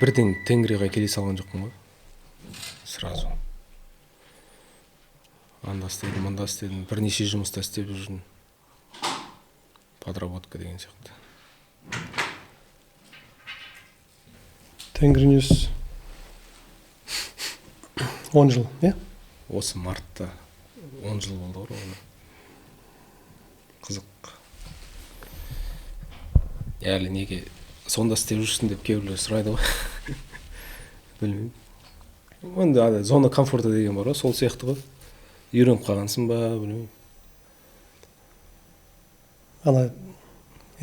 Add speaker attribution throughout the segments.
Speaker 1: бірден Тенгриға келе салған жоқпын ғой. Сразу. Анда істедім, мында істедім. Бірнеше жұмыста істеп жүрдім. Подработка деген сияқты.
Speaker 2: Тенгриньюс 10 жыл, е?
Speaker 1: Осы мартта 10 жыл болды ғой. Қызық. Әлі неге сонда істеп жүрсің деп кейбіреулер сұрайды ғой. Білмеймін. Енді зона комфорта деген бар ғой, сол сияқты ғой. Үйреніп қалғансың ба, білмеймін.
Speaker 2: Ана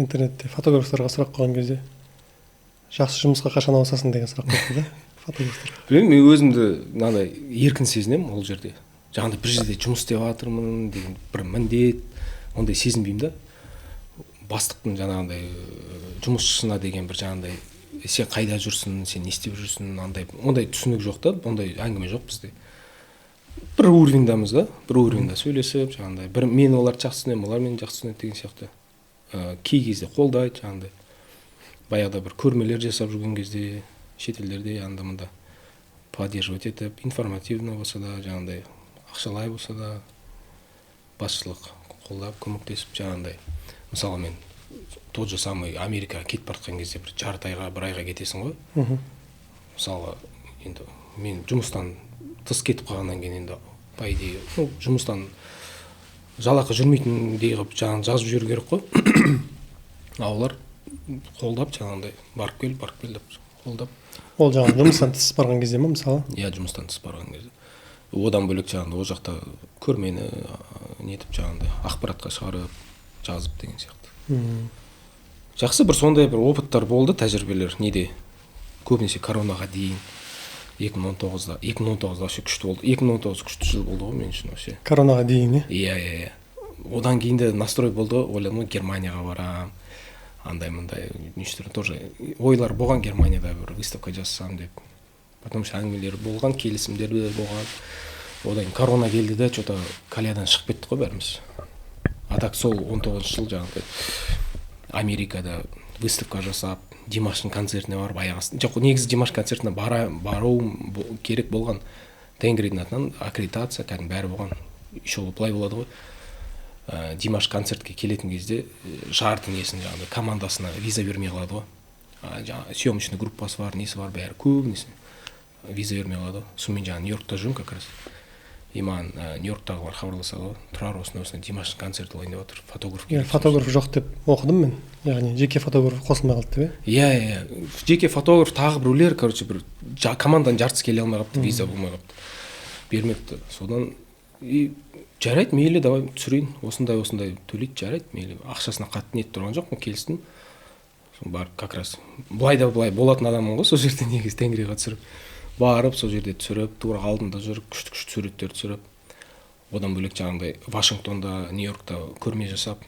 Speaker 2: интернетте фотографтарға сұрақ қойған кезде жақсы жұмысқа қашан ауысасың деген сұрақ қойды да фотографтар.
Speaker 1: Білмеймін, мен өзімді мынандай еркін сезінемін ол жерде. Жаңағыдай бір жерде жұмыс істеп жатырмын деген бір міндет, ондай сезінбеймін да. Бастықтың жаңағыдай жұмысшысына деген бір жаңағыдай сен қайда жүрсің, сен не істеп жүрсің, ондай түсінік жоқ та, ондай әңгіме жоқ бізде. Бір уровеньдамыз да, бір уровеньда сөйлесіп, жаңағыдай мен оларды жақсы түсінемін, олар мені жақсы түсінеді деген сияқты. Кей кезде қолдайды, жаңағыдай. Баяғыда бір көрмелер жасап жүрген кезде шетелдерде анда-мында поддерживать етіп, информативно болса да, жаңағыдай ақшалай болса да басшылық қолдап, көмектесіп, жаңағыдай. Мысалы мен тот же самый Америкаға кетіп бара кезде бір жарты айға, бір айға кетесің ғой. Мысалы, енді мен жұмыстан тыс кетіп қалғаннан кейін енді по идее, жұмыстан жалақы жүрмейтіндей қылып жаңағы жазып жіберу керек қой. Олар қолдап жаңағыдай барып кел деп қолдап.
Speaker 2: Ол жаңағы жұмыстан тыс барған кезде ме мысалы?
Speaker 1: Иә, жұмыстан тыс барған кезде. Одан бөлек жаңағыдай ол жақта көрмені нетіп жаңағыдай ақпаратқа шығарып, жазып деген сияқты. Жақсы бір сондай бір опыттар болды, тәжірибелер неде. Көбінесе коронаға дейін 2019-да вообще күшті болды. 2019 күшті жыл болды ғой мен үшін вообще.
Speaker 2: Коронаға дейін, е?
Speaker 1: Иә. Одан кейін де настрой болды, ойладым ғой Германияға барам. Андай-мындай неше тоже ойлар болған Германияда бір выставка жасасам деп. Потом әңгімелер болған, келісімдер болған. Одан корона келді де, что-то кальядан шығып кеттік қой бәріміз. А так сол 19 жыл жаңағыдай Америкада выставка жасап, Димаштың концертіне барып аяғасын. Жоқ, негізі Димаш концертіне бару керек болған. Тенгридің атынан аккредитация, кәдімгі бәрі болған. Еще былай болады ғой. Димаш концертке келетін кезде жарты несін жаңағыдай командасына виза бермей қалады ғой. Жаңағы съемочный группасы бар, несі бар, бәрі көбінесе виза бермей қалады ғой. Сонымен жаңағы Нью-Йоркта жүрмін как раз. И маған Нью-Йорктағылар хабарласады ғой. Тұрар осындай Димаштың концерті ойнап отыр, фотограф керек.
Speaker 2: Фотограф жоқ деп оқыдым мен. Яғни жеке фотограф қосылмай қалды деп, е?
Speaker 1: Иә. Жеке фотограф тағы біреулер, короче, бір команданың жартысы келе алмай қалыпты, виза болмай қалыпты. Бермепті. Содан жарайды, мейлі, давай түсірейін. Осындай төлейді, жарайды, мейлі. Ақшасына қатты нет тұрған жоқпын, келістім. Соны барып как раз былай болатын адаммын ғой, сол жерде негізі Тенгриға түсіріп. Барып, сол жерде түсіріп, тура алдында жүріп, күшті суреттер түсіріп. Одан бөлек жаңағыдай Вашингтонда, Нью-Йоркта көрме жасап.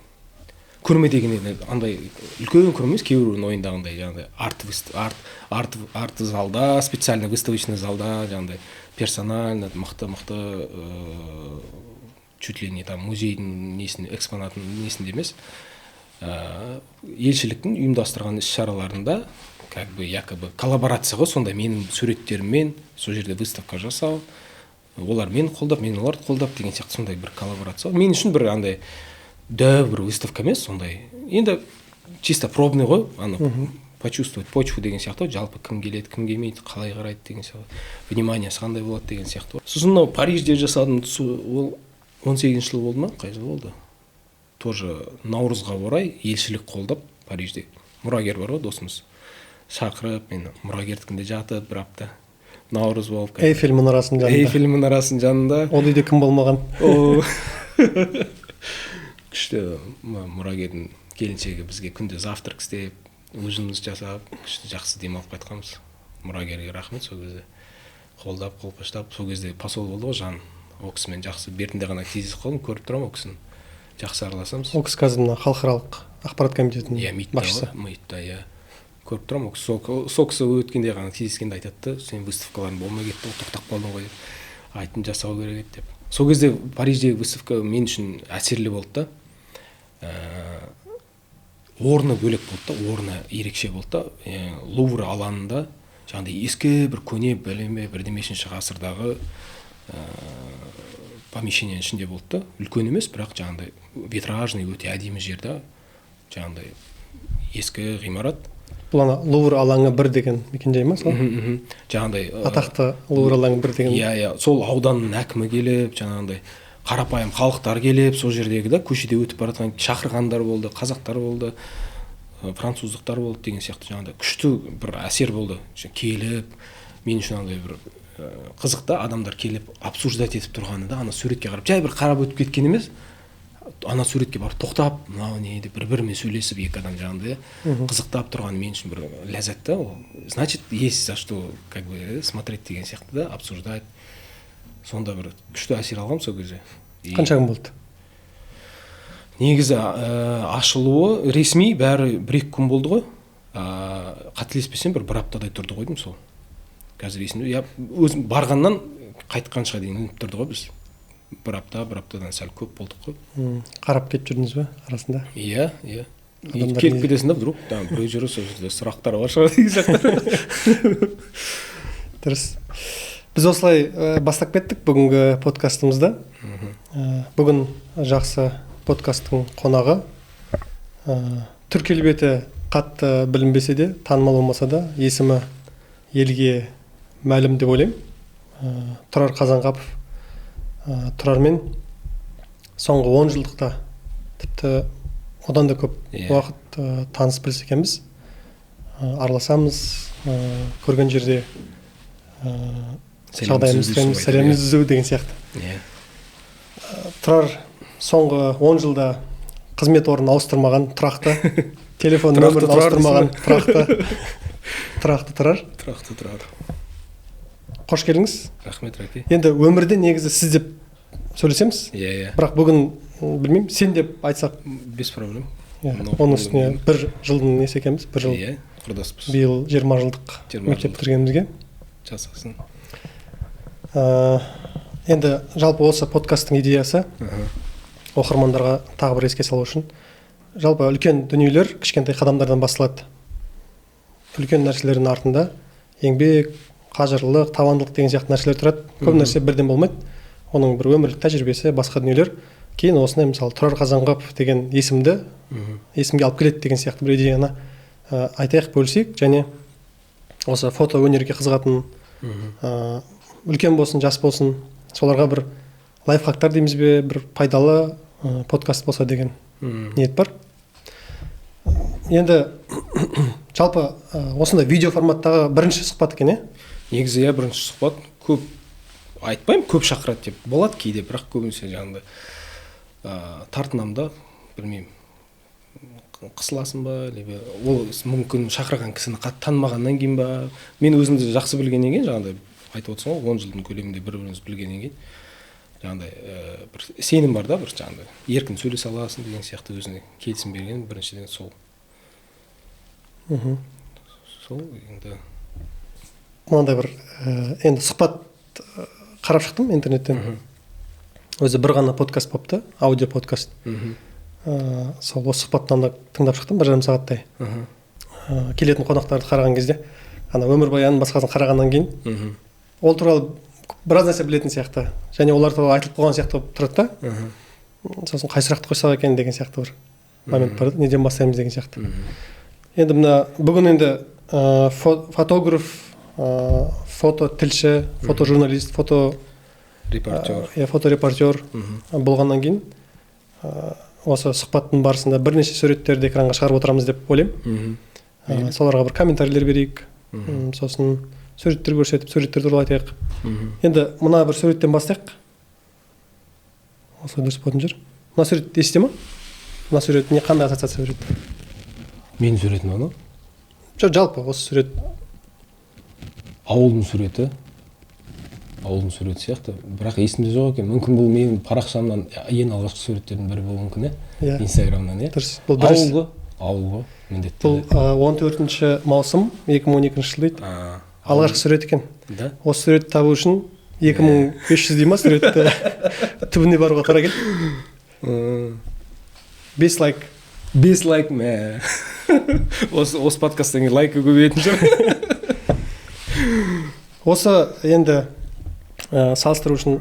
Speaker 1: Көрме деген андай үлкен көрме емес, кейбіреудің ойындағындай жаңағыдай арт залда, специальный выставочный залда, жаңағыдай персонально мықты чуть ли не там музейдің несін, экспонатын несінде емес. Елшіліктің ұйымдастырған іс-шараларында как бы якобы коллаборация ғой, сонда менің суреттеріммен сол жерде выставка жасау, олар мені қолдап, мен оларды қолдап деген сияқты сондай бір коллаборация. Мен үшін бір андай бір выставка емес, сондай. Енді чисто пробный ғой, почувствовать почву деген сияқты, жалпы кім келеді, кім келмейді, қалай қарайды деген сияқты, вниманиясы қандай болады деген сияқты. Сосын мынау Парижде жасадым, ол 18 жыл болды ма, қай жыл болды? Тоже Наурызға орай елшілік қолдап Парижде. Мұрагер бар ғой досымыз. Шақырып, мен мұрагерлікінде жатып, бір апта. Наурыз болып.
Speaker 2: Эйфель мұнарасының жанында.
Speaker 1: Ол
Speaker 2: үйде кім болмаған?
Speaker 1: Күшті мұрагердің келіншегі бізге күнде завтрак істеп, ужинымыз жасап, күшті жақсы демалып қайтқанбыз. Мұрагерге рахмет, сол кезде қолдап, қолпаштап, сол кезде посол болды ғой, жан. Ол кісімен жақсы бертінде ғана кездесіп қалдым, көріп тұрамын ол кісіні. Жақсы араласамыз.
Speaker 2: Ол кісі қазір халықаралық ақпарат комитетінің басшысы.
Speaker 1: МИТта, иә. Көріп тұрамын, сол кісі өткенде ғана кездескенде айтады, сен выставкаларың болмай кетті, тоқтап қалдың ғой деп. Айтын жасау керек еді деп. Сол кезде Париждегі выставка мен үшін әсерлі болды да. Орны бөлек болды да, орны ерекше болды да. Лувр алаңында жаңағыдай ескі бір көне бәлеме бірдемешінші ғасырдағы помещенияның ішінде болды да, үлкен емес, бірақ жаңағыдай витражный өте әдемі жер да, жаңағыдай ескі ғимарат.
Speaker 2: Бұл ана Лувр алаңы 1 деген мекенжай ма сол?
Speaker 1: Жаңағыдай
Speaker 2: Атақты Лувр алаңы 1 деген.
Speaker 1: Иә, сол ауданның әкімі келіп, жаңағыдай қарапайым халықтар келіп, сол жердегі да көшеде өтіп бара жатқан шақырғандар болды, қазақтар болды, француздықтар болды деген сияқты жаңағыдай күшті бір әсер болды. Келіп, мен үшін андай бір қызық та, адамдар келіп обсуждать етіп тұрғаны да, ана суретке қарап, жай бір қарап өтіп кеткен емес, ана суретке барып тоқтап, мынау не деп бір-бірімен сөйлесіп, екі адам жаңағыдай қызықтап тұрғаны мен үшін бір ләззат та. Значит, есть за что как бы смотреть деген сияқты да, обсуждать. Сонда бір күшті әсер алғам сол кезде.
Speaker 2: Қанша күн болды?
Speaker 1: Негізі ашылуы ресми бәрі 1-2 күн болды ғой. Қателеспесем бір аптадай тұрды ғой деймін сол. Қазір есімде. Я өзім барғаннан қайтқанша дейін үніп тұрды ғой біз. 1 аптадан сәл көп болдық қой.
Speaker 2: Қарап кетіп жүрдіңіз бе арасында?
Speaker 1: Иә. Келіп кетесің да, вдруг біреу жүрі сол жерде сұрақтар бар шығар деген сияқты.
Speaker 2: Дұрыс. Біз осылай бастап кеттік бүгінгі подкастымызда. Бүгін жақсы подкасттың қонағы. Түр келбеті қатты білінбесе де, танымал болмаса да, есімі елге мәлім деп ойлаймын. Тұрар Қазанғапов. Тұрармен соңғы 10 жылдықта тіпті одан да көп уақыт таныс білсе екенбіз. Араласамыз, көрген жерде жағдайымызды сәлемімізді үзу деген сияқты. Тұрар соңғы 10 жылда қызмет орнын ауыстырмаған, тұрақты, телефон нөмірін ауыстырмаған, тұрақты Тұрар.
Speaker 1: Тұрақты Тұрар.
Speaker 2: Қош келдіңіз.
Speaker 1: Рахмет, Раки.
Speaker 2: Енді өмірде негізі сіз деп сөйлесеміз.
Speaker 1: Иә.
Speaker 2: Бірақ бүгін білмеймін, сен деп айтсақ
Speaker 1: без проблем.
Speaker 2: Оның үстіне 1 жылдың несі екенбіз, 1 жыл.
Speaker 1: Иә, құрдаспыз.
Speaker 2: Биыл 20 жылдық мектеп бітіргенімізге.
Speaker 1: Жасасын.
Speaker 2: Енді жалпы осы подкасттың идеясы оқырмандарға тағы бір еске салу үшін. Жалпы үлкен дүниелер кішкентай қадамдардан басталады. Үлкен нәрселердің артында еңбек, қажырлық, табандылық деген сияқты нәрселер тұрады. Көп нәрсе бірден болмайды. Оның бір өмірлік тәжірибесі, басқа дүниелер. Кейін осындай мысалы Тұрар Қазанғапов деген есімге алып келеді деген сияқты бір идеяны айтайық, бөлісейік. Және осы фото өнерге қызығатын үлкен болсын, жас болсын, соларға бір лайфхактар дейміз бе, бір пайдалы подкаст болса деген ниет бар. Енді жалпы осындай видео форматтағы бірінші сұхбат екен,
Speaker 1: Негізі бірінші сұхбат көп айтпаймын, көп шақырады деп болады кейде, бірақ көбінесе жаңағыдай тартынам да, білмеймін, қысыласың ба, либо ол мүмкін шақырған кісіні қатты танымағаннан кейін ба, мен өзімді жақсы білгеннен кейін, жаңағыдай айтып отырсың ғой, 10 жылдың көлемінде бір-бірімізді білгеннен кейін, жаңағыдай бір сенім бар да, бір жаңағыдай еркін сөйлесе аласың деген сияқты өзіне келісім берген біріншіден сол. Сол енді
Speaker 2: мынандай бір енді сұхбат қарап шықтым интернеттен. Өзі бір ғана подкаст болыпты, аудио подкаст. Сол осы сұхбаттан да тыңдап шықтым 1,5 сағаттай. Келетін қонақтарды қараған кезде, ана өмірбаянын басқасын қарағаннан кейін, ол туралы біраз нәрсе білетін сияқты. Және олар туралы айтылып қойған сияқты болып тұрады да. Сосын қай сұрақты қойсақ екен деген сияқты бір момент бар, неден бастаймыз деген сияқты. Енді мына бүгін енді фотограф, фото тілші, фотожурналист, фоторепортер болғаннан кейін осы сұхбаттың барысында бірнеше суреттерді экранға шығарып отырамыз деп ойлаймын. Соларға бір комментарийлер берейік. Сосын суреттер көрсетіп, суреттер туралы айтайық. Енді мына бір суреттен бастайық. Осы дұрыс болатын жүр. Мына сурет есте ма? Мына сурет не, қандай ассоциация береді?
Speaker 1: Менің суретім ана?
Speaker 2: Жалпы осы сурет
Speaker 1: ауылдың суреті сияқты, бірақ есімде жоқ екен. Мүмкін бұл менің парақшамнан ең алғашқы суреттердің бірі болуы мүмкін, Инстаграмнан,
Speaker 2: Дұрыс. Бұл
Speaker 1: ауылғы міндетті.
Speaker 2: Бұл 14 маусым 2012 жыл дейді. Алғашқы сурет екен. Осы суретті табу үшін 2500 дей ма суретті түбіне баруға тура келді. 5 лайк.
Speaker 1: 5 лайк мә. Осы подкасттан кейін лайкі көбейетін шығар.
Speaker 2: Осы енді салыстыру үшін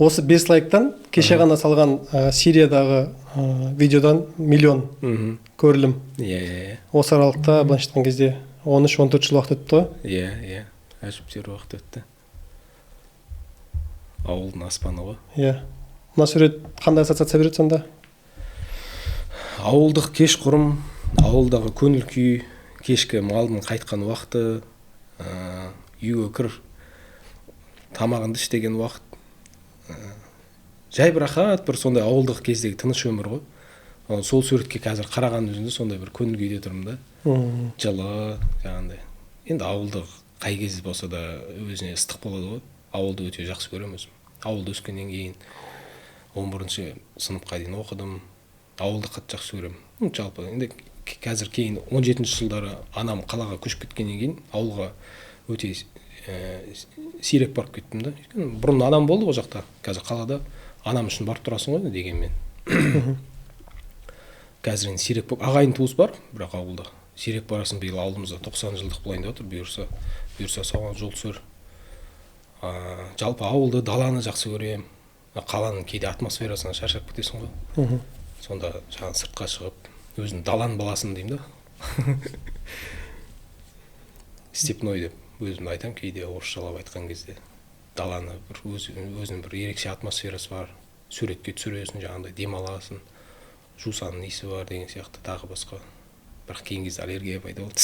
Speaker 2: осы 5 лайктан кеше ғана салған Сириядағы видеодан миллион көрілім.
Speaker 1: Иә.
Speaker 2: Осы аралықта былайша айтқан кезде 13-14 жыл уақыт өтті ғой.
Speaker 1: Иә. Әжептәуір уақыт өтті. Ауылдың аспаны ғой.
Speaker 2: Иә. Мына сурет қандай ассоциация береді сонда?
Speaker 1: Ауылдық кешқұрым, ауылдағы көңіл күй, кешкі малдың қайтқан уақыты, үйге кір, тамағыңды іш деген уақыт. Жай бір рахат, бір сондай ауылдық кездегі тыныш өмір ғой. Сол суретке қазір қараған өзінде сондай бір көңіл күйде тұрмын да. Жылы, жаңағындай. Енді ауылдық қай кез болса да өзіне ыстық болады ғой. Ауылды өте жақсы көремін өзім. Ауылда өскеннен кейін 11-ші сыныпқа дейін оқыдым. Ауылды қатты жақсы көремін. Жалпы енді қазір кейін 17-ші жылдары анам қалаға көшіп кеткеннен кейін ауылға өте сирек барып кеттім да. Бұрын анам болды ғой жақта. Қазір қалада анам үшін барып тұрасың ғой дегенмен. Қазір енді сирек ағайын туыс бар, бірақ ауылда сирек барасың. Биыл ауылымызда 90 жылдық болайын деп отыр. Бұйырса соған жол түсер. Жалпы ауылды, даланы жақсы көремін. Қаланың кейде атмосферасына шаршап кетесің ғой. Сонда жаңа сыртқа шығып, өзім даланың баласын деймін да. Степной деп өзімді айтам кейде орысшалап айтқан кезде. Даланы бір өзінің бір ерекше атмосферасы бар. Суретке түсіресің, жаңағындай демаласың. Жусанның иісі бар деген сияқты тағы басқа. Бірақ кейін кезде аллергия пайда болды.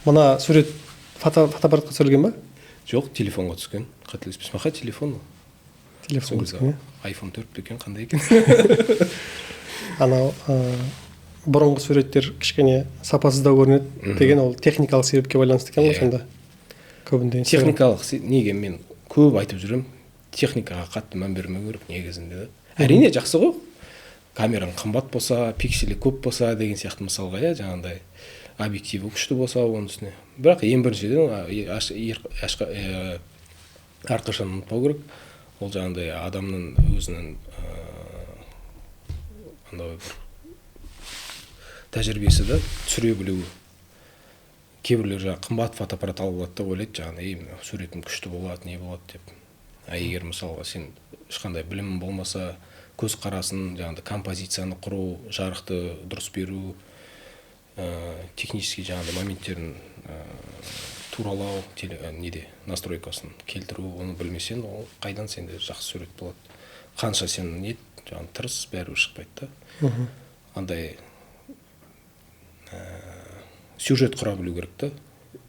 Speaker 2: Мына сурет фотоаппаратқа түсірілген ба?
Speaker 1: Жоқ, телефонға түскен. Қателеспесем, қай телефон?
Speaker 2: Телефонға түскен.
Speaker 1: iPhone 4 екен, қандай екен?
Speaker 2: Анау бұрынғы суреттер кішкене сапасыздау көрінеді деген ол техникалық себепке байланысты екен ғой сонда. Көбінде
Speaker 1: техникалық неге мен көп айтып жүрем. Техникаға қатты мән бермеу керек негізінде. Әрине жақсы ғой. Камераң қымбат болса, пикселі көп болса деген сияқты мысалға, жаңағындай объективі күшті болса оның үстіне. Бірақ ең біріншіден әрқашан ұмытпау керек. Ол жаңағындай адамның өзінің андай бір тәжірибесі да түсіре білуі. Кейбіреулер жаңағы қымбат фотоаппарат алып алады да ойлайды, жаңағындай суретім күшті болады, не болады деп. Егер мысалға сен ешқандай білімің болмаса, көз қарасын, жаңағындай композицияны құру, жарықты дұрыс беру, технический жаңағындай моменттерін туралау, настройкасын келтіру, оны білмесен, ол қайдан сенде жақсы сурет болады. Қанша сен жаңағы тырыс, бәрі шықпайды да. Андай сюжет құра білу керек та.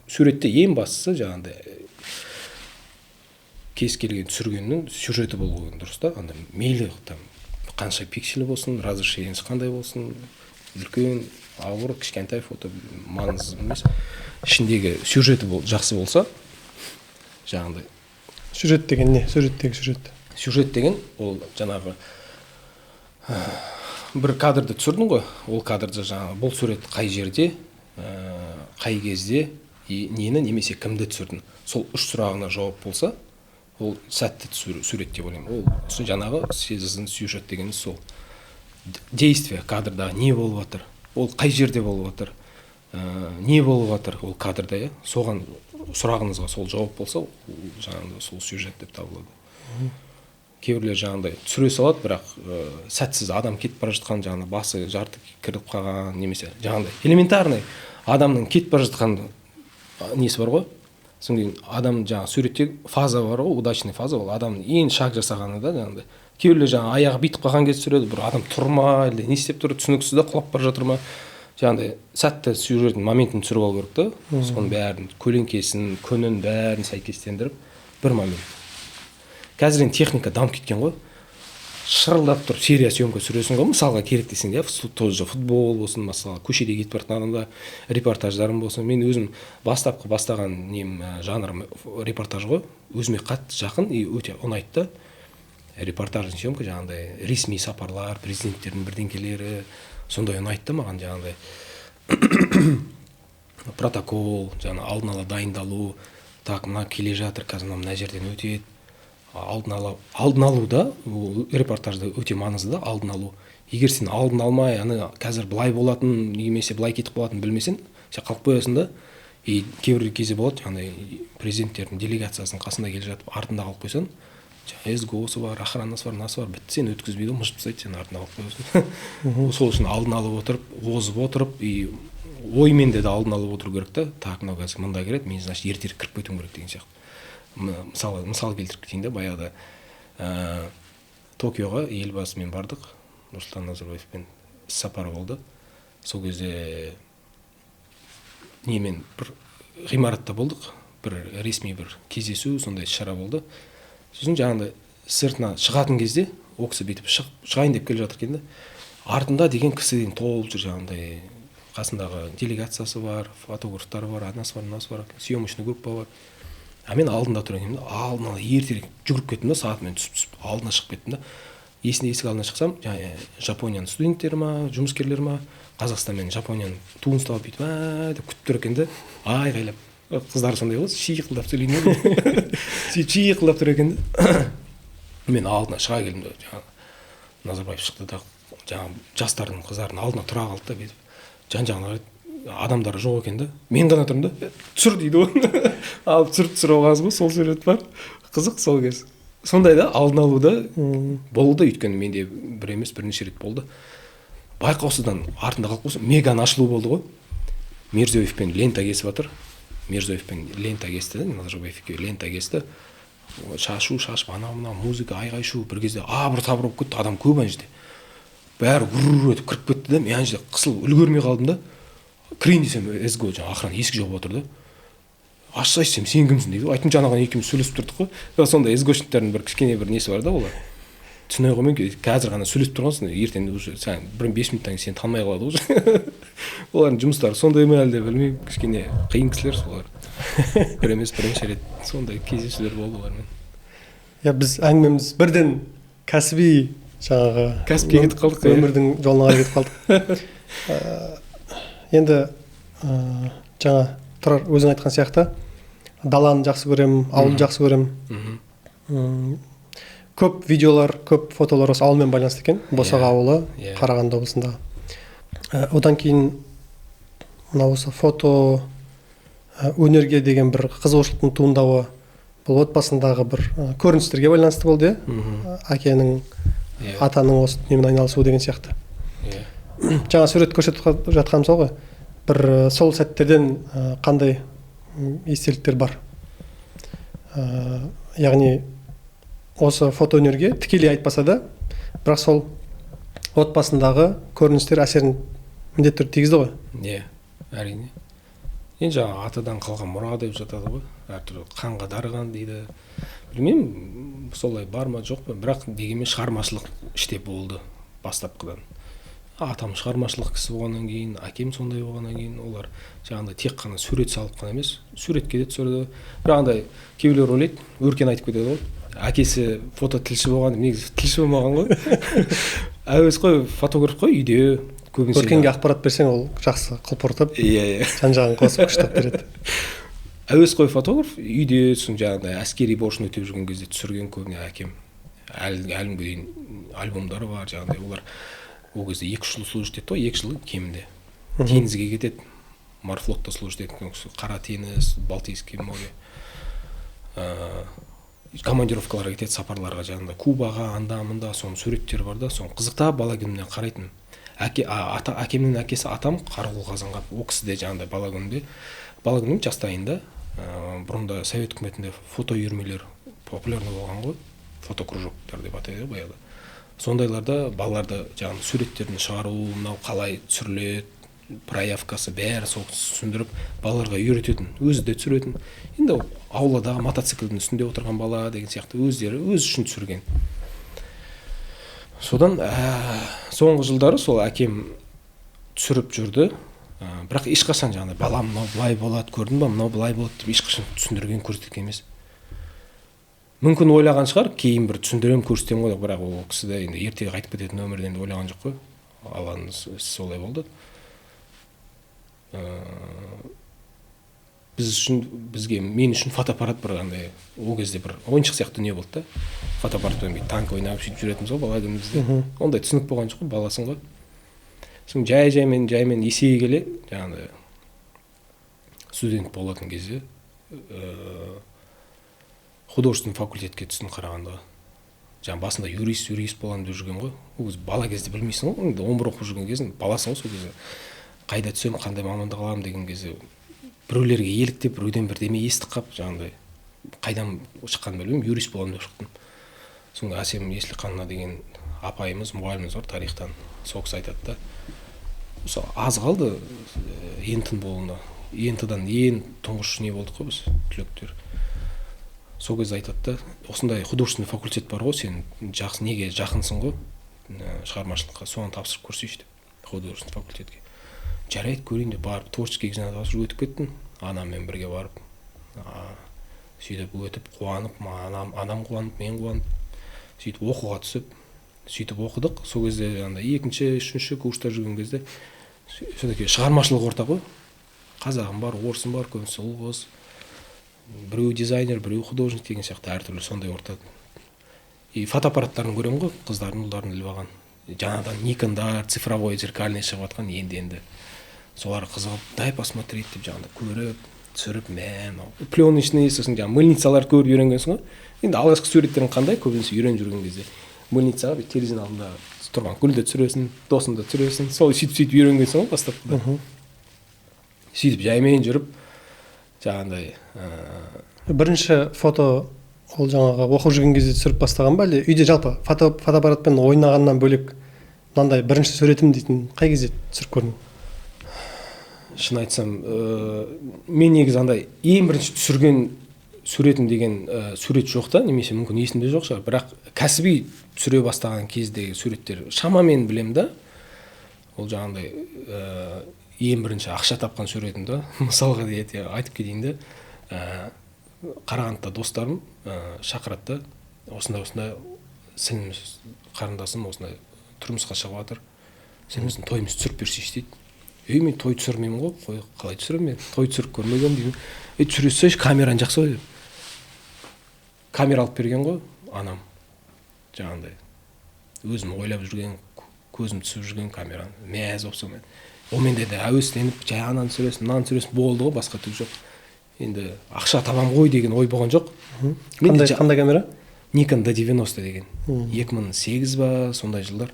Speaker 1: Суретте ең бастысы жаңағындай кез келген түсіргеннің сюжеті болуы дұрыс та. Андай мейлі қанша пикселі болсын, разрешениесі қандай болсын, үлкен, ауыр, кішкентай фото маңызды емес. Ішіндегі сюжеті жақсы болса, жаңағындай.
Speaker 2: Сюжет деген не? Суреттегі сюжет.
Speaker 1: Сюжет деген ол жаңағы бір кадрды түсірдің ғой, ол кадрда жаңағы бұл сурет қай жерде, қай кезде, нені немесе кімді түсірдің. Сол үш сұрағына жауап болса, ол сәтті сурет деп ойлаймын. Ол жаңағы сіздің сюжет деген сол действие кадрда не болып жатыр, ол қай жерде болып жатыр, не болып жатыр ол кадрда, соған сұрағыңызға сол жауап болса, жаңағындай сол сюжет деп табылады. Кейбіреулер жаңағындай түсіре салады, бірақ сәтсіз адам кетіп бара жатқан, жаңағы басы жарты кіріп қалған, немесе жаңағындай элементарный адамның кетіп бара жатқан несі бар ғой. Содан кейін адам жаңағы суретте фаза бар ғой, удачный фаза, ол адамның ең шаг жасағаны да жаңағындай. Кейбіреулер жаңағы аяғы бүйтіп қалған кезде түсіреді, бір адам тұр ма, или не істеп тұр, түсініксіз да құлап бара жатыр ма. Жаңағындай сәтті сюжеттің моментін түсіріп алу керек та. Соның бәрін, көлеңкесін, күнін бәрін сәйкестендіріп бір момент. Қазір енді техника дамып кеткен ғой. Шырылдап тұрып серия съемка түсіресің ғой, мысалға керек десең, тоже футбол болсын, мысалы көшеде кетіп бара жатқан адамда репортаждарым болсын. Мен өзім бастаған жанрым репортаж ғой. Өзіме қатты жақын и өте ұнайды да. Репортажный съемка жаңағындай ресми сапарлар, президенттердің бірдеңкелері сондай ұнайды да маған, жаңағындай протокол, жаңа алдын ала дайындалу, так мына келе жатыр, қазір мына жерден өтеді. Алдын алу да, репортажда өте маңызды да, алдын алу. Егер сен алдын алмай, қазір былай болатын, немесе былай кетіп қалатын білмесең, сен қалып қоясың да, И кейбір кезде болады жаңағыдай президенттердің делегациясының қасында келе жатып артында қалып қойсаң, жаңағы СГОсы бар, охранасы бар, мынасы бар, бітті сені өткізбейді ғой, мыжып тастайды, сен артында қалып қоясың. Сол үшін алдын алып отырып, озып отырып, и оймен де алдын алып отыру керек та, так, мынау қазір мында келеді, мен значит ертерек кіріп кетуім керек деген сияқты. Мысал келтіріп кетейін да, баяғыда Токиоға елбасымен бардық, Нұрсұлтан Назарбаевпен іссапар болды. Сол кезде немен бір ғимаратта болдық, бір ресми бір кездесу, сондай шара болды. Сосын жаңағыдай сыртына шығатын кезде ол кісі бүйтіп шығайын деп келе жатыр екен да, артында деген кісіден толып жүр, жаңағыдай қасындағы делегациясы бар, фотографтары бар, анасы бар, мынасы бар, съемочный группа бар. А мен алдында тұр екенмін да, алдына ертерек жүгіріп кеттім да, сағатымен түсіп алдына шығып кеттім да. Есік алдына шықсам, Жапонияның студенттері ма, жұмыскерлері ма, Қазақстан мен Жапонияның туын ұстап бүйтіп деп күтіп тұр екен да, айғайлап. Қыздар сондай ғой, шиқылдап сөйлейді ме? Шиқылдап тұр екен да. Мен алдына шыға келдім да, жаңағы Назарбаев шықты да, жаңағы жастардың, қыздардың алдына тұра қалды да, бүйтіп. Жан-жағына қарайды, адамдары жоқ екен да. Мен ғана тұрмын да, түсір дейді ғой. Алып түсіріп алғансыз ғой, сол сурет бар. Қызық сол кез. Сондай да, алдын алуда болды, өйткені менде бір емес, бірнеше рет болды. Байқаусыздан артында қалып қойса, меган ашылу болды ғой. Мирзиёевпен лента кесіп жатыр. Мирзиёевпен лента кесті, Назарбаевке лента кесті. Шашып, анау музыка, айғай-шу, бір кезде абыр-сабыр болып кетті, адам көп ана жерде. Бәрі үр етіп кіріп кетті да, мен ана жерде қысылып үлгермей қалдым да. Кірейін десем, СГО жаңағы охрана есік жауып отыр да. Ашсайсың, сен кімсің дейді. Айтым жаңағы екеуміз сөйлесіп тұрдық қой. Сонда СГОшниктардың бір кішкене бір несі бар да олар. Түсіне қоймен қазір ғана сөйлесіп тұрғансың, ертең уже сен 1-5 минуттан кейін сені танымай қалады уже. Олардың жұмыстары сондай ма әлде білмеймін, кішкене қиын кісілер солар. Бір емес бірінші рет сондай кездесулер болды олармен.
Speaker 2: Біз әңгімеміз бірден кәсіби жаңағы
Speaker 1: кәсіпке кетіп қалдық,
Speaker 2: өмірдің жолына қарай кетіп қалдық. Енді жаңа Тұрар өзің айтқан сияқты даланы жақсы көремін, ауылды жақсы көремін. Көп видеолар, көп фотолар осы ауылмен байланысты екен. Босаға ауылы, Қарағанды облысында. Одан кейін мына осы фото өнерге деген бір қызығушылықтың туындауы бұл отбасындағы бір көріністерге байланысты болды, әкенің, атаның осы дүниемен айналысуы деген сияқты. Жаңа сурет көрсетіп жатқан сол ғой. Бір сол сәттерден қандай естеліктер бар? Яғни осы фото өнерге тікелей айтпаса да, бірақ сол отбасындағы көріністер әсерін міндетті түрде тигізді ғой.
Speaker 1: Әрине. Енді жаңағы атадан қалған мұра деп жатады ғой. Әртүрлі қанға дарыған дейді. Білмеймін, солай бар ма жоқ па, бірақ дегенмен шығармашылық іште болды бастапқыдан. Атам шығармашылық кісі болғаннан кейін, әкем сондай болғаннан кейін, олар жаңағыдай тек қана сурет салып қана емес, суретке де түсірді. Жаңағыдай кейбіреулер ойлайды, өркен айтып кетеді ғой. Әкесі фототілші болған, негізі тілші болмаған ғой. Әуес қой, фотограф қой, үйде көбінесе.
Speaker 2: Өркенге ақпарат берсең, ол жақсы құлпыртып, жан-жағын қосып күштеп береді.
Speaker 1: Әуес қой фотограф, үйде жаңағыдай әскери борышын өтеп жүрген кезде түсірген көбіне әкем. Әлімге дейін альбомдары бар, жаңағыдай олар ол кезде 2 жыл служит етті ғой, 2 жыл кемінде. Теңізге кетеді, морфлотта служит еткен кісі, Қара теңіз, Балтийский море. Командировкаларға кетеді, сапарларға, жаңағыдай Кубаға, анда-мында, соның суреттері бар да, соның қызықтап бала күнімнен қарайтын. Әкемнің әкесі атам Қарағұл Қазанғап, ол кісі де жаңағыдай бала күнім жастайында, бұрында Совет үкіметінде фото үйірмелер популярны болған ғой, фотокружоктар деп атайды баяғыда. Сондайларда балаларды жаңағы суреттерін шығару, мынау қалай түсіріледі, проявкасы бәрі сол түсіндіріп, балаларға үйрететін, өзі де түсіретін. Енді ауладағы мотоциклдің үстінде отырған бала деген сияқты өздері өз үшін түсірген. Содан соңғы жылдары сол әкем түсіріп жүрді. Бірақ ешқашан жаңағыдай балам мынау былай болады, көрдің ба, мынау былай болады деп ешқашан түсіндірген көрсеткен емес. Мүмкін ойлаған шығар, кейін бір түсіндірем көрсетем ғой, бірақ ол кісі де енді ертеге қайтып кететін өмірден де ойлаған жоқ қой. Алланың ісі солай болды. Мен үшін фотоаппарат бір андай, ол кезде бір ойыншық сияқты дүние болды да. Фотоаппаратпен танк ойнап сөйтіп жүретінбіз ғой бала күнімізде. Ондай түсінік болған жоқ қой, баласың ғой. Соң жаймен есейе келе, жаңағыдай студент болатын кезде художественный факультетке түстім Қарағандыға. Жаңа басында юрист боламын деп жүрген ғой. Ол бала кезде білмейсің ғой, 11 оқып жүрген кезің баласың ғой сол кезде. Қайда түсем, қандай мамандық аламын деген кезде біреулерге еліктеп, біреуден бірдеме естіп қап, жаңағыдай қайдан шыққанын білмеймін, юрист боламын деп шықтым. Соңғы Әсем Еслиханова деген апайымыз, мұғаліміміз бар тарихтан, сол кісі айтады да, осы аз қалды ентін болуына. Ентідан ең тұңғыш не болдық қой біз, түлектер. Сол кезде айтады да, осындай художественный факультет бар ғой, сен неге жақынсың ғой шығармашылыққа, соған тапсырып көрсейші деп, художественный факультетке. Жарайды, көрейін деп барып, творческий экзамен тапсырып өтіп кеттім, анаммен бірге барып. Сөйтіп өтіп, қуанып, анам қуанып, мен қуанып, сөйтіп оқуға түсіп, сөйтіп оқыдық. Сол кезде екінші, үшінші курста жүрген кезде все-таки шығармашылық орта ғой. Қазағым бар, орысым бар, көбісі ұл қыз. Біреу дизайнер, біреу художник деген сияқты әртүрлі сондай орта. И фотоаппараттарын көремін ғой, қыздардың, ұлдардың іліп алған. Жаңадан Никондар, цифровой, зеркальный шығып жатқан енді. Солар қызығып, дай посмотреть деп жаңағыда көріп, түсіріп, пленочный, сосын жаңағы мыльницалар көріп үйренгенсің ғой. Енді алғашқы суреттерің қандай, көбінесе үйреніп жүрген кезде. Мыльницаға терезенің алдында тұрған гүлді түсіресің, досыңды түсіресің. Сол сөйтіп үйренгенсің ғой бастапқыда. Сөйтіп жаймен жүріп, жаңағыдай
Speaker 2: бірінші фото ол жаңағы оқып жүрген кезде түсіріп бастаған ба, әлде үйде жалпы фотоаппаратпен ойнағаннан бөлек мынандай бірінші суретім дейтін қай кезде түсіріп көрдің?
Speaker 1: Шын айтсам, мен негізі андай ең бірінші түсірген суретім деген сурет жоқ та, немесе мүмкін есімде жоқ шығар, бірақ кәсіби түсіре бастаған кездегі суреттер шамамен білем да. Ол жаңағыдай ең бірінші ақша тапқан суретім да, мысалға айтып кетейін да, Қарағандыда достарым шақырады да, осындай сіңліміз, қарындасым осындай тұрмысқа шығып жатыр, сен біздің тойымызды түсіріп берсейші дейді. Мен той түсірмеймін ғой, қалай түсіремін мен, той түсіріп көрмегенмін деймін. Түсіресейші, камераны жақсы ғой деп. Камера алып берген ғой анам, жаңағыдай өзім ойлап жүрген, көзім түсіп жүрген камераны, мәз болсам мен. Ол менде де әуестеніп, жай ананы түсіресің, мынаны түсіресің болды ғой, басқа түк жоқ. Енді ақша табам ғой деген ой болған жоқ.
Speaker 2: Қандай камера?
Speaker 1: Nikon D90 деген. 2008 ба, сондай жылдар.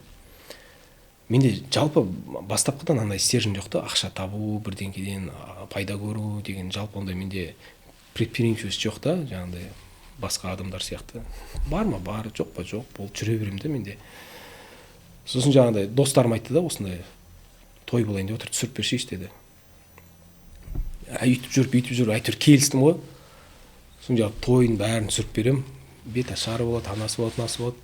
Speaker 1: Менде жалпы бастапқыдан андай стержень жоқ та, ақша табу, бірдеңкеден пайда көру деген жалпы ондай менде предприимчивость жоқ та, жаңағыдай басқа адамдар сияқты. Бар ма, бар, жоқ па, жоқ, болып жүре беремін да менде. Сосын жаңағыдай достарым айтты да, осындай той болайын деп отыр, түсіріп бершейші деді. Үйтіп жүріп, әйтеуір келістім ғой. Сосын жаңағы тойын бәрін түсіріп берем. Бет ашары болады, анасы болады, мынасы болады.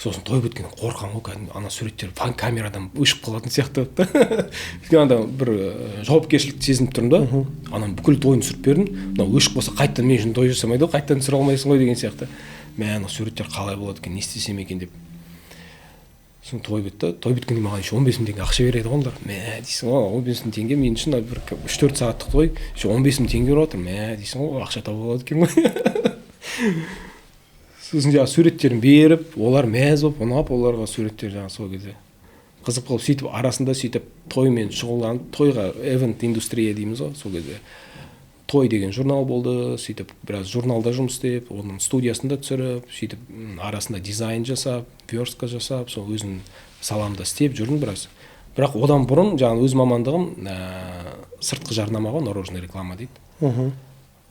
Speaker 1: Сосын той біткеннен қорқам ғой, кәдімгі ана суреттер камерадан өшіп қалатын сияқты да. Анда бір жауапкершілікті сезініп тұрмын да. Анам бүкіл тойын түсіріп бердім. Мынау өшіп болса қайттан мен үшін той жасамайды ғой, қайттан түсіре алмайсың ғой деген сияқты. Ана суреттер қалай болады екен, не істесем екен деп. Сосын той бітті. Той біткенде маған еще 15 мың теңге ақша береді ғой олар. Дейсің ғой, 15 мың теңге мен үшін бір 3-4 сағаттық той, еще 15 мың теңге беріп отыр. Дейсің ғой, ақша тауып алады екен ғой. Сосын жаңағы суреттерін беріп, олар мәз болып, ұнап, оларға суреттер жаңағы сол кезде қызып қалып, сөйтіп арасында сөйтіп тоймен шұғылданып, тойға event индустрия дейміз ғой, сол кезде той деген журнал болды, сөйтіп біраз журналда жұмыс істеп, оның студиясында түсіріп, сөйтіп арасында дизайн жасап, верстка жасап, сол өзім саламда істеп жүрдім біраз. Бірақ одан бұрын жаңағы өз мамандығым сыртқы жарнама ғой, наружный реклама дейді.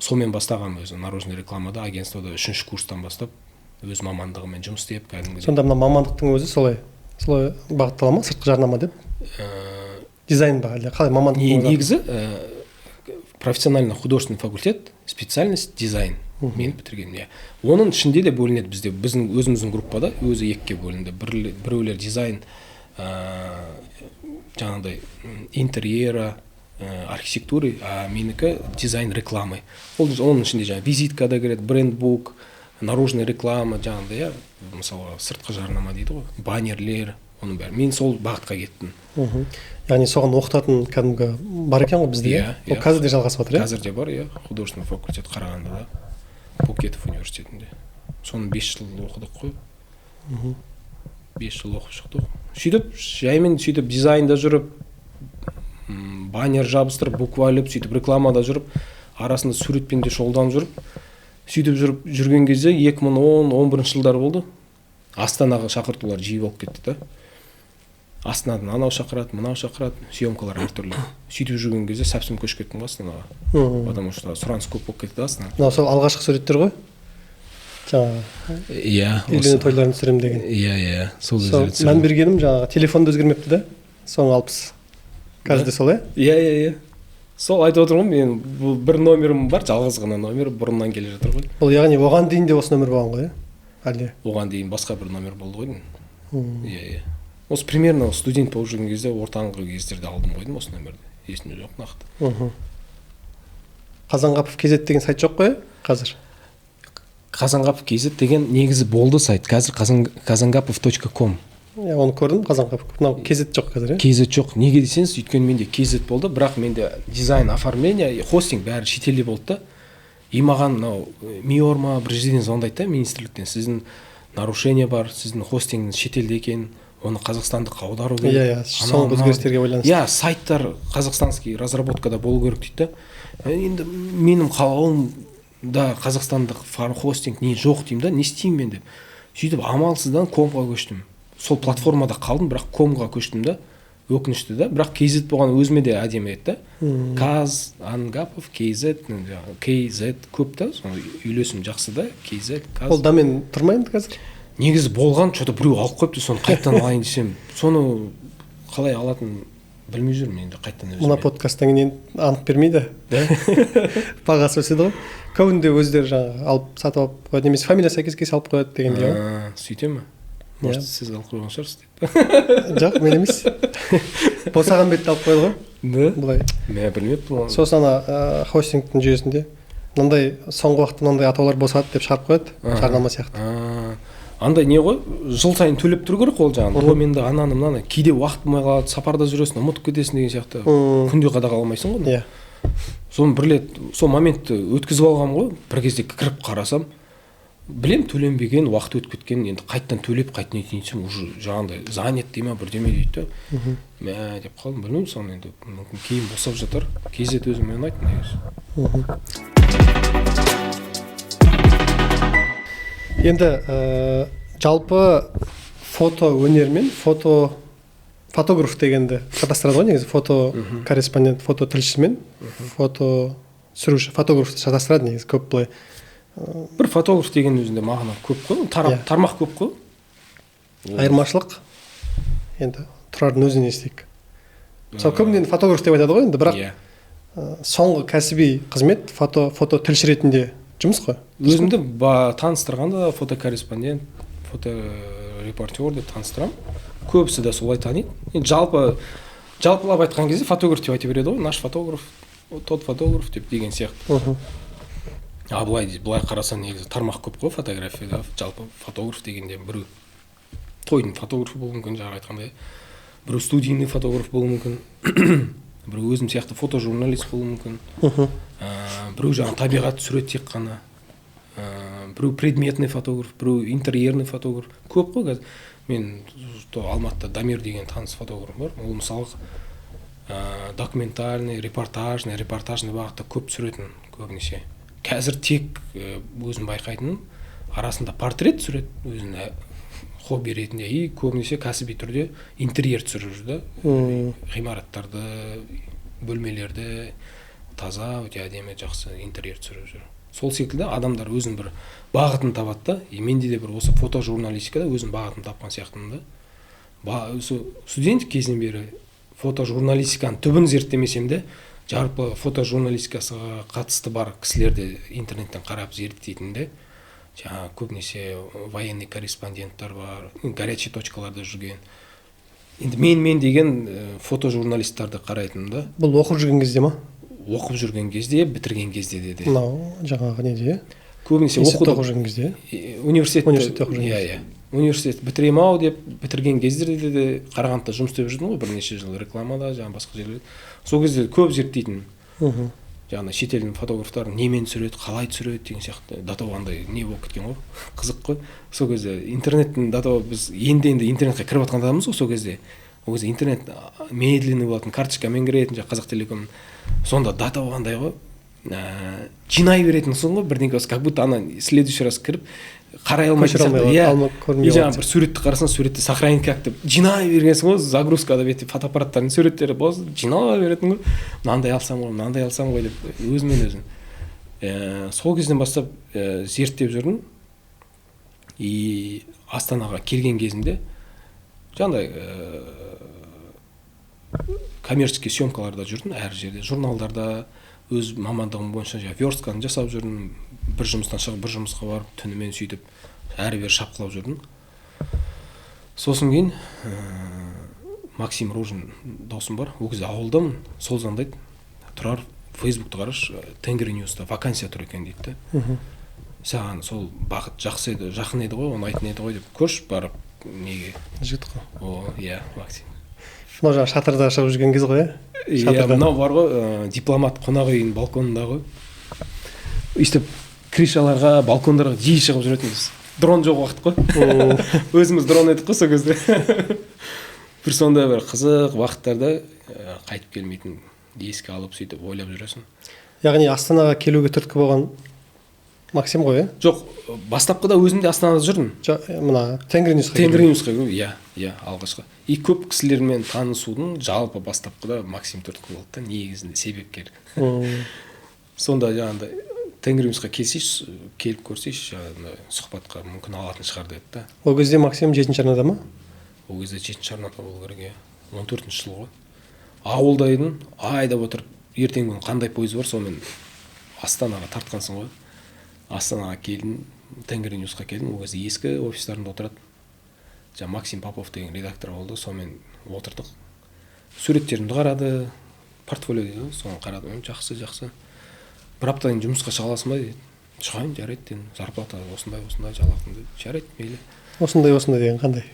Speaker 1: Сонымен бастаған өзі наружный рекламада, агентствода 3-ші курстан бастап өз мамандығымен жұмыс істеп, кәдімгідей.
Speaker 2: Сонда мына мамандықтың өзі солай бағыттала ма, сыртқы жарнама деп? Дизайн ба, әлде қалай мамандық?
Speaker 1: Негізі профессионально художественный факультет, специальность дизайн. Мен бітіргенмін. Оның ішінде де бөлінеді бізде, біздің өзіміздің группада өзі екіге бөлінді. Біреулер дизайн, жаңағыдай интерьера, архитектуры, а менікі дизайн рекламы. Оның ішінде жаңағы визитка да кіреді, брендбук, наружный реклама, жаңағыдай, мысалы сыртқы жарнама дейді ғой, баннерлер, оның бәрі. Мен сол бағытқа кеттім.
Speaker 2: Яғни соған оқытатын кәдімгі бар екен ғой бізде? Ол қазір де жалғасып жатыр,
Speaker 1: Қазір де бар, художественный факультет Қарағандыда, Букетов университетінде. Соны 5 жыл оқыдық қой. 5 жыл оқып шықтық. Сөйтіп, жаймен сөйтіп дизайнда жүріп, баннер жабыстырып буква іліп сөйтіп рекламада жүріп арасында суретпен де шұғылданып жүріп сөйтіп жүрген кезде 2010-11 жылдар болды. Астанаға шақыртулар жиі болып кетті да. Астанадан анау шақырады, мынау шақырады, съемкалар әртүрлі. Сөйтіп жүрген кезде совсем көшіп кеттім Астанаға. Потому что сұраныс көп болып кетті Астанаға.
Speaker 2: Мынау сол алғашқы суреттер ғой? Жаңағы үйлену тойларын түсірем деген.
Speaker 1: Иә, сол
Speaker 2: мән бергенім жаңағы телефонды өзгермепті да. Соң 60. Қазір сол,
Speaker 1: Иә. Сол айтып отырмын мен, бұл бір номерім бар, жалғыз ғана номер, бұрыннан келе жатыр ғой.
Speaker 2: Бұл яғни оған дейін де осы номер болған ғой, әлде?
Speaker 1: Оған дейін басқа бір номер болды ғой. Иә. Осы примерно студент болып жүрген кезде ортаңғы кездерде алдым қойдым осы номерді. Есімде жоқ нақты.
Speaker 2: Қазанғапов KZ деген сайт жоқ қой қазір?
Speaker 1: Қазанғапов KZ деген негізі болды сайт. Қазір kazangapov.com.
Speaker 2: Оны көрдім, Қазанғапов. Мынау KZ жоқ қазір,
Speaker 1: KZ жоқ. Неге десеңіз, өйткені менде KZ болды, бірақ менде дизайн, оформление, хостинг бәрі шетелде болды да. И маған мынау Миорма біріншіден звондайды да, министрліктен. Сіздің нарушение бар, сіздің хостингіңіз шетелде екен, оны қазақстандыққа аудару керек.
Speaker 2: Иә, соңғы өзгерістерге байланысты.
Speaker 1: Иә, сайттар қазақстанский разработкада болу керек дейді да. Енді менің қалауымда қазақстандық хостинг не жоқ деймін да, не істеймін мен деп. Сөйтіп амалсыздан комға көштім. Сол платформада қалдым, бірақ комға көштім да. Өкінішті да, бірақ KZ болған өзіме де әдемі еді да. Қазангапов, KZ көп та, үйлесім жақсы да, KZ, Каз.
Speaker 2: Ол домен тұрмайын қазір?
Speaker 1: Негізі болған, что-то біреу алып қойыпты, соны қайттан алайын десем, соны қалай алатын білмей жүрмін енді қайттан өзіме.
Speaker 2: Мына подкасттан кейін анық бермейді. Бағасы өседі ғой. Көбінде өздері жаңағы алып сатып алып қояды, немесе фамилия сәйкес алып қояды дегендей ғой.
Speaker 1: Сөйте ме? Может, сіз алып қойған шығарсыз деп.
Speaker 2: Жоқ, мен емес. Босаған бетті алып қойды ғой.
Speaker 1: Да?
Speaker 2: Бұлай.
Speaker 1: Мен білмеппін оны.
Speaker 2: Сосын хостингтің жүйесінде мынандай соңғы уақытта мынандай атаулар босады деп шығарып қояды, жарнама сияқты.
Speaker 1: Андай не ғой, жыл сайын төлеп тұру керек ол жаңағы. Доменді ананы мынаны кейде уақыт болмай қалады, сапарда жүресің, ұмытып кетесің деген сияқты. Күнде қадағаламайсың ғой.
Speaker 2: Иә.
Speaker 1: Соны бір рет сол моментті өткізіп алғам ғой. Бір кезде кіріп қарасам, білем төленбеген, уақыт өтіп кеткен, енді қайттан төлеп, қайтын етейінсем, уже жаңағындай занят дей ма, бірдеме дейді. Мә деп қалдым, білмеймін, соны енді мүмкін кейін босап жатар. KZ өзіме ұнайды негізі.
Speaker 2: Енді жалпы фото өнер мен фотограф дегенді шатастырады ғой негізі. Фото корреспондент, фото тілші мен фото сүруші, фотографты шатастырады негізі көп былай.
Speaker 1: Бір фотограф деген өзінде мағына көп қой, тармақ көп қой.
Speaker 2: Айырмашылық енді тұрардың өзінен естейік. Мысалы көбіне фотограф деп айтады ғой енді, бірақ соңғы кәсіби қызмет фото тілші ретінде жұмыс қой.
Speaker 1: Өзімді таныстырғанда фотокорреспондент, фоторепортер деп таныстырам. Көбісі де солай таниды. Жалпылап айтқан кезде фотограф деп айта береді ғой, наш фотограф, тот фотограф деп деген сияқты. Былай қарасаң негізі тармақ көп қой фотографияда. Жалпы фотограф дегенде біреу тойдың фотографы болуы мүмкін, жаңа айтқандай. Біреу студийный фотограф болуы мүмкін. Біреу өзім сияқты фотожурналист болуы мүмкін. Біреу жаңа табиғат сурет тек қана. Біреу предметный фотограф, біреу интерьерный фотограф. Көп қой қазір. Мен Алматыда Дамир деген таныс фотограф бар. Ол мысалы документальный, репортажный бағытта көп түсіретін көбінесе. Қазір тек өзім байқайтыным арасында портрет түсіреді, өзіне хобби ретінде, и көбінесе кәсіби түрде интерьер түсіріп жүр да. Ғимараттарды, бөлмелерді таза, өте әдемі, жақсы интерьер түсіріп жүр. Сол секілді адамдар өзінің бір бағытын табады да. И менде де бір осы фотожурналистикада өзім бағытын тапқан сияқтымын да. Студент кезінен бері фотожурналистиканың түбін зерттемесем де, жалпы фотожурналистикасыға қатысты бар кісілерді интернеттен қарап зерттейтінде, жаңа көбінесе военный корреспонденттер бар, горячий точкаларда жүрген. Енді мен деген фотожурналисттарды қарайтынмын да.
Speaker 2: Бұл оқып жүрген кезде ма?
Speaker 1: Оқып жүрген кезде, бітірген кезде де.
Speaker 2: Мынау жаңағы неде?
Speaker 1: Көбінесе
Speaker 2: оқып жүрген кезде.
Speaker 1: Университетте оқып жүрген кезде. Университет бітірем ау деп бітірген кездерде де Қарағандыда жұмыс істеп жүрдім ғой, бірнеше жыл рекламада, жаңа басқа жерлерде. Сол кезде көп зерттейтін. Жаңа шетелдің фотографтарын немен түсіреді, қалай түсіреді деген сияқты. Датау андай не болып кеткен ғой, қызық қой. Сол кезде интернеттің датау біз енді интернетке кіріп жатқан адамбыз ғой сол кезде. ол кезде интернет медленный болатын, карточкамен кіретін, жаңағы Қазақтелеком. Сонда дата болғандай ғой, жинай беретінсің ғой бірдеңке болса, как будто ана следующий раз кіріп қарай алмайтын сияқты. Жаңағы бір суретті қарасаң, суретті сохранить как деп жинай бергенсің ғой, загрузкада бетіп фотоаппараттардың суреттері болса, жинай беретін ғой. Мынандай алсам ғой, мынандай алсам ғой деп өзімен өзім. Сол кезден бастап зерттеп жүрдім. И Астанаға келген кезімде жаңағыдай коммерческий съемкаларда жүрдім, әр жерде, журналдарда, өз мамандығым бойынша верстканы жасап жүрдім. Бір жұмыстан шығып, бір жұмысқа барып, түнімен сөйтіп әрі-бері шапқылап жүрдім. Сосын кейін Максим Ружин досым бар, ол кезде ауылдамын, сол звондайды. Тұрар, Фейсбукты қараш, Тенгри Ньюста вакансия тұр екен дейді. Саған сол бағыт жақсы еді, жақын еді ғой, ұнайтын еді ғой деп көрші барып неге
Speaker 2: жігіт қой.
Speaker 1: О, иә, Максим.
Speaker 2: Мынау жаңағы шатырда шығып жүрген кез ғой,
Speaker 1: иә? Мынау бар ғой, дипломат қонақ үйінің балконында ғой. Өйстіп крышаларға, балкондарға жиі шығып жүретінбіз. Дрон жоқ уақыт қой. Өзіміз дрон едік қой сол кезде. Бір сондай бір қызық уақыттарда қайтып келмейтін, еске алып сөйтіп ойлап жүресің.
Speaker 2: Яғни Астанаға келуге түрткі болған Максим ғой,
Speaker 1: Жоқ, бастапқыда өзім де Астанада жүрдім.
Speaker 2: Мына Тенгри Ньюсқа
Speaker 1: иә, алғашқы. И көп кісілермен танысудың жалпы бастапқыда Максим түрткі болды да, негізінде себепкер. Сонда жаңағындай Тенгри Ньюсқа келсейші, келіп көрсейші, сұхбатқа мүмкін алатын шығар деді да.
Speaker 2: Ол кезде Максим 7-ші арнада ма?
Speaker 1: Ол кезде 7-ші арнада болу керек, 14-ші жыл ғой. Ауылда едім, айдап отырып, ертеңгі күні қандай пойыз бар, сонымен Астанаға тартқансың ғой. Астанаға келдім, Тенгри Ньюсқа келдім, ол кезде ескі офистарында отырады. Жаңа Максим Попов деген редактор болды, сонымен отырдық. Суреттерімді қарады, портфолио дейді, соны қарады, жақсы. Бір аптадан жұмысқа шыға аласың ба дейді. Шығайын, жарайды дедім. Зарплата осындай жалақым деді. Жарайды, мейлі.
Speaker 2: Осындай деген қандай?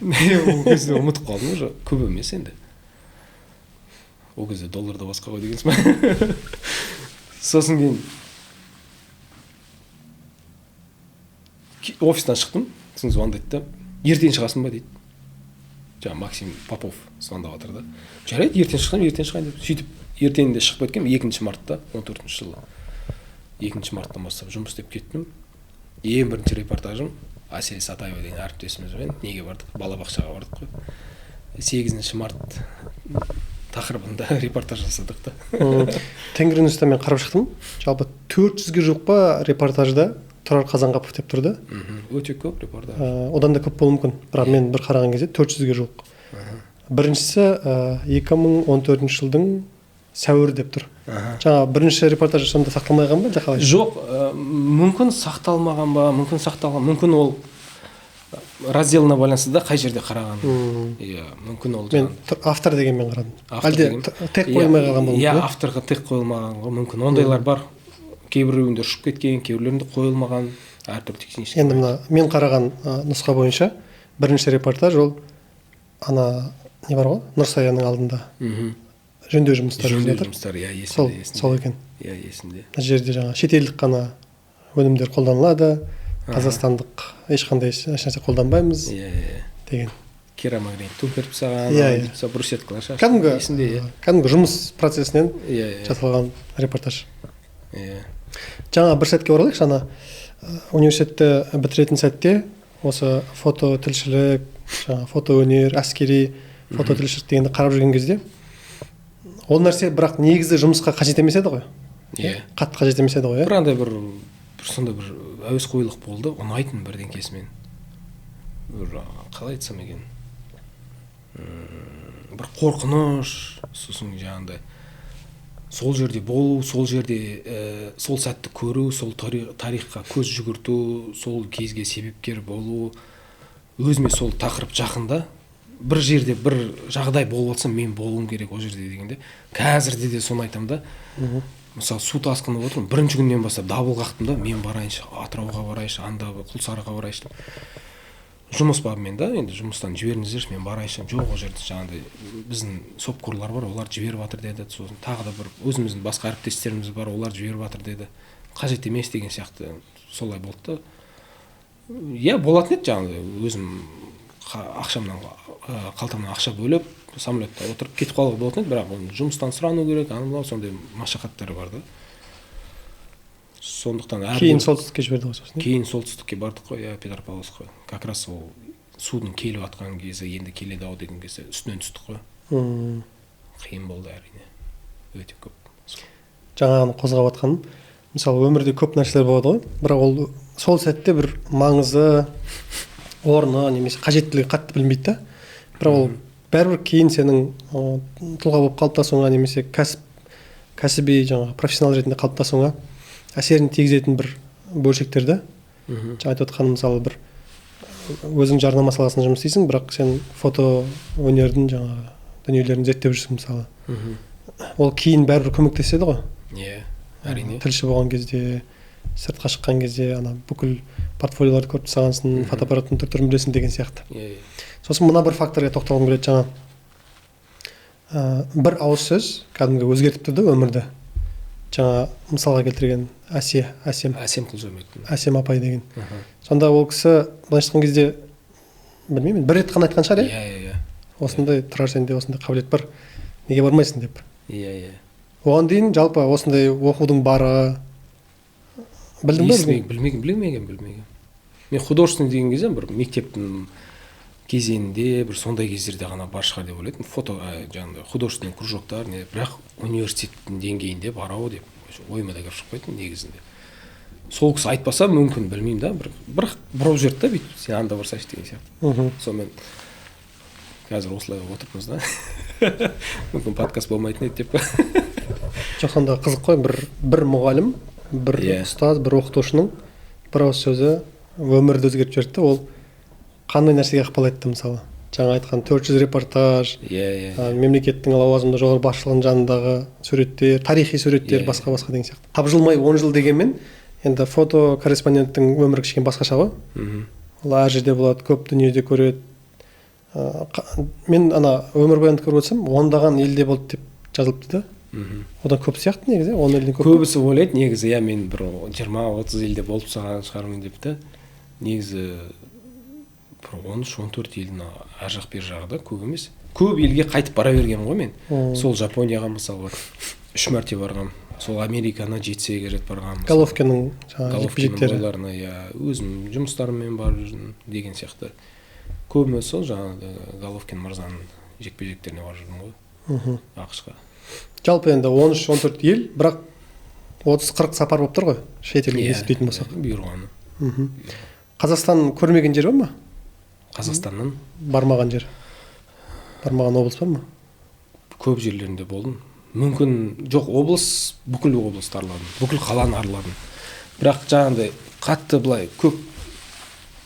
Speaker 1: Ол кезде ұмытып қалдым уже, көп емес енді. Ол кезде долларда басқа ғой дегенсің ба? Сосын кейін офистан шықтым, сосын звондайды да, ертең шығасың ба дейді. Жаңа Максим Попов звондап отыр да. Жарайды, ертең шығайын деп. Сөйтіп, ертеңінде шығып кеткем 2 мартта, 14-ші жылы. 2 марттан бастап жұмыс істеп кеттім. Ең бірінші репортажым Әсел Сатаева деген әріптесімізбен неге бардық? Балабақшаға бардық қой. 8 март тақырыбында репортаж жасадық та.
Speaker 2: Тенгри Ньюста мен қарап шықтым. Жалпы 400-ге жуық па репортажда Тұрар Қазанғапов деп тұрды.
Speaker 1: Өте көп репортаж.
Speaker 2: Одан да көп болуы мүмкін. Бірақ мен бір қараған кезде 400-ге жуық. Біріншісі 2014 жылдың сәуірі деп тұр. Жаңа бірінші репортаж сонда сақталмаған ба, әлде қалай?
Speaker 1: Жоқ, мүмкін сақталмаған ба, мүмкін ол разделына байланысты да қай жерде қараған. Иә, мүмкін ол.
Speaker 2: Мен автор дегенмен қарадым. Әлде тег қойылмай қалған болуы мүмкін?
Speaker 1: Иә, авторға тег қойылмаған ғой, мүмкін. Ондайлар бар. Кейбіреуінде ұшып кеткен, кейбіреуінде қойылмаған, әртүрлі технический.
Speaker 2: Енді мына мен қараған нұсқа бойынша бірінші репортаж ол ана не бар ғой, Нұрсаяның алдында. Жөндеу жұмыстары.
Speaker 1: Иә, есімде.
Speaker 2: Сол екен.
Speaker 1: Иә, есімде.
Speaker 2: Мына жерде жаңа шетелдік қана өнімдер қолданылады, қазақстандық ешқандай нәрсе қолданбаймыз деген.
Speaker 1: Керамогранит төңкеріп тастаған, брусчаткалар шашқан.
Speaker 2: Кәдімгі жұмыс процесінен жасалған репортаж. Жаңа бір сәтке оралайықшы, ана университетті бітіретін сәтте осы фототілшілік, фотоөнер, әскери фототілшілік дегенді қарап жүрген кезде ол нәрсе бірақ негізі жұмысқа қажет емес еді ғой. Қатты қажет емес еді ғой.
Speaker 1: Бір андай бір сондай бір әуесқойлық болды, ұнайтын бірдеңкесімен. Қалай айтсам екен? Бір қорқыныш, сосын жаңағындай сол жерде болу, сол жерде сол сәтті көру, сол тарихқа көз жүгірту, сол кезге себепкер болу, өзіме сол тақырып жақында, бір жерде бір жағдай болып жатса мен болуым керек ол жерде дегенде, қазірде де соны айтамын да. Мысалы су тасқыны болып отырмын, бірінші күннен бастап дабыл қақтым да, мен барайыншы, Атырауға барайыншы, анда Құлсарыға барайыншы. Жұмыс бабымен да, енді жұмыстан жіберіңіздерші, мен барайыншы. Жоқ, ол жерде жаңағыдай біздің сопкорлар бар, олар жіберіп жатыр деді. Сосын тағы да бір өзіміздің басқа әріптестеріміз бар, олар жіберіп жатыр деді. Қажет емес деген сияқты солай болды да. Иә, болатын еді жаңағыдай өзім ақшамнан, қалтамнан ақша бөліп, самолетта отырып кетіп қалуға болатын еді, бірақ оны жұмыстан сұрану керек, анау мынау сондай машақаттары бар да. Сондықтан
Speaker 2: кейін солтүстікке жіберді ғой сосын.
Speaker 1: Кейін солтүстікке бардық қой, Петропавловскқа. Как раз ол судың келіп жатқан кезі, енді келеді ау деген кезде үстінен түстік қой. Қиын болды әрине. Өте көп.
Speaker 2: Жаңағыны қозғап жатқаным, мысалы өмірде көп нәрселер болады ғой, бірақ ол сол сәтте бір маңызы, орны немесе қажеттілігі қатты білінбейді да. Бірақ ол бәрібір кейін сенің тұлға болып қалыптасуыңа немесе кәсіби жаңағы профессионал ретінде қалыптасуыңа әсерін тигізетін бір бөлшектер да. Жаңа айтып отқаным, мысалы бір өзің жарнама саласында жұмыс істейсің, бірақ сен фото өнердің жаңағы дүниелерін зерттеп жүрсің мысалы. Ол кейін бәрібір көмектеседі ғой.
Speaker 1: Иә, әрине.
Speaker 2: Тілші болған кезде, сыртқа шыққан кезде, бүкіл портфолиоларды көріп тастағансың, фотоаппараттың түр-түрін білесің деген сияқты. Сосын мына бір факторға тоқталғым келеді, жаңа бір ауыз сөз кәдімгі өзгертіп тұрды өмірді. Жаңа мысалға келтірген Әсем апай деген. Сонда ол кісі былайша айтқан кезде, білмеймін, бір рет қана айтқан шығар,
Speaker 1: иә.
Speaker 2: Осындай тұрар, сенде осындай қабілет бар, неге бармайсың деп.
Speaker 1: Иә.
Speaker 2: Оған дейін жалпы осындай оқудың бары білдің бе?
Speaker 1: Білмеген. Мен художественный деген кезде бір мектептің кезеңінде, бір сондай кездерде ғана бар шығар деп ойлайтын. Жаңағыдай художественный кружоктар, бірақ университеттің деңгейінде бар ау деп ойыма да кіріп шықпайтын негізінде. Сол кісі айтпаса мүмкін, білмеймін да, бірақ бұрып жіберді да, бүйтіп сен анда барсайшы деген сияқты. Сонымен қазір осылай отырмыз да. Мүмкін подкаст болмайтын еді деп.
Speaker 2: Жоқ, сонда қызық қой, бір мұғалім, бір ұстаз, бір оқытушының бір ауыз сөзі өмірді өзгертіп жіберді. Ол қандай нәрсеге ықпал етті мысалы? Жаңа айтқан 400 репортаж, мемлекеттің лауазымды жоғары басшылығының жанындағы суреттер, тарихи суреттер, басқа деген сияқты. Тапжылмай 10 жыл дегенмен, енді фото корреспонденттің өмірі кішкене басқаша ғой. Ол әр жерде болады, көп дүниеде көреді. Мен өмірбаянды көріп отырсам, ондаған елде болды деп жазылыпты да. Одан көп сияқты негізі, 10 елден көп.
Speaker 1: Көбісі ойлайды негізі, мен бір 20-30 елде болып шығармын деп та. Негізі 13-14 елдің ар жақ бер жағы да, көп емес. Көп елге қайтып бара бергенмін ғой мен. Сол Жапонияға мысалы 3 мәрте барғам. Сол Американы 7-8 рет барғам.
Speaker 2: Головкиннің жекпе-жектері.
Speaker 1: Өзім жұмыстарыммен барып жүрдім деген сияқты. Көбіміз сол жаңағы Головкин мырзаның жекпе-жектеріне барып жүрдім ғой. ақш-қа.
Speaker 2: Жалпы енді 13-14 ел, бірақ 30-40 сапар болып тұр ғой, шетелге есептейтін болсақ.
Speaker 1: Бұйырғаны.
Speaker 2: Қазақстан көрмеген жер бар ма?
Speaker 1: Қазақстаннан
Speaker 2: бармаған жер. Бармаған облыс бар ма?
Speaker 1: Көп жерлерінде болдым. Мүмкін жоқ, бүкіл облысты арладым, бүкіл қаланы арладым. Бірақ жаңағыдай қатты былай көп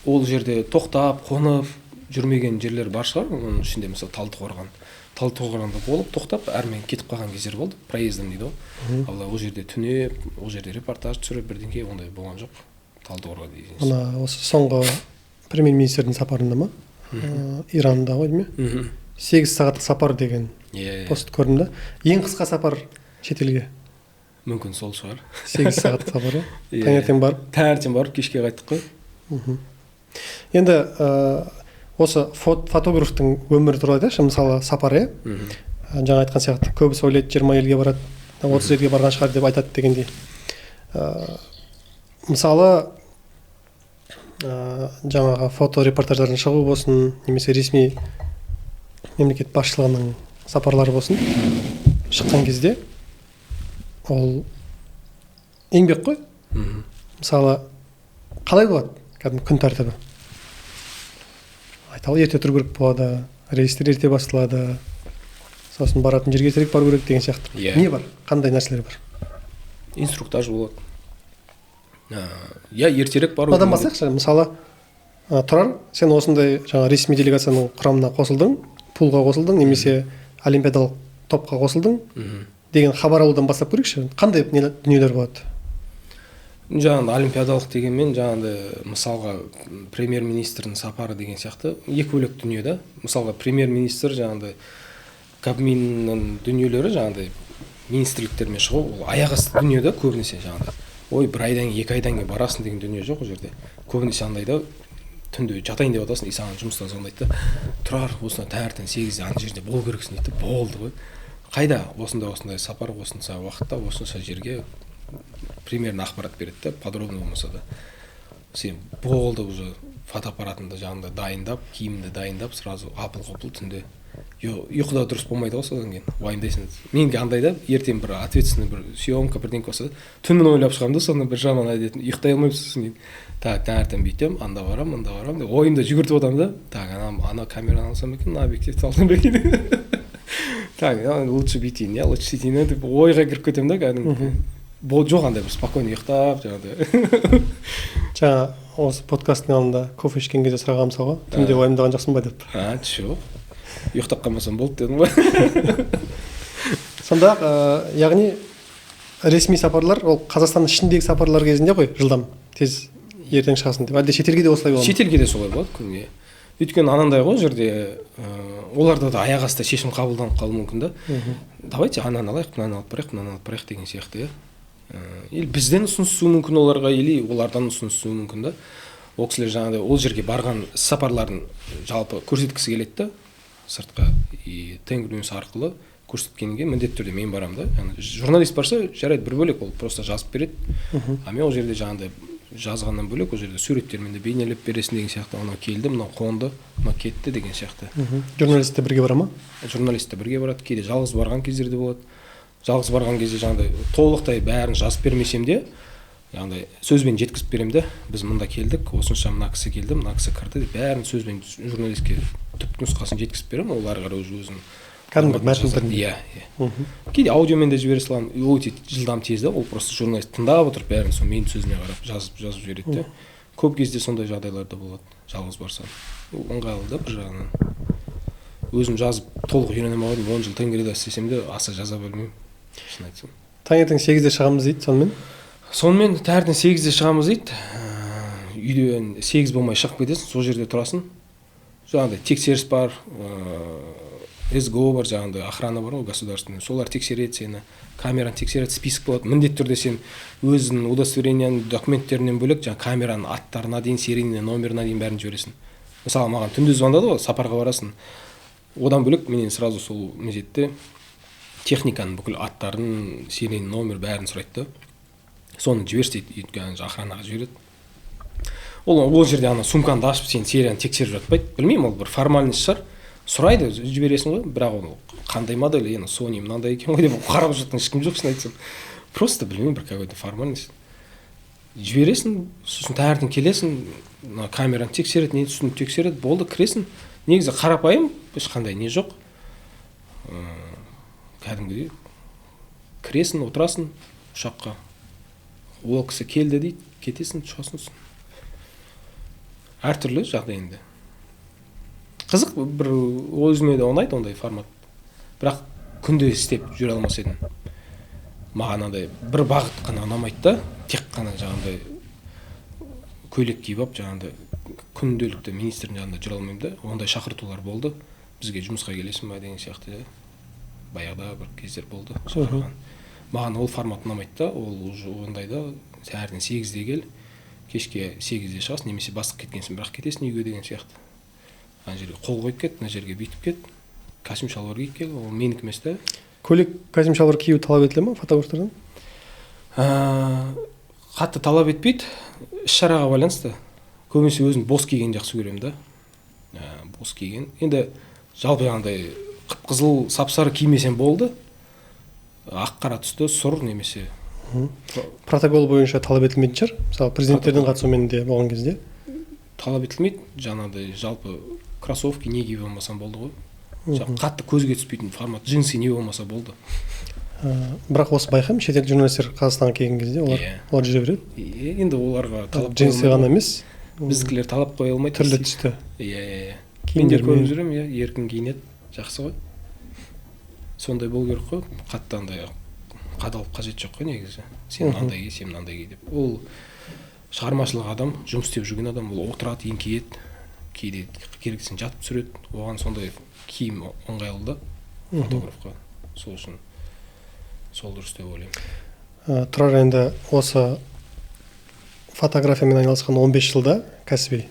Speaker 1: ол жерде тоқтап, қонып жүрмеген жерлер бар шығар. Оның ішінде мысалы Талдықорғанда болып тоқтап, әрмен кетіп қалған кездер болды. Проездом дейді ғой. Ал ол жерде түнеп, ол жерде репортаж түсіріп бірдеңке ондай болған жоқ. Талдықорған деген.
Speaker 2: Ана осы соңғы премьер-министрдің сапарында ма? Иранда ғой дейме? 8 сағаттық сапар деген пост көрдім да. Ең қысқа сапар шетелге.
Speaker 1: Мүмкін сол шығар.
Speaker 2: 8 сағаттық сапар.
Speaker 1: Таңертең барып, кешке қайттық қой.
Speaker 2: Енді осы фотографтың өмірі туралы айтайықшы, мысалы сапар, жаңа айтқан сияқты, көбісі ойлайды 20 елге барады, 30 елге барған шығар деп айтады дегендей. Мысалы жаңағы фоторепортаждардың шығу болсын, немесе ресми мемлекет басшылығының сапарлары болсын, шыққан кезде ол еңбек қой. Мысалы қалай болады кәдімгі күн тәртібі? Айталы ерте тұру керек болады, рейстер ерте басталады, сосын баратын жерге ертерек бару керек деген сияқты. Не бар? Қандай нәрселер бар?
Speaker 1: Инструктаж болады. Ертерек бару.
Speaker 2: Одан басайықшы, мысалы Тұрар, сен осындай жаңа ресми делегацияның құрамына қосылдың, пулға қосылдың, немесе олимпиадалық топқа қосылдың деген хабар алудан бастап көрейікші. Қандай дүниелер болады?
Speaker 1: Жаңағыдай олимпиадалық дегенмен жаңағыдай мысалға премьер-министрдің сапары деген сияқты екі бөлек дүние да. Мысалға премьер-министр жаңағыдай Кабминнің дүниелері жаңағыдай министрліктермен шығу, ол аяқ асты дүние да көбінесе жаңағыдай. Ой, бір айдан 2 айдан кейін барасың деген дүние жоқ ол жерде. Көбінесе андай да түнде жатайын деп жатасың, и саған жұмыстан звондайды да, тұрар осында таңертең 8-де ана жерде болу керексің дейді. Болды ғой. Қайда? Осындай сапар, осынша уақытта, осынша жерге примерно ақпарат береді да, подробно болмаса да. Сен болды уже фотоаппаратыңды жанында дайындап, киімді дайындап, сразу апыл-ғұпыл түнде. Ұйқыда дұрыс болмайды ғой, содан кейін уайымдайсың. Менде андай да, ертең бір ответственный бір съемка бірдеңке болса да, түнін ойлап шығамын да, сонда бір жаман әдетім, ұйықтай алмайсың. Сосын кейін так, таңертең бүйтем, анда барам деп ойымда жүгіртіп отырамын да. Так, ана камераны алсам екен, мына объективті алсам екен. Так, лучше бүйтейін, лучше сөйтейін деп ойға кіріп кетемін да, кәдімгі. Жоқ андай бір спокойно ұйықтап жаңағыдай.
Speaker 2: Жаңа осы подкасттың алдында кофе ішкен кезде сұрағам мысалға, түнде уайымдаған жоқсың ба деп.
Speaker 1: Жоқ. Ұйықтап қалмасам болды дедім ғой.
Speaker 2: Сонда яғни ресми сапарлар ол Қазақстанның ішіндегі сапарлар кезінде ғой, жылдам тез ертең шығасың деп. Әлде шетелге де осылай болады?
Speaker 1: Шетелге де солай болады күнге. Өйткені анандай ғой жерде, оларда да аяқ асты шешім қабылданып қалуы мүмкін да. Давайте ананы алайық, мынаны алып барайық деген сияқты. Или бізден ұсыныс түсуі мүмкін оларға, или олардан ұсыныс түсуі мүмкін да. Ол кісілер жаңағыдай ол жерге барған сапарларын жалпы көрсеткісі келеді да, сыртқа. И Тенгриньюс арқылы көрсеткеннен кейін міндетті түрде мен барам да. Журналист барса жарайды, бір бөлек, ол просто жазып береді. А мен ол жерде жаңағыдай жазғаннан бөлек, ол жерде суреттермен де бейнелеп бересің деген сияқты. Анау келді, мынау қонды, мынау кетті деген сияқты.
Speaker 2: Журналист те бірге бара ма?
Speaker 1: Журналист те бірге барады, кейде жалғыз барған кездерде болады. Жалғыз барған кезде жаңағыдай толықтай бәрін жазып бермесем де, жаңағыдай сөзбен жеткізіп берем де, біз мында келдік, осынша мына кісі келді, мына кісі кірді деп бәрін сөзбен журналистке түпнұсқасын жеткізіп берем, ол ары қарай өзін
Speaker 2: кәдімгі мәтін түрінде.
Speaker 1: Кейде аудиомен де жібере саламын, өте жылдам тез да, ол просто журналист тыңдап отырып бәрін сол менің сөзіме қарап жазып жібереді де. Көп кезде сондай жағдайлар да болады, жалғыз барсам. Ыңғайлы да бір жағынан. Өзім жазып толық үйрене алмадым, 10 жыл Тенгриньюсте істесем де аса жаза білмеймін. Шын айтсам.
Speaker 2: Таңертең 8-де шығамыз дейді сонымен?
Speaker 1: Сонымен таңертең 8-де шығамыз дейді. Үйден 8 болмай шығып кетесің, сол жерде тұрасың. Жаңағыдай тексеріс бар, СГО бар, жаңағыдай охрана бар ғой, государственный. Солар тексереді сені, камераны тексереді, список болады. Міндетті түрде сен өзінің удостоверениянын документтерінен бөлек, жаңағы камераның аттарына дейін, серийный номеріне дейін бәрін жібересің. Мысалы, маған түнде звондады ғой, сапарға барасың. Одан бөлек менен сразу сол мезетте техниканың бүкіл аттарын, серийный номер бәрін сұрайды да. Соны жіберші дейді, өйткені охранаға жібереді. Ол жерде ана сумкаңды ашып сен серияны тексеріп жатпайды. Білмеймін, ол бір формальность шығар. Сұрайды, жібересің ғой, бірақ ол қандай модель, енді Sony мынандай екен ғой деп қарап жатқан ешкім жоқ, шын айтсам. Просто білмеймін, бір какой-то формальность. Жібересің, сосын таңертең келесің, камераны тексереді, не түсініп тексереді, болды, кіресің. Негізі қарапайым, ешқандай не жоқ. Кәдімгідей кіресің, отырасың ұшаққа. Ол кісі келді дейді, кетесің, шығасың. Әртүрлі жағдайында. Қызық, бір өзіме де ұнайды ондай формат. Бірақ күнде істеп жүре алмас едім. Маған андай бір бағыт қана ұнамайды да, тек қана жаңағыдай көйлек киіп алып, жаңағыдай күнделікті министрдің жанында жүре алмаймын да. Ондай шақыртулар болды. Бізге жұмысқа келесің ба деген сияқты. Баяғыда бір кездер болды. Маған ол формат ұнамайды да, ол ондайда таңертең 8-де кел, кешке 8-де шығасың, немесе бастық кеткенсің, бірақ кетесің үйге деген сияқты. Ана жерге қол қойып кет, мына жерге бүйтіп кет, костюм шалбар киіп кел, ол менікі емес та.
Speaker 2: Көйлек, костюм шалбар кию талап етіле ма фотографтардан?
Speaker 1: Қатты талап етпейді, іс-шараға байланысты. Көбінесе өзім бос киген жақсы көремін да. Бос киген. Енді жалпы андай қып-қызыл сап-сары кимесем болды. Ақ-қара түсті, сұр немесе.
Speaker 2: Протокол бойынша талап етілмейтін шығар? Мысалы, президенттердің қатысуымен де болған кезде?
Speaker 1: Талап етілмейді, жаңағыдай жалпы кроссовки не киіп болмасам болды ғой. Қатты көзге түспейтін формат, джинсы не болмаса болды.
Speaker 2: Бірақ осы байқаймын, шетел журналистер Қазақстанға келген кезде олар жүре береді.
Speaker 1: Енді оларға талап
Speaker 2: джинсы ғана емес,
Speaker 1: біздікілер талап қоя алмайды.
Speaker 2: Түрлі түсті.
Speaker 1: Мен де көріп жүремін, еркін киінеді, жақсы ғой. Сондай болу керек қой, қатты андай қадалып қажет жоқ қой негізі. Сен мынандай ки, сен мынандай ки деп. Ол шығармашылық адам, жұмыс істеп жүрген адам, ол отырады, еңкейеді, кейде керексін жатып түсіреді. Оған сондай киім ыңғайлы да фотографқа. Сол үшін сол дұрыс деп ойлаймын.
Speaker 2: Тұрар, енді осы фотографиямен айналысқан 15 жылда кәсіби.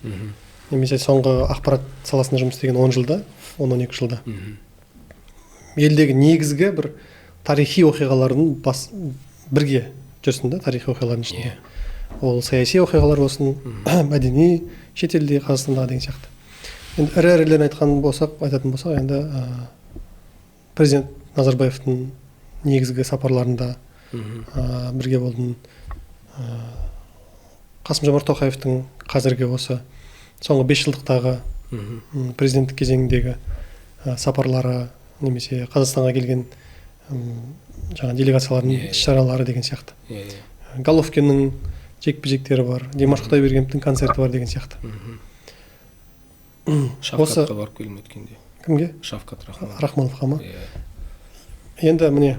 Speaker 2: немесе соңғы ақпарат саласында жұмыс істеген 10 жылда, 10-12 жылда. Елдегі негізгі бір тарихи оқиғалардың бірге жүрсін да, тарихи оқиғалардың ішінде. Ол саяси оқиғалар болсын, мәдени, шетелде, Қазақстандағы деген сияқты. Енді ірі-ірілерін айтатын болсақ, енді президент Назарбаевтың негізгі сапарларында бірге болдым. Қасым-Жомарт Тоқаевтың қазіргі осы соңғы 5 жылдықтағы президенттік кезеңіндегі сапарлары, немесе Қазақстанға келген жаңа делегациялардың іс-шаралары деген сияқты. Головкиннің жекпе-жектері бар, Димаш Құдайбергеновтың концерті бар деген сияқты.
Speaker 1: Шавкатқа барып келдім өткенде.
Speaker 2: Кімге?
Speaker 1: Шавкат
Speaker 2: Рахмановқа ма? Енді міне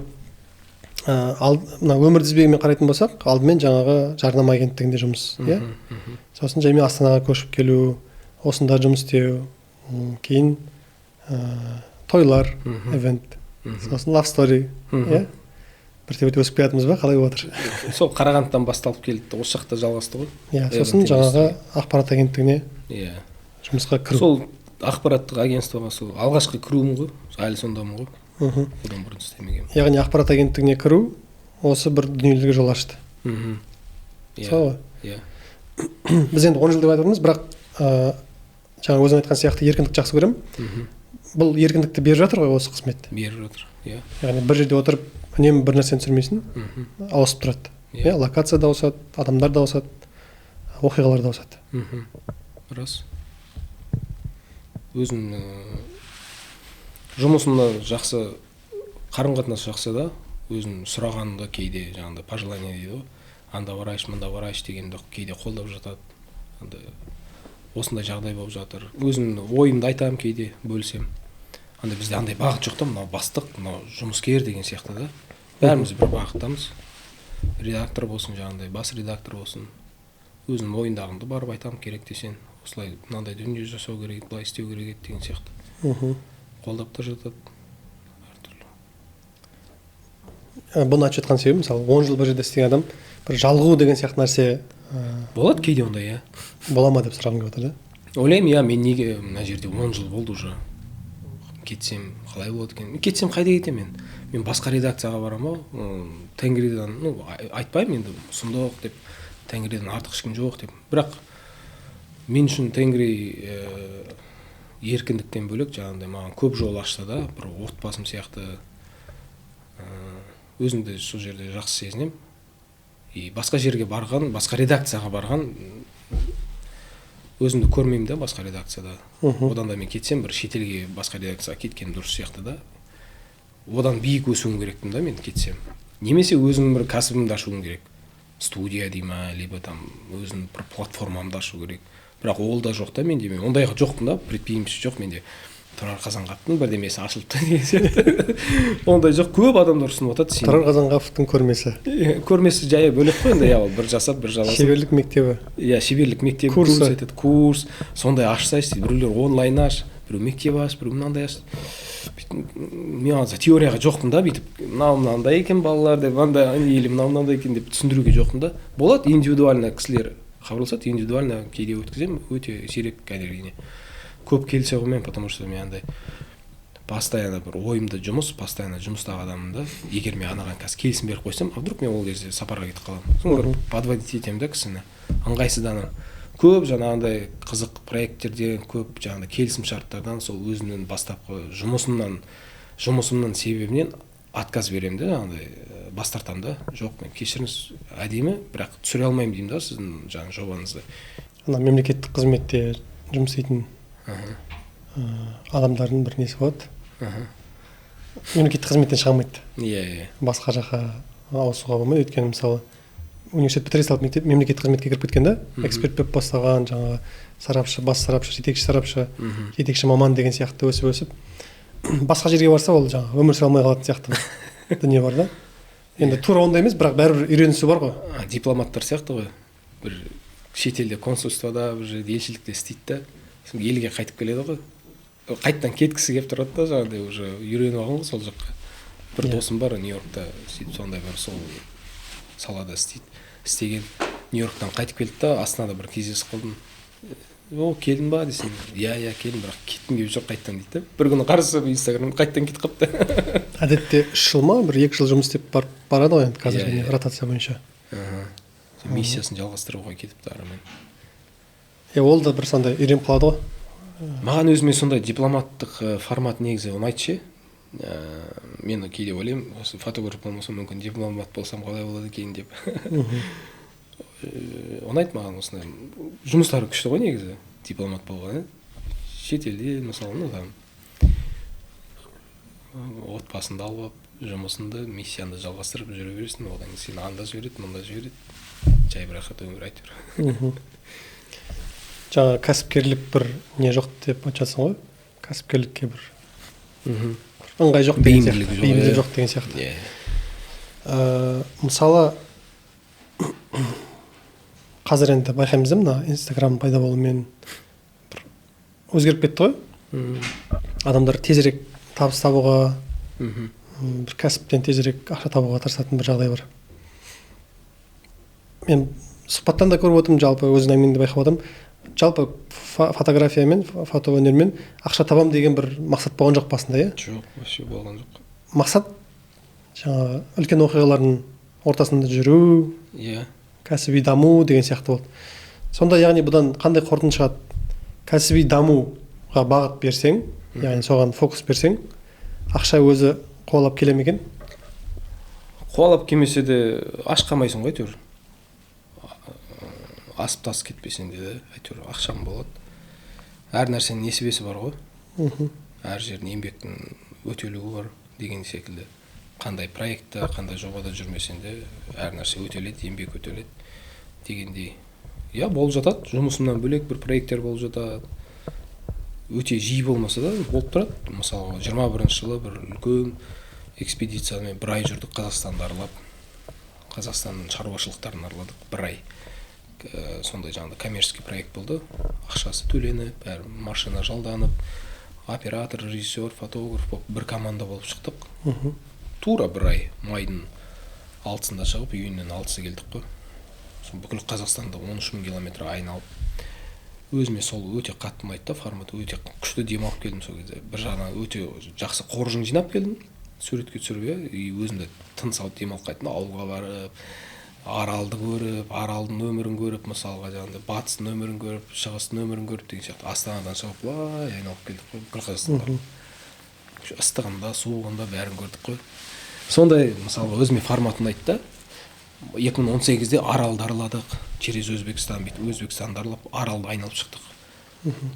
Speaker 2: мына өмір тізбегімен қарайтын болсақ, алдымен жаңағы жарнама агенттігінде жұмыс, иә? Сосын жаймен Астанаға көшіп келу, осында жұмыс істеу, кейін тойлар, event, сосын love story, иә? Бірте-бірте өсіп келатырмыз ба, қалай болып жатыр?
Speaker 1: Сол Қарағандыдан басталып келді, осы жақта жалғасты ғой.
Speaker 2: Иә, сосын жаңағы ақпарат агенттігіне жұмысқа кіру.
Speaker 1: Сол ақпараттық агентствоға сол алғашқы кіруім ғой, әлі сондамын ғой. Одан бұрын істемеген.
Speaker 2: Яғни ақпарат агенттігіне кіру осы бір дүниелерге жол ашты. Сол ғой. Біз енді 10 жыл деп айтырмыз, бірақ жаңа өзің айтқан сияқты еркіндік жақсы көремін. Бұл еркіндікті беріп жатыр ғой осы қызмет.
Speaker 1: Беріп жатыр, иә.
Speaker 2: Яғни бір жерде отырып үнемі бір нәрсені түсірмейсің, ауысып тұрады. Иә, локация да ауысады, адамдар да ауысады, оқиғалар да ауысады.
Speaker 1: Рас. Өзім жұмысымда жақсы, қарым-қатынас жақсы да, өзім сұрағанды кейде жаңағыдай пожелание дейді ғой, анда барайш, мында барайш дегенді кейде қолдап жатады. Осындай жағдай болып жатыр. Өзім ойымды айтамын кейде, бөлсем. Андай бізде андай бағыт жоқ та, мынау бастық, мынау жұмыскер деген сияқты да. Бәріміз бір бағыттамыз. Редактор болсын, жаңағыдай бас редактор болсын. Өзім ойындағымды барып айтамын, керек десең, осылай мынандай дүние жасау керек, былай істеу керек деген сияқты. Қолдап та жатады.
Speaker 2: Бұны айтып жатқан себебім, мысалы 10 жыл бір жерде істеген адам бір жалғу деген сияқты нәрсе
Speaker 1: болады кейде ондай, иә.
Speaker 2: Бола ма деп сұрағым келіп отыр да.
Speaker 1: Ойлаймын, иә, мен неге мына жерде 10 жыл болды уже. Кетсем қалай болады екен? Кетсем қайда кетемін мен? Мен басқа редакцияға барамын ба? Тенгриден, айтпаймын енді, сұмдық деп, Тенгриден артық ешкім жоқ деп. Бірақ мен үшін Тенгри еркіндіктен бөлек, жаңағыдай маған көп жол ашса да, бір отбасым сияқты өзімді сол жерде жақсы сезінемін. И басқа жерге барған, басқа редакцияға барған өзімді көрмеймін да басқа редакцияда. Одан да мен кетсем, бір шетелге басқа редакцияға кеткенім дұрыс сияқты да. Одан биік өсуім керекпін да мен кетсем. Немесе өзім бір кәсібімді ашуым керек. Студия дей ма, либо там өзім бір платформамды ашу керек. Бірақ ол да жоқ та менде. Мен ондайға жоқпын да, предприимчивші жоқ менде. Тұрар Қазанғаптың бірдемесі ашылыпты деген сияқты. Ондай жоқ, көп адамдар ұсынып жатады.
Speaker 2: Тұрар Қазанғаптың көрмесі.
Speaker 1: Көрмесі жайы бөлек қой енді, ол бір жасап, бір жалғасып.
Speaker 2: Шеберлік мектебі.
Speaker 1: Иә, шеберлік мектебі көрсетеді, курс, сондай ашса істейді. Біреулер онлайн аш, біреу мектеп аш, біреу мынандай аш. Мен аза теорияға жоқпын да, бүйтіп мынандай екен балалар деп, андай или мынандай екен деп түсіндіруге жоқпын да. Болады, индивидуально кісілер хабарласады, индивидуально кейде өткіземін, өте сирек әрине. Көп келсе ғой мен, потому что мен андай постоянно бір ойымда жұмыс, постоянно жұмыстағы адаммын да. Егер мен анаған қазір келісім беріп қойсам, а вдруг мен ол кезде сапарға кетіп қаламын. Соны бір подводить етемін да кісіні. Ыңғайсызданамын. Көп жаңағындай қызық проекттерден, көп жаңағындай келісім шарттардан сол өзімнің бастапқы жұмысымның себебінен отказ беремін да, жаңағындай бас тартамын да. Жоқ, мен кешіріңіз, әдемі, бірақ түсіре алмаймын деймін да сіздің жаңағы жобаңызды.
Speaker 2: Ана мемлекеттік қызметте жұмыс істейтін адамдардың бір несі болады. Мемлекеттік қызметтен шыға алмайды.
Speaker 1: Иә.
Speaker 2: Басқа жаққа ауысуға болмайды. Өйткені мысалы университет бітіре салып мемлекеттік қызметке кіріп кеткен да, эксперт болып бастаған, жаңағы сарапшы, бас сарапшы, жетекші маман деген сияқты өсіп басқа жерге барса ол жаңағы өмір сүре алмай қалатын сияқты дүние бар да. Енді тура ондай емес, бірақ бәрібір үйренісу бар ғой.
Speaker 1: Дипломаттар сияқты ғой. Бір шетелде консульствода, бір жерде елшілікте істейді да, елге қайтып келеді ғой. Қайттан кеткісі келіп тұрады да, жаңағыдай уже үйреніп алған ғой сол жаққа. Бір досым бар Нью-Йоркта, сөйтіп сондай бір сол салада істеген. Нью-Йорктан қайтып келді да, Астанада бір кездесіп қалдым. о келдің ба десем, иә келдім, бірақ кеткім келіп жоқ қайттан дейді да. Бір күні қарасам инстаграм қайттан кетіп қалыпты.
Speaker 2: Әдетте 3 жыл ма, 1-2 жыл жұмыс істеп барады ғой енді қазір ротация бойынша.
Speaker 1: Миссиясын жалғастыруға кетіпті ары мен.
Speaker 2: Ол да бір сондай үйреніп қалады ғой.
Speaker 1: Маған өзіме сондай дипломаттық формат негізі ұнайды ше. Мен кейде ойлаймын, осы фотограф болмасам мүмкін дипломат болсам қалай болады екен деп. Ұнайды маған осындай. Жұмыстары күшті ғой негізі дипломат болған. Шетелде мысалы, отбасыңды алып, жұмысыңды, миссияңды жалғастырып жүре бересің, одан сені анда жібереді, мында жібереді. Жай бір рахат өмір әйтеуір.
Speaker 2: Жаңа кәсіпкерлік бір не жоқ деп айтасың ғой. Кәсіпкерлікке бір ыңғай жоқ деген сияқты, бейімділік жоқ деген сияқты. Мысалы, қазір енді байқаймыз да, мына Инстаграм пайда болуымен бір өзгеріп кетті ғой. Адамдар тезірек табыс табуға, бір кәсіптен тезірек ақша табуға тырысатын бір жағдай бар. Мен сұхбаттан да көріп отырмын, жалпы өзінің әңгімеңде байқап отырмын. Жалпы фотографиямен, фотоөнермен ақша табам деген бір мақсат болған жоқ басында, иә?
Speaker 1: Жоқ, вообще болған жоқ.
Speaker 2: Мақсат жаңағы үлкен оқиғалардың ортасында жүру, кәсіби даму деген сияқты болды. Сонда яғни бұдан қандай қорытынды шығады? Кәсіби дамуға бағыт берсең, яғни соған фокус берсең, ақша өзі қуалап келе ме екен?
Speaker 1: Қуалап келмесе де аш қалмайсың ғой әйтеуір. Асып тасып кетпесең де әйтеуір ақшам болады. Әр нәрсенің несібесі бар ғой. Әр жердің еңбектің өтелуі бар деген секілді. Қандай проектта, қандай жобада жүрмесең де әр нәрсе өтеледі, еңбек өтеледі дегендей. Я болып жатады, жұмысымнан бөлек бір проекттер болып жатады. Өте жиі болмаса да болып тұрады. Мысалы, 21 жылы бір үлкен экспедициямен бір ай жүрдік, Қазақстанды аралап. Қазақстанның шаруашылықтарын араладық бір ай. Сондай жаңағыдай коммерческий проект болды. Ақшасы төленіп, бәрі машина жалданып, оператор, режиссер, фотограф болып бір команда болып шықтық. Тура бір ай майдың 6-сында шығып, июньнің 6-сы келдік қой. Бүкіл Қазақстанда 13.000 километр айналып. Өзіме сол өте қатты ұнайды да, формат өте күшті демалып келдім сол кезде. Бір жағынан өте жақсы қоржын жинап келдім, суретке түсіруге, өзімді тыныс алып демалып қайттым, ауылға барып, Аралды көріп, Аралдың өмірін көріп, мысалға жаңағыдай батыстың өмірін көріп, шығыстың өмірін көріп деген сияқты. Астанадан шығып былай айналып келдік қой, бүкіл Қазақстанға. Ыстығында, суығында бәрін көрдік қой. Сондай, мысалға, өзіме формат ұнайды да. 2018-де Аралды араладық, через Өзбекстан, Өзбекстанды аралап, Аралды айналып шықтық.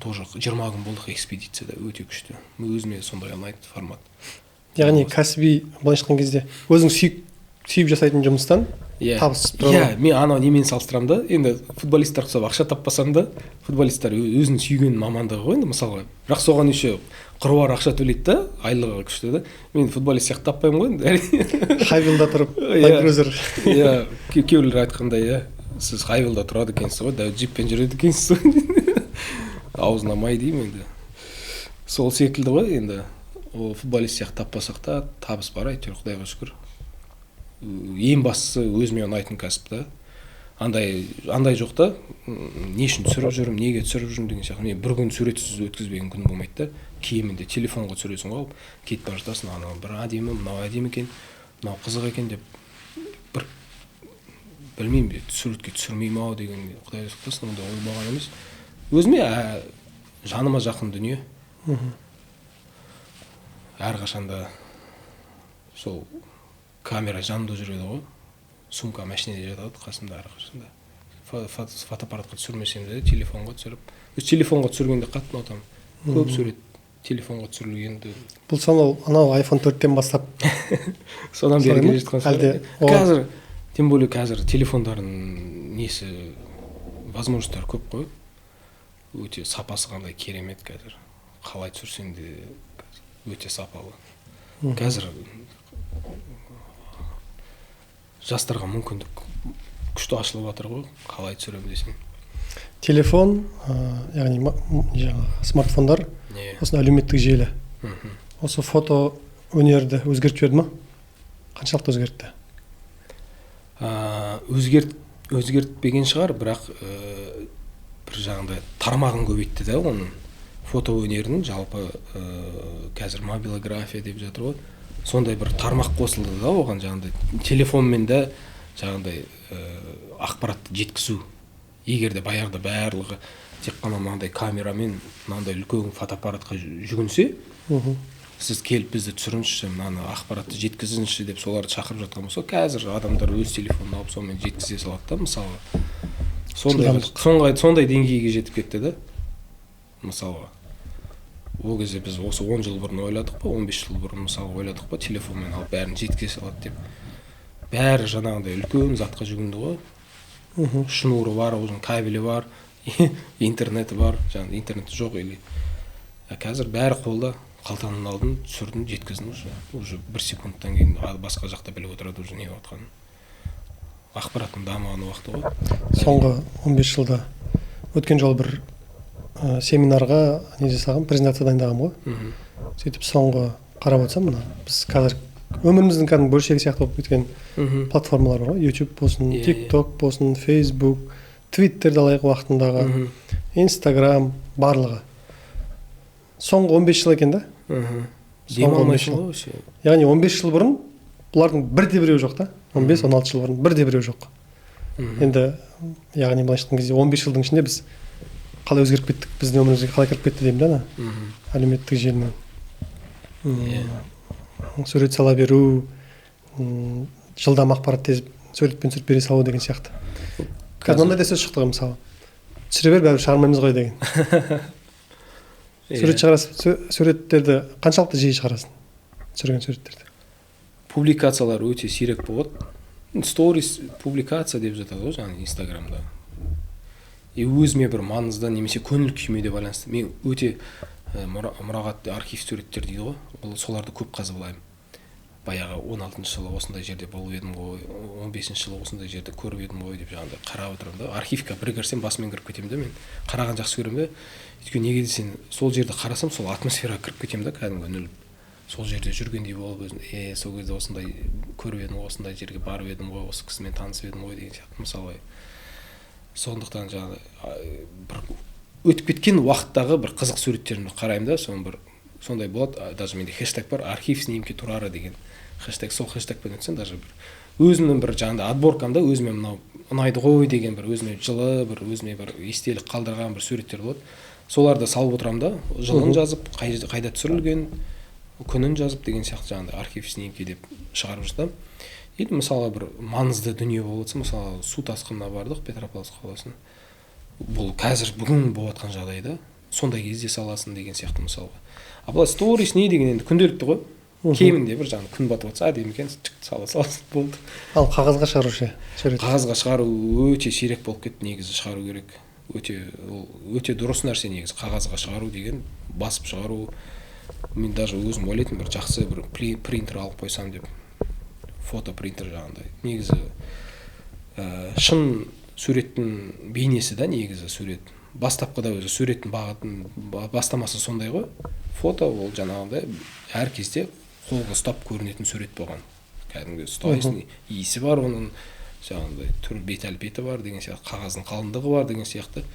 Speaker 1: Тоже 20 күн болдық экспедицияда, өте күшті. Өзіме сондай ұнайды формат.
Speaker 2: Яғни кәсіби былайша айтқан кезде өзің сүйіп жасайтын жұмыстан табыс тұрады.
Speaker 1: Мен анау немен салыстырамын да, енді футболисттер ұқсап ақша таппасам да, футболисттер өзінің сүйген мамандығы ғой енді мысалға. Бірақ соған еще қыруар ақша төлейді да, айлығы күшті да. Мен футболист сияқты таппаймын ғой енді.
Speaker 2: Хайвилда тұрып, лайкрузер.
Speaker 1: Кейбіреулер айтқандай, сіз хайвилда тұрады екенсіз ғой, дәу джиппен жүреді екенсіз ғой. Аузына май деймін енді. Сол секілді ғой енді. Ол футболист сияқты таппасақ та табыс бар әйтеуір, Құдайға шүкір. Ең бастысы өзіме ұнайтын кәсіп та. Андай жоқ та, не үшін түсіріп жүрмін, неге түсіріп жүрмін деген сияқты. Мен бір күн суретсіз өткізбеген күн болмайды да. Киімінде телефонға түсіресің ғой, кетіп бара жатасың, анау бір әдемі, мынау әдемі екен, мынау қызық екен деп бір білмеймін, суретке түсірмеймін ау деген, Құдай сақтасын, ондай ой болған емес. Өзіме жаныма жақын дүние. Әрқашанда сол камера жанында жүреді ғой, сумка машинеде жатады қасымда әрқашанда. Фотоаппаратқа түсірмесем де телефонға түсіріп. Телефонға түсіргенде қатты ұнатамын. Көп сурет телефонға түсірілгенді.
Speaker 2: Бұл сонау анау iPhone 4-тен бастап
Speaker 1: содан бері келе жатқан
Speaker 2: шығар.
Speaker 1: Қазір, тем более қазір телефондардың несі, возможностьтары көп қой. Өте сапасы қандай керемет қазір. Қалай түсірсең де өте сапалы. Қазір жастарға мүмкіндік күшті ашылып жатыр ғой, қалай түсіремін десең.
Speaker 2: Телефон, яғни смартфондар, осындай әлеуметтік желі. Осы фото өнерді өзгертіп жіберді ма? Қаншалықты өзгертті?
Speaker 1: Өзгертпеген шығар, бірақ бір жаңағыдай тармағын көбейтті да оның фото өнерінің жалпы қазір мобилография деп жатыр ғой, сондай бір тармақ қосылды да оған, жаңағыдай телефонмен де жаңағыдай ақпаратты жеткізу. Егер де баяғыда барлығы тек қана мынандай камерамен мынандай үлкен фотоаппаратқа жүгінсе, сіз келіп бізді түсіріңізші, мынаны ақпаратты жеткізіңізші деп соларды шақырып жатқан болса, қазір адамдар өз телефонын алып сонымен жеткізе салады да, мысалы. Сондай деңгейге жетіп кетті да. Мысалға, ол кезде біз осы 10 жыл бұрын ойладық па, 15 жыл бұрын мысалы ойладық па, телефонмен алып бәрін жеткізе салады деп. Бәрі жаңағыдай үлкен затқа жүгінді ғой. Шнуры бар, өзінің кабелі бар, интернеті бар, жаңағы интернеті жоқ или. Қазір бәрі қолда, қалтаның алдын түсірдің, жеткіздің уже 1 секундтан кейін басқа жақта біліп отырады уже не отқанын. Ақпараттың дамыған уақыты ғой.
Speaker 2: Соңғы 15 жылда өткен жолы бір семинарға не жасағам, презентация дайындағам ғой. Сөйтіп соңғы қарап отырсам, мына біз қазір өміріміздің кәдімгі бөлшегі сияқты болып кеткен платформалар бар ғой. YouTube болсын, TikTok болсын, Facebook, Twitter'ді алайық уақытындағы, Instagram, барлығы. Соңғы 15 жыл екен да?
Speaker 1: Демалмайсың ғой осы.
Speaker 2: Яғни 15 жыл бұрын бұлардың бірде-біреуі жоқ та? 15-16 жыл бұрын бірде-біреуі жоқ. Енді, яғни былайша айтқан кезде 15 жылдың ішінде біз қалай өзгеріп кеттік, біздің өмірімізге қалай кіріп кетті деймін да, әлеуметтік желінің. Сурет сала беру, жылдам ақпарат тез суретпен түсіріп бере салу деген сияқты. Қазір мынандай да сөз шықты ғой, мысалы. Түсіре бер, бәрібір шығармаймыз ғой деген. Суреттерді қаншалықты жиі шығарасың? Түсірген суреттерді.
Speaker 1: Публикациялар өте сирек болады. Сторис публикация деп жатады ғой, жаңағы Инстаграмда. Өзіме бір маңызды немесе көңіл күйіме де байланысты. Мен өте мұрағат архив суреттер дейді ғой, соларды көп қазбалаймын. Баяғы 16 жылы осындай жерде болып едім ғой, 15 жылы осындай жерде көріп едім ғой деп жаңағыдай қарап отырамын да. Архивқа бір кірсем басымен кіріп кетемін да, мен қараған жақсы көремін да. Өйткені неге десең, сол жерді қарасам, сол атмосфераға кіріп кетемін да, кәдімгі үңіліп. Сол жерде жүргендей болып өзім, сол кезде осындай көріп едім ғой, осындай жерге барып едім ғой, осы кісімен танысып едім ғой деген сияқты мысалы. Сондықтан жаңағы бір өтіп кеткен уақыттағы бір қызық суреттерімді қараймын да, соның бір сондай болады. Даже менде хэштег бар, архив снимки Турара деген хэштег. Сол хэштегпен өтсең, даже бір өзімнің бір жаңағыдай отборкамда өзіме мынау ұнайды ғой деген бір өзіме жылы, бір өзіме бір естелік қалдырған бір суреттер болады. Соларды салып отырамын да, жылын жазып, қайда түсірілген, күнін жазып деген сияқты жаңағыдай архив снимки деп шығарып жатамын. Или мысалы бір маңызды дүние болып жатса, мысалы су тасқынына бардық Петропавловск қаласына. Бұл қазір бүгін болып жатқан жағдай да, сондай кезде саласың деген сияқты мысалға. А былай сторис не деген енді күнделікті ғой. Кемінде бір жаңағы күн батып жатса, әдемі екен, саласың болды.
Speaker 2: Ал қағазға шығару ше?
Speaker 1: Қағазға шығару өте сирек болып кетті, негізі шығару керек. Өте дұрыс нәрсе негізі қағазға шығару деген, басып шығару. Мен даже өзім ойлайтын бір жақсы бір принтер алып қойсам деп. Фотопринтер жағындай. Негізі шын суреттің бейнесі да, негізі сурет. Бастапқыда өзі суреттің бағытын бастамасы сондай ғой. Фото ол жаңағыдай әр кезде қолға ұстап көрінетін сурет болған. Кәдімгі ұстайсың, иісі бар оның, жаңағыдай түр бет-әлпеті бар деген сияқты, қағаздың қалыңдығы бар деген сияқты.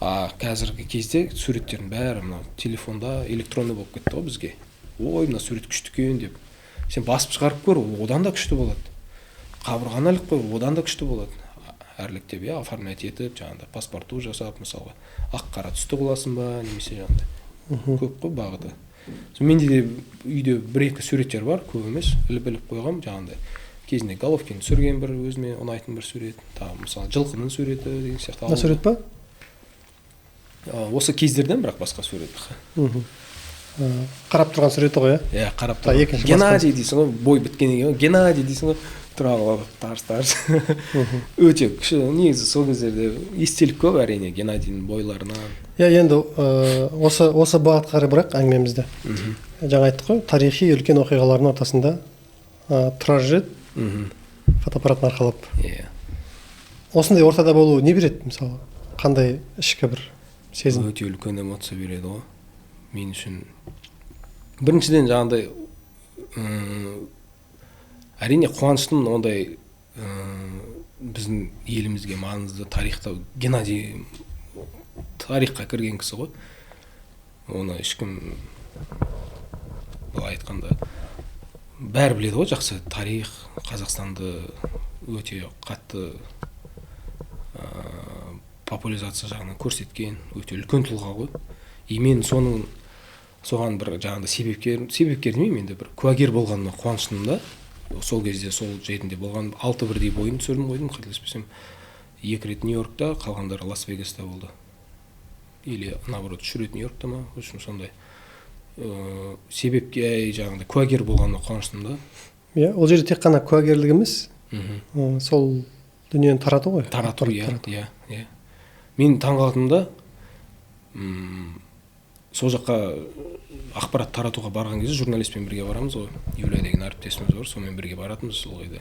Speaker 1: Қазіргі кезде суреттердің бәрі мына телефонда электронды болып кетті ғой бізге. Ой, мына сурет күшті екен деп. Сен басып шығарып көр, одан да күшті болады. Қабырғаны іліп қой, одан да күшті болады. Әрліктеп, оформлять етіп, жаңағыдай паспорту жасап, мысалға, ақ-қара түсті қыласың ба, немесе жаңағыдай. Көп қой бағыты. Менде де үйде 1-2 суреттер бар, көп емес, іліп қойғам, жаңағыдай. Кезінде Головкин түсірген бір өзіме ұнайтын бір сурет, мысалы жылқының суреті деген сияқты.
Speaker 2: Мына сурет па?
Speaker 1: Осы кездерден бірақ басқа сурет.
Speaker 2: Қарап тұрған суреті ғой,
Speaker 1: иә? Қарап тұрған. Геннадий дейсің ғой, бой біткеннен кейін, Геннадий дейсің ғой, тұрағылар тарс. Өте күші, негізі сол кездерде естелік көп әрине Геннадийдің бойларынан.
Speaker 2: Енді осы бағыт қарай бірақ әңгімемізді. Жаңа айттық қой, тарихи үлкен оқиғалардың ортасында тұрар жүреді, фотоаппаратын арқалап. Осындай ортада болу не береді, мысалы? Қандай ішкі бір сезім?
Speaker 1: Өте үлкен эмоция береді ғой. Мен үшін біріншіден жаңағыдай әрине қуаныштымын, ондай біздің елімізге маңызды тарихта Геннадий тарихқа кірген кісі ғой. Оны ешкім былай айтқанда бәрі біледі ғой, жақсы тарих, Қазақстанды өте қатты популяризация жағынан көрсеткен өте үлкен тұлға ғой. И мен соған бір жаңағыдай себепкер демеймін, енді бір куәгер болғаныма қуаныштымын да. Сол кезде сол жерінде болған 6 бірдей бойын түсірдім қойдым, қателеспесем. 2 рет Нью-Йоркта, қалғандары Лас-Вегаста болды. Или наоборот, 3 рет Нью-Йоркта ма, в общем сондай. Себепке жаңағыдай куәгер болғаныма қуаныштымын да.
Speaker 2: Иә, ол жерде тек қана куәгерлік емес, сол дүниені тарату ғой.
Speaker 1: Тарату, иә. Мен таңғалдым да, сол жаққа ақпарат таратуға барған кезде журналистпен бірге барамыз ғой. Юлия деген әріптесіміз бар, сонымен бірге баратынбыз сол кезде.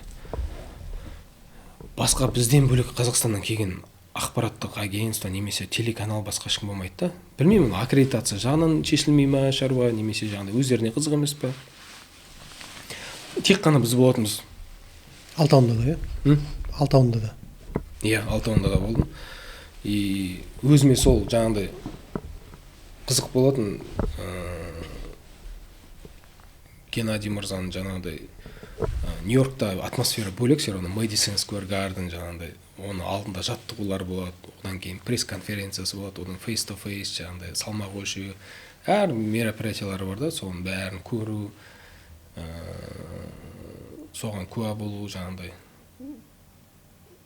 Speaker 1: Басқа бізден бөлек Қазақстаннан келген ақпараттық агентство немесе телеканал басқа ешкім болмайды да. Білмеймін, аккредитация жағынан шешілмей ма шаруа, немесе жаңағыдай өздеріне қызық емес па. Тек қана біз болатынбыз.
Speaker 2: Алтауында да, иә? Алтауында да.
Speaker 1: Иә, Алтауында да болдым. И өзіме сол жаңағыдай қызық болатын, Геннадий мырзаның жаңағыдай Нью-Йоркта атмосфера бөлек, оны Madison Square Garden жаңағыдай, оның алдында жаттығулар болады, одан кейін пресс-конференциясы болады, одан face-to-face жаңағыдай салмақ өлшеу, әр мероприятиялары бар да, соның бәрін көру, соған куә болу жаңағыдай.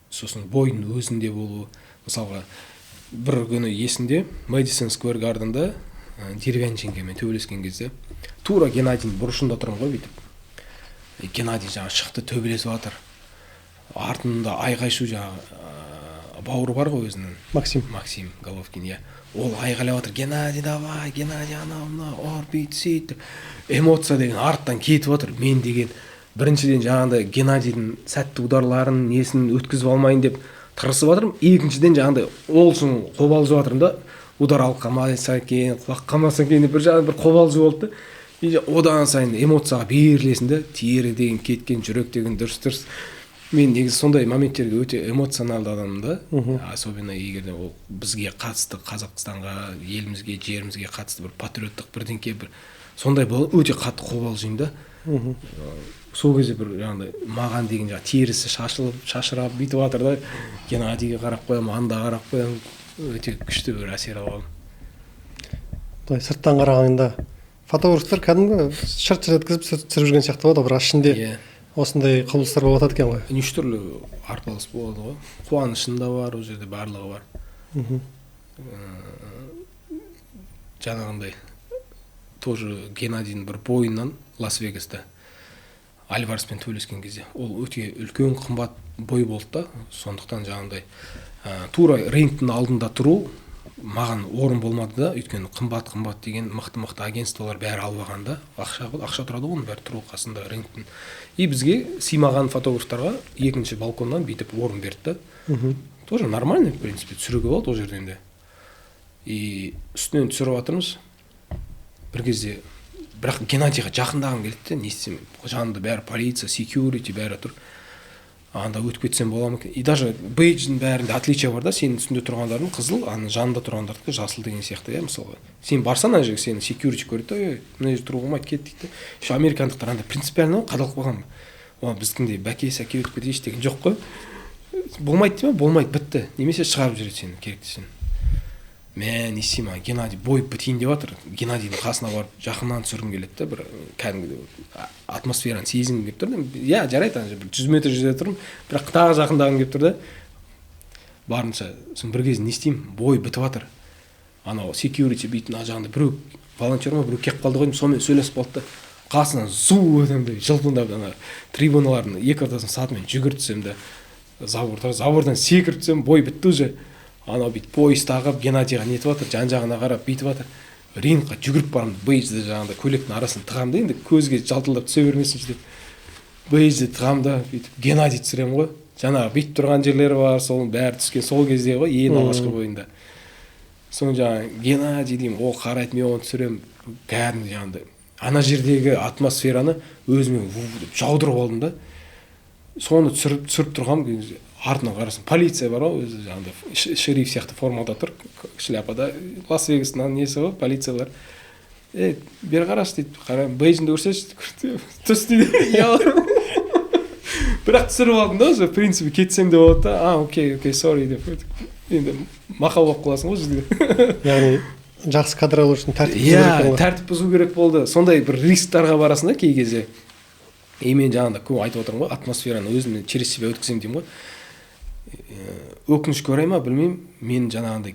Speaker 1: Сосын бойын өзінде болу. Мысалға, бір күні есінде Madison Square Garden'да деревян жеңгемен төбелескен кезде тура Геннадийдің бұрышында тұрмын ғой бүйтіп. Геннадий жаңа шықты төбелесіп жатыр. Артында айғай-шу жаңа бауыры бар ғой өзінің. Максим Головкин, иә. Ол айғайлап жатыр: "Геннадий, давай, Геннадий, ана, ор, бүйт, сөйт." Эмоция деген арттан кетіп жатыр. Мен деген біріншіден жаңағыдай Геннадийдің сәтті ударларын несін өткізіп алмайын деп тырысып жатырмын. Екіншіден жаңағыдай ол үшін қобалжып жатырмын да. Удар алып қалмаса екен, құлақ қалмаса екен деп бір жағынан бір қобалжу болды. Одан сайын эмоцияға берілесің да, тері деген кеткен, жүрек деген дұрыс. Мен негізі сондай моменттерге өте эмоционалды адаммын да. Особенно егерде ол бізге қатысты, Қазақстанға, елімізге, жерімізге қатысты бір патриоттық бірдеңке бір сондай болып өте қатты қобалжимын да. Сол кезде бір жаңағыдай маған деген жаңа терісі шашырап бүйтіп жатыр да. Геннадийге қарап қоямын, анда қарап қоямын. Өте күшті бір әсер алам.
Speaker 2: Былай сырттан қарағанда фотографтар кәдімгі шырт еткізіп түсіріп жүрген сияқты болады, бірақ ішінде осындай құбылыстар болып жатады екен ғой.
Speaker 1: Неше түрлі арпалыс болады ғой. Қуанышында бар, ол жерде барлығы бар. Жаңағындай тоже Геннадийдің бір бойынан Лас-Вегаста Альвареспен төбелескен кезде ол өте үлкен қымбат бой болды да. Сондықтан жаңағындай тура рингтің алдында тұру маған орын болмады да, өйткені қымбат деген мықты агентстволар бәрі алып алған да. Ақша тұрады ғой бәрі тұру қасында рингтің. И бізге сыймаған фотографтарға екінші балконнан бүйтіп орын берді да. Тоже нормально, в принципе, түсіруге болады ол жерден де. И үстінен түсіріп жатырмыз. Бір кезде бірақ Геннадийға жақындағым келді де, не істеймін? Жанында бәрі полиция, security бәрі тұр. Анда өтіп кетсем бола ма екен? И даже бейдждің бәрінде отличие бар да, сенің үстінде тұрғандардың қызыл, ана жанында тұрғандардікі жасыл деген сияқты, иә, мысалға. Сен барсаң ана жерге, сені security көреді, мына жерде тұруға болмайды, кет дейді. Еще американдықтар анда принципиально қадалып қалған. Біздікіндей бәке-сәке өтіп кетейінші деген жоқ қой. Болмайды дей ма? Болмайды, бітті. Немесе шығарып жүреді сені, керек десең. Мен не істеймін, Геннадий бой бітейін деп жатыр. Геннадийдің қасына барып жақыннан түсіргім келеді да, бір кәдімгідей атмосфераны сезінгім келіп тұр. Иә, жарайды, ана бір 100 метр жерде тұрмын, бірақ тағы жақындағым келіп тұр да. Барынша, сосын бір кезде не істеймін, бой бітіп жатыр. Анау security бүйтін жағында біреу волонтер ма біреу келіп қалды ғой, сонымен сөйлесіп қалды да. Қасынан зу өтемді, жылпындап ана трибуналардың екі ортасына сатымен жүгіртсем де, забордан секіріп түсем, бой бітті уже. Анау бүйтіп поезд тағып, Геннадийға нетіп жатыр, жан-жағына қарап бүйтіп жатыр. Рингқа жүгіріп барамын, бейджді жаңағыдай көйлектің арасын тығамын да, енді көзге жалтылдап түсе бермесінші деп. Бейджді тығамын да, бүйтіп Геннадий түсіремін ғой. Жаңағы бүйтіп тұрған жерлері бар, соның бәрі түскен сол кезде ғой, ең алғашқы бойында. Соң жаңағы Геннадий деймін, ол қарайды, мен оны түсіремін, кәдімгі жаңағыдай. Ана жердегі атмосфераны өзіме жаудырып алдым да. Соны түсіріп тұрғам, артынан қарасаң полиция бар ғой, өзі жаңағыдай шериф сияқты формада тұр, шляпада, Лас-Вегастың несі ғой, полиция бар. Бері қарашы дейді, қараймын, бейджіңді көрсетші, түс дейді, ұяларым. Бірақ түсіріп алдым да, уже в принципе кетсем де болады да, окей, sorry деп, енді мақал болып қаласың ғой жерде.
Speaker 2: Яғни жақсы кадр алу үшін тәртіп бұзу керек болды.
Speaker 1: Тәртіп бұзу керек болды. Сондай бір рисктарға барасың да кей кезде. Мен жаңағыда көп айтып отырмын ғой, атмосфераны өзіммен через себя өткіземін деймін ғой. Өкінішке орай ма білмеймін, мен жаңағыдай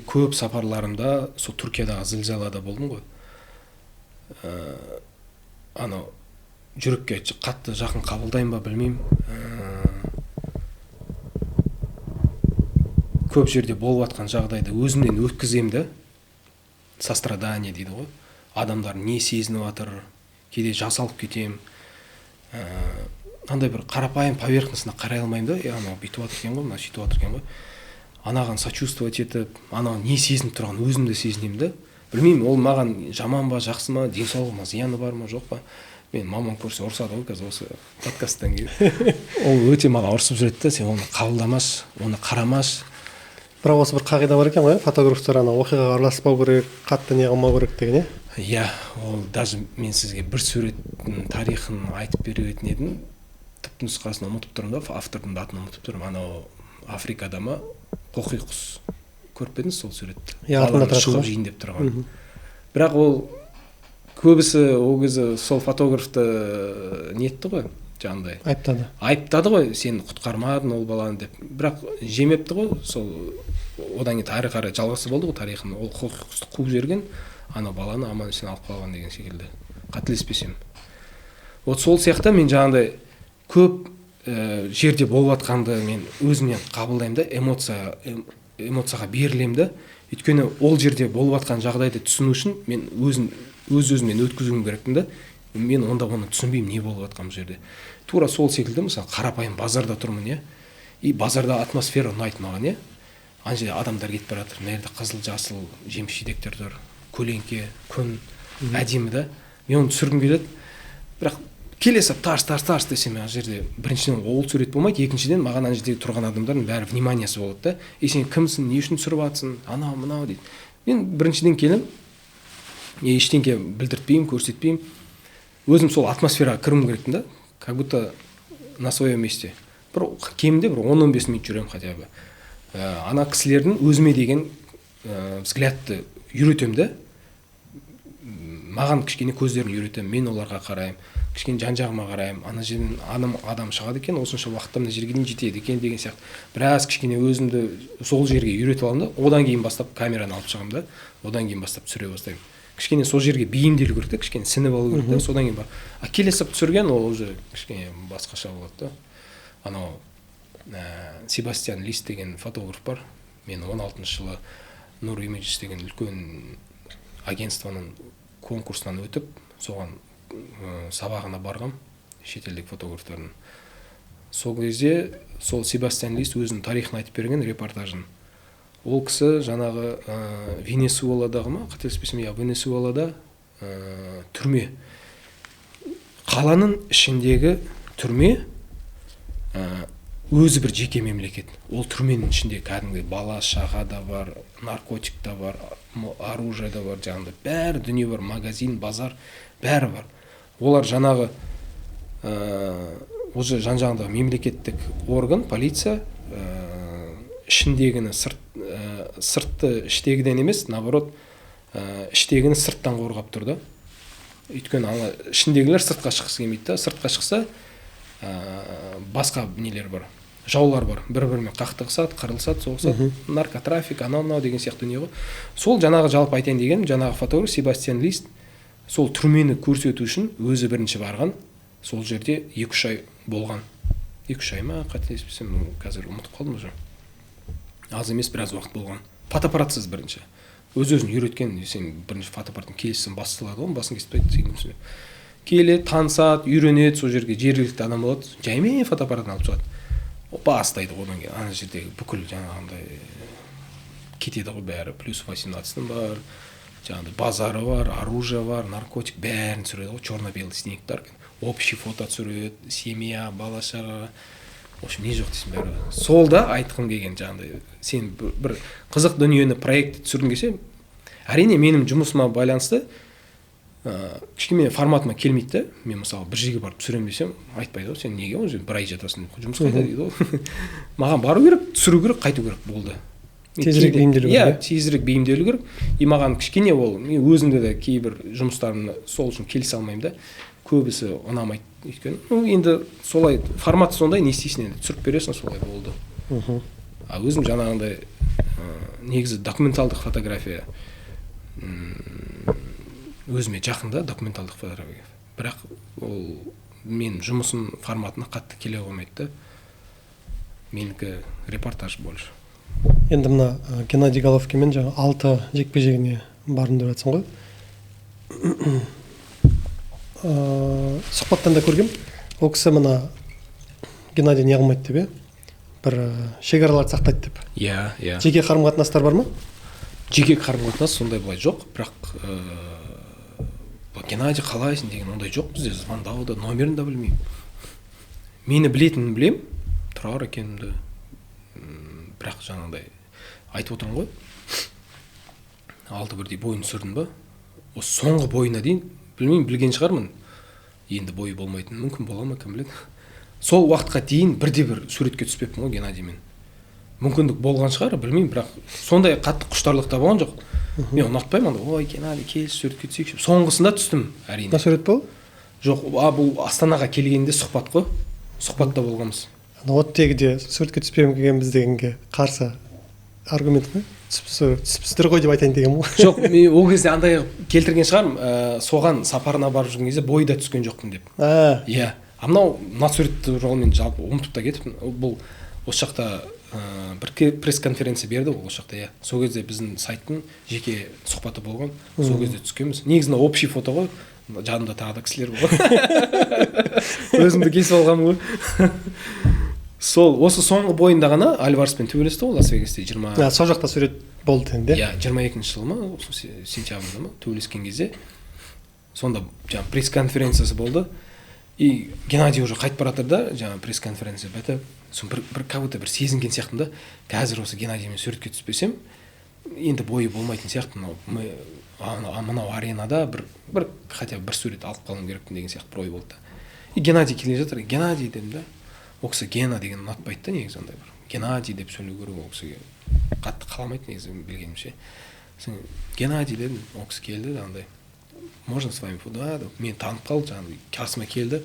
Speaker 1: көп сапарларымда сол Түркиядағы зілзалада болдым ғой. Анау жүрекке қатты жақын қабылдаймын ба білмеймін. Көп жерде болып жатқан жағдайды өзімнен өткіземін да. Сострадание дейді ғой. Адамдар не сезініп жатыр, кейде жасалып кетемін. Андай бір қарапайым поверхностына қарай алмаймын да. Анау бүйтіп жатыр екен ғой, мына сөйтіп жатыр екен ғой. Анаған сочувствовать етіп, анау не сезініп тұрған өзімді сезінемін да. Білмеймін, ол маған жаман ба, жақсы ма, денсаулығыма зияны бар ма, жоқ па. Мен мамам көрсе ұрсады ғой қазір осы подкасттан кейін. Ол өте маған ұрсып жүреді да, сен оны қабылдамаш, оны қарамаш.
Speaker 2: Бірақ осы бір қағида бар екен ғой, фотографтар ана оқиғаға араласпау керек, қатты не қылмау керек деген,
Speaker 1: иә? Ол даже мен сізге бір суреттің тарихын айтып беретін едім, түпнұсқасын ұмытып тұрмын да, автордың атын ұмытып тұрмын. Анау Африкада ма қоқи құс көріп пе едіңіз сол суретті? Шығып жейін деп тұрған. Бірақ ол көбісі ол кезде сол фотографты нетті ғой, жаңағыдай. Айыптады ғой, сен құтқармадың ол баланы деп. Бірақ жемепті ғой, сол одан кейін ары қарай жалғасы болды ғой тарихын. Ол қоқи құсты қуып жерген, ана баланы аман есен алып қалған деген секілді. Қателеспесем. Вот сол сияқты мен жаңағыдай көп жерде болып жатқанды мен өзімнен қабылдаймын да, эмоцияға берілемін да. Өйткені ол жерде болып жатқан жағдайды түсіну үшін мен өз-өзімнен өткізуім керекпін да. Мен онда оны түсінбеймін, не болып жатқан жерде. Тура сол секілді, мысалы, қарапайым базарда тұрмын, иә. И базарда атмосфера ұнайды маған, иә. Ана жерде адамдар кетіп бара жатыр, мына жерде қызыл-жасыл жеміс-жидектер тұр, көлеңке, күн, әдемі да. Мен оны түсіргім келеді. Бірақ келесі тарс десем, ана жерде біріншіден ол сурет болмайды, екіншіден маған ана жерде тұрған адамдардың бәрі вниманиясы болады да. Сен кімсің, не үшін түсіріп жатсың, анау мынау дейді. Мен біріншіден келем, ештеңке білдіртпеймін, көрсетпеймін. Өзім сол атмосфераға кірім керекпін да, как будто на своем месте. Бір кемінде бір 10-15 минут жүремін хотя бы. Ана кісілердің өзіме деген взглядты үйретем да. Маған кішкене көздерін үйретем, мен оларға қараймын, кішкене жан-жағыма қараймын. Ана жерден адам шығады екен, осынша уақытта мына жерге дейін жетеді екен деген сияқты. Біраз кішкене өзімді сол жерге үйретіп алдым да. Одан кейін бастап камераны алып шығамын да. Одан кейін бастап түсіре бастаймын. Кішкене сол жерге бейімделу керек та, кішкене сіңіп алу керек та, содан кейін бар. Келесі түсірген ол уже кішкене басқаша болады да. Анау Себастьян Лис деген фотограф бар. Мен 16-шы жылы Нур Имиджес деген үлкен агентствоның конкурсынан өтіп, соған сабағына барғам, шетелдік фотографтардың. Сол кезде сол Себастьян Лис өзінің тарихын айтып берген репортажын. Ол кісі жаңағы Венесуэладағы ма, қателеспесем, Венесуэлада түрме. Қаланың ішіндегі түрме өзі бір жеке мемлекет. Ол түрменің ішінде кәдімгі бала, шаға да бар, наркотик та бар, оружие да бар, жаңағыдай бәрі дүние бар, магазин, базар, бәрі бар. Олар жаңағы уже жан-жағындағы мемлекеттік орган, полиция ішіндегіні сыртты іштегіден емес, наоборот, іштегіні сырттан қорғап тұр да. Өйткені ішіндегілер сыртқа шыққысы келмейді да. Сыртқа шықса басқа нелер бар, жаулар бар, бір-бірімен қақтығысады, қырылысады, соғысады, наркотрафик, анау деген сияқты дүние ғой. Сол жаңағы жалпы айтайын деген, жаңағы фотограф Себастьян Лис сол түрмені көрсету үшін өзі бірінші барған, сол жерде 2-3 ай болған. 2-3 ай ма, қателеспесем, қазір ұмытып қалдым уже. Аз емес, біраз уақыт болған. Фотоаппаратсыз бірінші. Өз-өзін үйреткен, сен бірінші фотоаппараттың келесін бастылады ғой, басын кеспейді. Келеді, танысады, үйренеді, сол жерге жергілікті адам болады, жаймен фотоаппаратын алып шығады. Бастайды одан кейін, ана жердегі бүкіл жаңағындай кетеді ғой бәрі, плюс 18-ның бар, жаңағындай базары бар, оружие бар, наркотик, бәрін түсіреді ғой, черно-белый снимктар, общий фото түсіреді, семья, бала-шаға, в общем не жоқ дейсің бәрі. Сол да айтқым келген жаңағыдай сен бір қызық дүниені проектті түсіргің келсе, әрине менің жұмысыма байланысты кішкене форматыма келмейді да. Мен мысалы бір жерге барып түсіремін десем, айтпайды ғой, сен неге ол жерде бір ай жатасың деп. Жұмыс қайда дейді ғой. Маған бару керек, түсіру керек, қайту керек болды.
Speaker 2: Тезірек бейімделу керек.
Speaker 1: Иә, тезірек бейімделу керек. И маған кішкене ол, мен өзімде де кейбір жұмыстарымды сол үшін келісе алмаймын да. Көбісі ұнамайды. Өйткені енді солай формат сондай, не істейсің енді түсіріп бересің, солай болды. А өзім жаңағындай негізі документалдық фотография өзіме жақын да, документалдық фотография. Бірақ ол мен жұмысым форматына қатты келе қоймайды да. Менікі репортаж больше.
Speaker 2: Енді мына Геннадий Головкинмен жаңа 6 жекпе-жегіне бардым деп жатсың ғой. Сұхбаттан да көргем, ол кісі мына Геннадий не қылмайды деп, бір шекараларды сақтайды деп.
Speaker 1: Иә.
Speaker 2: Жеке қарым-қатынастар бар ма?
Speaker 1: Жеке қарым-қатынас сондай былай жоқ, бірақ Геннадий қалайсың деген ондай жоқ бізде. Звондауды, номерін да білмеймін. Мені білетінін білем, тұрар екенімді. Бірақ жаңағыдай айтып отырмын ғой. 6 бірдей бойын түсірдім ба? Осы соңғы бойына дейін білмеймін, білген шығармын. Енді бойы болмайтын, мүмкін бола ма, кім біледі. Сол уақытқа дейін бірде-бір суретке түспеппін ғой Геннадиймен. Мүмкіндік болған шығар, білмеймін, бірақ сондай қатты құштарлықта болған жоқ. Мен ұнатпаймын анда, ой, Геннадий, келші суретке түсейікші. Соңғысында түстім, әрине.
Speaker 2: Не сурет бұл?
Speaker 1: Жоқ, бұл Астанаға келгенде сұхбат қой. Сұхбатта болғанбыз.
Speaker 2: Оттегіде суретке түспегенбіз дегенге қарсы аргумент қой. Түсіпсіздер ғой деп айтайын деген ғой.
Speaker 1: Жоқ, мен ол кезде андай келтірген шығармын, соған сапарына барып жүрген кезде бойда түскен жоқпын деп. Иә. Мынау суретті туралы мен жалпы ұмытып та кетіппін. Бұл осы жақта бір пресс-конференция берді ол жақта, иә. Сол кезде біздің сайттың жеке сұхбаты болған. Сол кезде түскенбіз. Негізінде общий фото ғой. Жанымда тағы да кісілер болған. Өзімді кесіп алғанмын ғой. Сол, осы соңғы бойында ғана Альвареспен төбелесті ғой Лас-Вегасте 20.
Speaker 2: Сол жақта сурет болды енді.
Speaker 1: Иә, 22-ші жылы ма, сентябрьда ма төбелескен кезде. Сонда жаңа пресс-конференциясы болды. И Геннадий уже қайтып бара жатыр да, жаңа пресс-конференция бітіп, сон бір как-будто бір сезінген сияқтымын да. Қазір осы Геннадиймен суретке түспесем, енді бойы болмайтын сияқты. Мынау аренада бір хотя бір сурет алып қалуым керекпін деген сияқты бір ой болды. И Геннадий келе жатыр, Геннадий дедім да. Ол кісі Гена деген ұнатпайды да негізі андай бір. Геннадий деп сөйлеу керек, ол кісіге қатты қаламайды негізі білгенімше. Геннадий дедім, ол кісі келді да андай. Можно с вами фото? Мен танып қалды, жаңағы қасыма келді,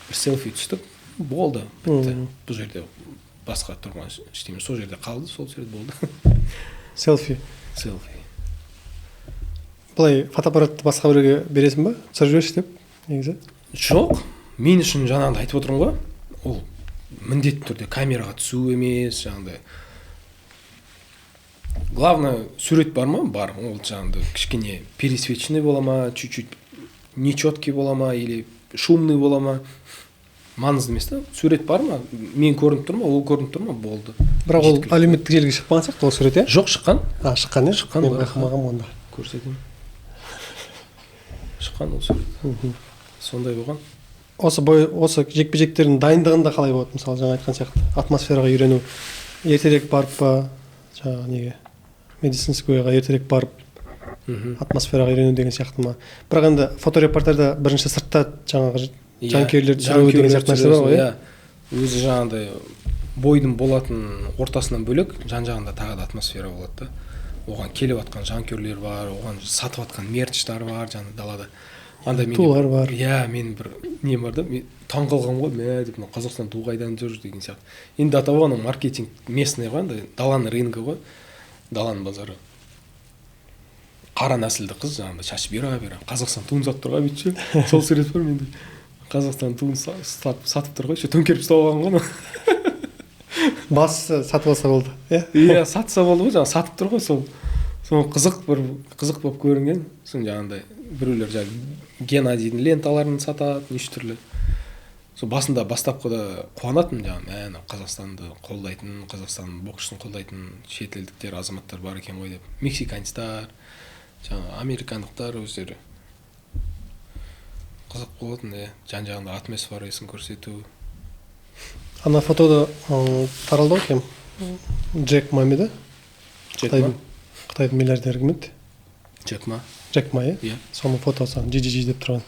Speaker 1: бір селфи түстік, болды, бітті. Бұл жерде басқа тұрған ештеме, сол жерде қалды, сол сурет болды.
Speaker 2: Селфи. Бұлай фотоаппаратты басқа біреуге бересің ба? Түсіріп жіберші деп, негізі?
Speaker 1: Жоқ, мен үшін жаңағыдай айтып отырмын ғой, ол міндетті түрде камераға түсу емес, жаңағыдай. Главное, сурет бар ма? Бар. Ол жаңағыдай кішкене пересвеченный бола ма, чуть-чуть нечеткий бола ма, или шумный бола ма. Маңызды емес та. Сурет бар ма? Мен көрініп тұр ма, ол көрініп тұр ма? Болды.
Speaker 2: Бірақ ол әлеуметтік желіге шықпаған сияқты ол сурет, иә?
Speaker 1: Жоқ, шыққан.
Speaker 2: Шыққан, иә?
Speaker 1: Шыққан.
Speaker 2: Мен байқамағанмын онда.
Speaker 1: Көрсетейін. Шыққан ол сурет. Сондай болған.
Speaker 2: Осы жекпе-жектердің дайындығында қалай болады? Мысалы, жаңа айтқан сияқты атмосфераға үйрену, ертерек барып па, жаңағы неге медицинскойға ертерек барып атмосфераға үйрену деген сияқты ма? Бірақ енді фоторепортажда бірінші сыртта жаңағы жанкүйерлерді жүру деген сияқты нәрсе бар ғой, иә?
Speaker 1: Өзі жаңағыдай бойдың болатын ортасынан бөлек жан-жағында тағы да атмосфера болады да. Оған келіп жатқан жанкүйерлер бар, оған сатып жатқан мерчтар бар, жаңа далада.
Speaker 2: Тулар бар.
Speaker 1: Иә, мен бір не бар да, мен таң қалғанмын ғой, мә деп, Қазақстан ту қайдан жүр деген сияқты. Енді атауы маркетинг местный ғой, андай даланың рыногы ғой, даланың базары. Қара нәсілді қыз жаңағыдай шашып бера, Қазақстан туын сатып тұрға бүйтші. Сол сурет бар менде. Қазақстан туын сатып тұр ғой, төңкеріп ұстап алған ғой.
Speaker 2: Бас сатып алса болды, иә?
Speaker 1: Иә, сатса болды ғой, жаңа сатып тұр ғой, сол қызық болып көрінген. Сон жаңағыдай біреулер жаңағы Геннадийдің ленталарын сатады, неше түрлі. Сол басында бастапқыда қуанатынмын жаңағы, Қазақстанды қолдайтын, Қазақстан боксшысын қолдайтын шетелдіктер, азаматтар бар екен ғой деп. Мексиканецтар, жаңағы американдықтар өздері. Қызық болатын, жан-жағында атмосферасын көрсету.
Speaker 2: Ана фотода таралды ғой кем Джек Мами да? Қытайдың миллиардері кім еді?
Speaker 1: Джек Ма.
Speaker 2: Джек Ма,
Speaker 1: Иә.
Speaker 2: Соның фотосы GGG деп тұрған.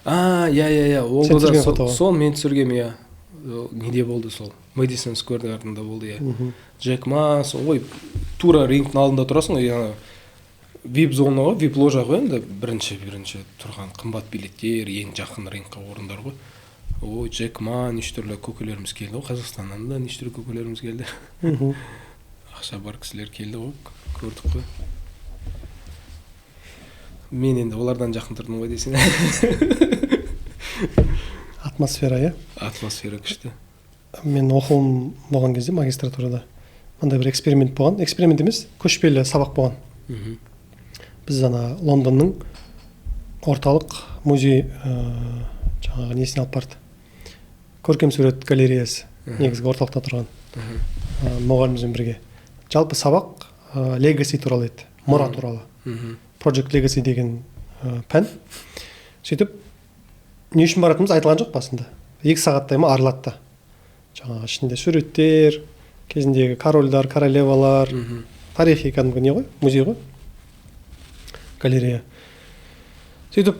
Speaker 1: Иә.
Speaker 2: Сен түсірген фото ғой.
Speaker 1: Сол мен түсіргем, иә. Неде болды сол? Мэдисон Сквер Гарденда болды, иә. Джек Ма, ой, тура рингтің алдында тұрасың ғой, вип зона ғой, вип ложа ғой, енді бірінші тұрған қымбат билеттер, ең жақын рингқа орындар ғой. Ой, Джек Ма, неше түрлі көкелеріміз келді ғой, Қазақстаннан да неше түрлі көкелеріміз келді. Ақша бар кісілер келді ғой, көрдік қой. Мен енді олардан жақын тұрдым ғой десең.
Speaker 2: Атмосфера, иә?
Speaker 1: Атмосфера күшті.
Speaker 2: Мен оқуым болған кезде магистратурада мындай бір эксперимент болған. Эксперимент емес, көшпелі сабақ болған. Біз ана Лондонның орталық музей жаңағы несіне алып барды. Көркем сурет галереясы, негізгі орталықта тұрған. Мұғалімізбен бірге. Жалпы сабақ Legacy туралы еді, мұра туралы. Project Legacy деген пән. Сөйтіп, не үшін баратынымыз айтылған жоқ басында. 2 сағаттай ма арылатты. Жаңағы ішінде суреттер, кезіндегі корольдар, королевалар, тарихи кәдімгі не ғой, музей ғой, галерея. Сөйтіп,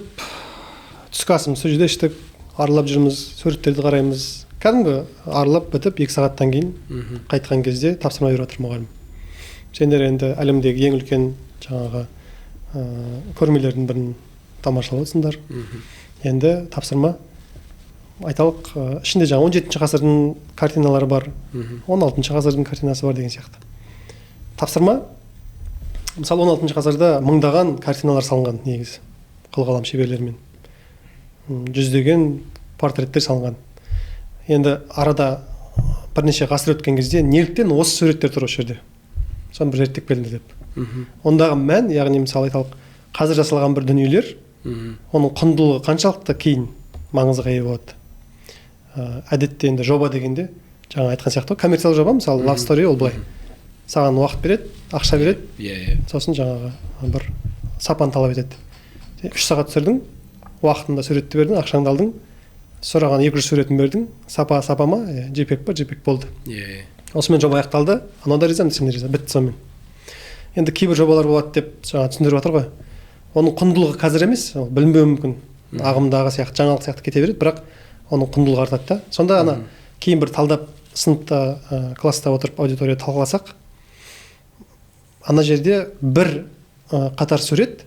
Speaker 2: түскі асымыз сол жерде іштік, арылап жүрміз, суреттерді қараймыз. Кәдімгі арылап бітіп 2 сағаттан кейін қайтқан кезде тапсырма беріп жатыр мұғалім. Сендер енді әлемдегі ең үлкен жаңағы көрмелердің бірін тамашалап отырсыңдар. Енді тапсырма айталық ішінде жаңа 17 ғасырдың картиналары бар, 16 ғасырдың картинасы бар деген сияқты. Тапсырма, мысалы 16 ғасырда мыңдаған картиналар салынған негізі, қылқалам шеберлермен. Жүздеген портреттер салынған. Енді арада бірнеше ғасыр өткен кезде неліктен осы суреттер тұр осы жерде? Соны бір зерттеп келді деп. Ондағы мән, яғни мысалы айталық, қазір жасалған бір дүниелер, оның құндылығы қаншалықты кейін маңызға ие болады. Әдетте енді жоба дегенде, жаңа айтқан сияқты, коммерциялық жоба, мысалы Love Story ол былай. Саған уақыт береді, ақша береді, сосын жаңағы бір сапаны талап етеді. 3 сағат түсірдің, уақытында суретті бердің, ақшаңды алдың, сұраған 200 суретін бердің, сапа ма, JPEG па, JPEG болды. Осымен жоба аяқталды, анау да риза, сен де риза, бітті сонымен. Енді кейбір жобалар болады деп жаңа түсіндіріп жатыр ғой. Оның құндылығы қазір емес, білінбеуі мүмкін. Ағымдағы сияқты, жаңалық сияқты кете береді, бірақ оның құндылығы артады да. Сонда ана кейін бір талдап сыныпта, класста отырып аудитория талқыласақ, ана жерде бір қатар сурет,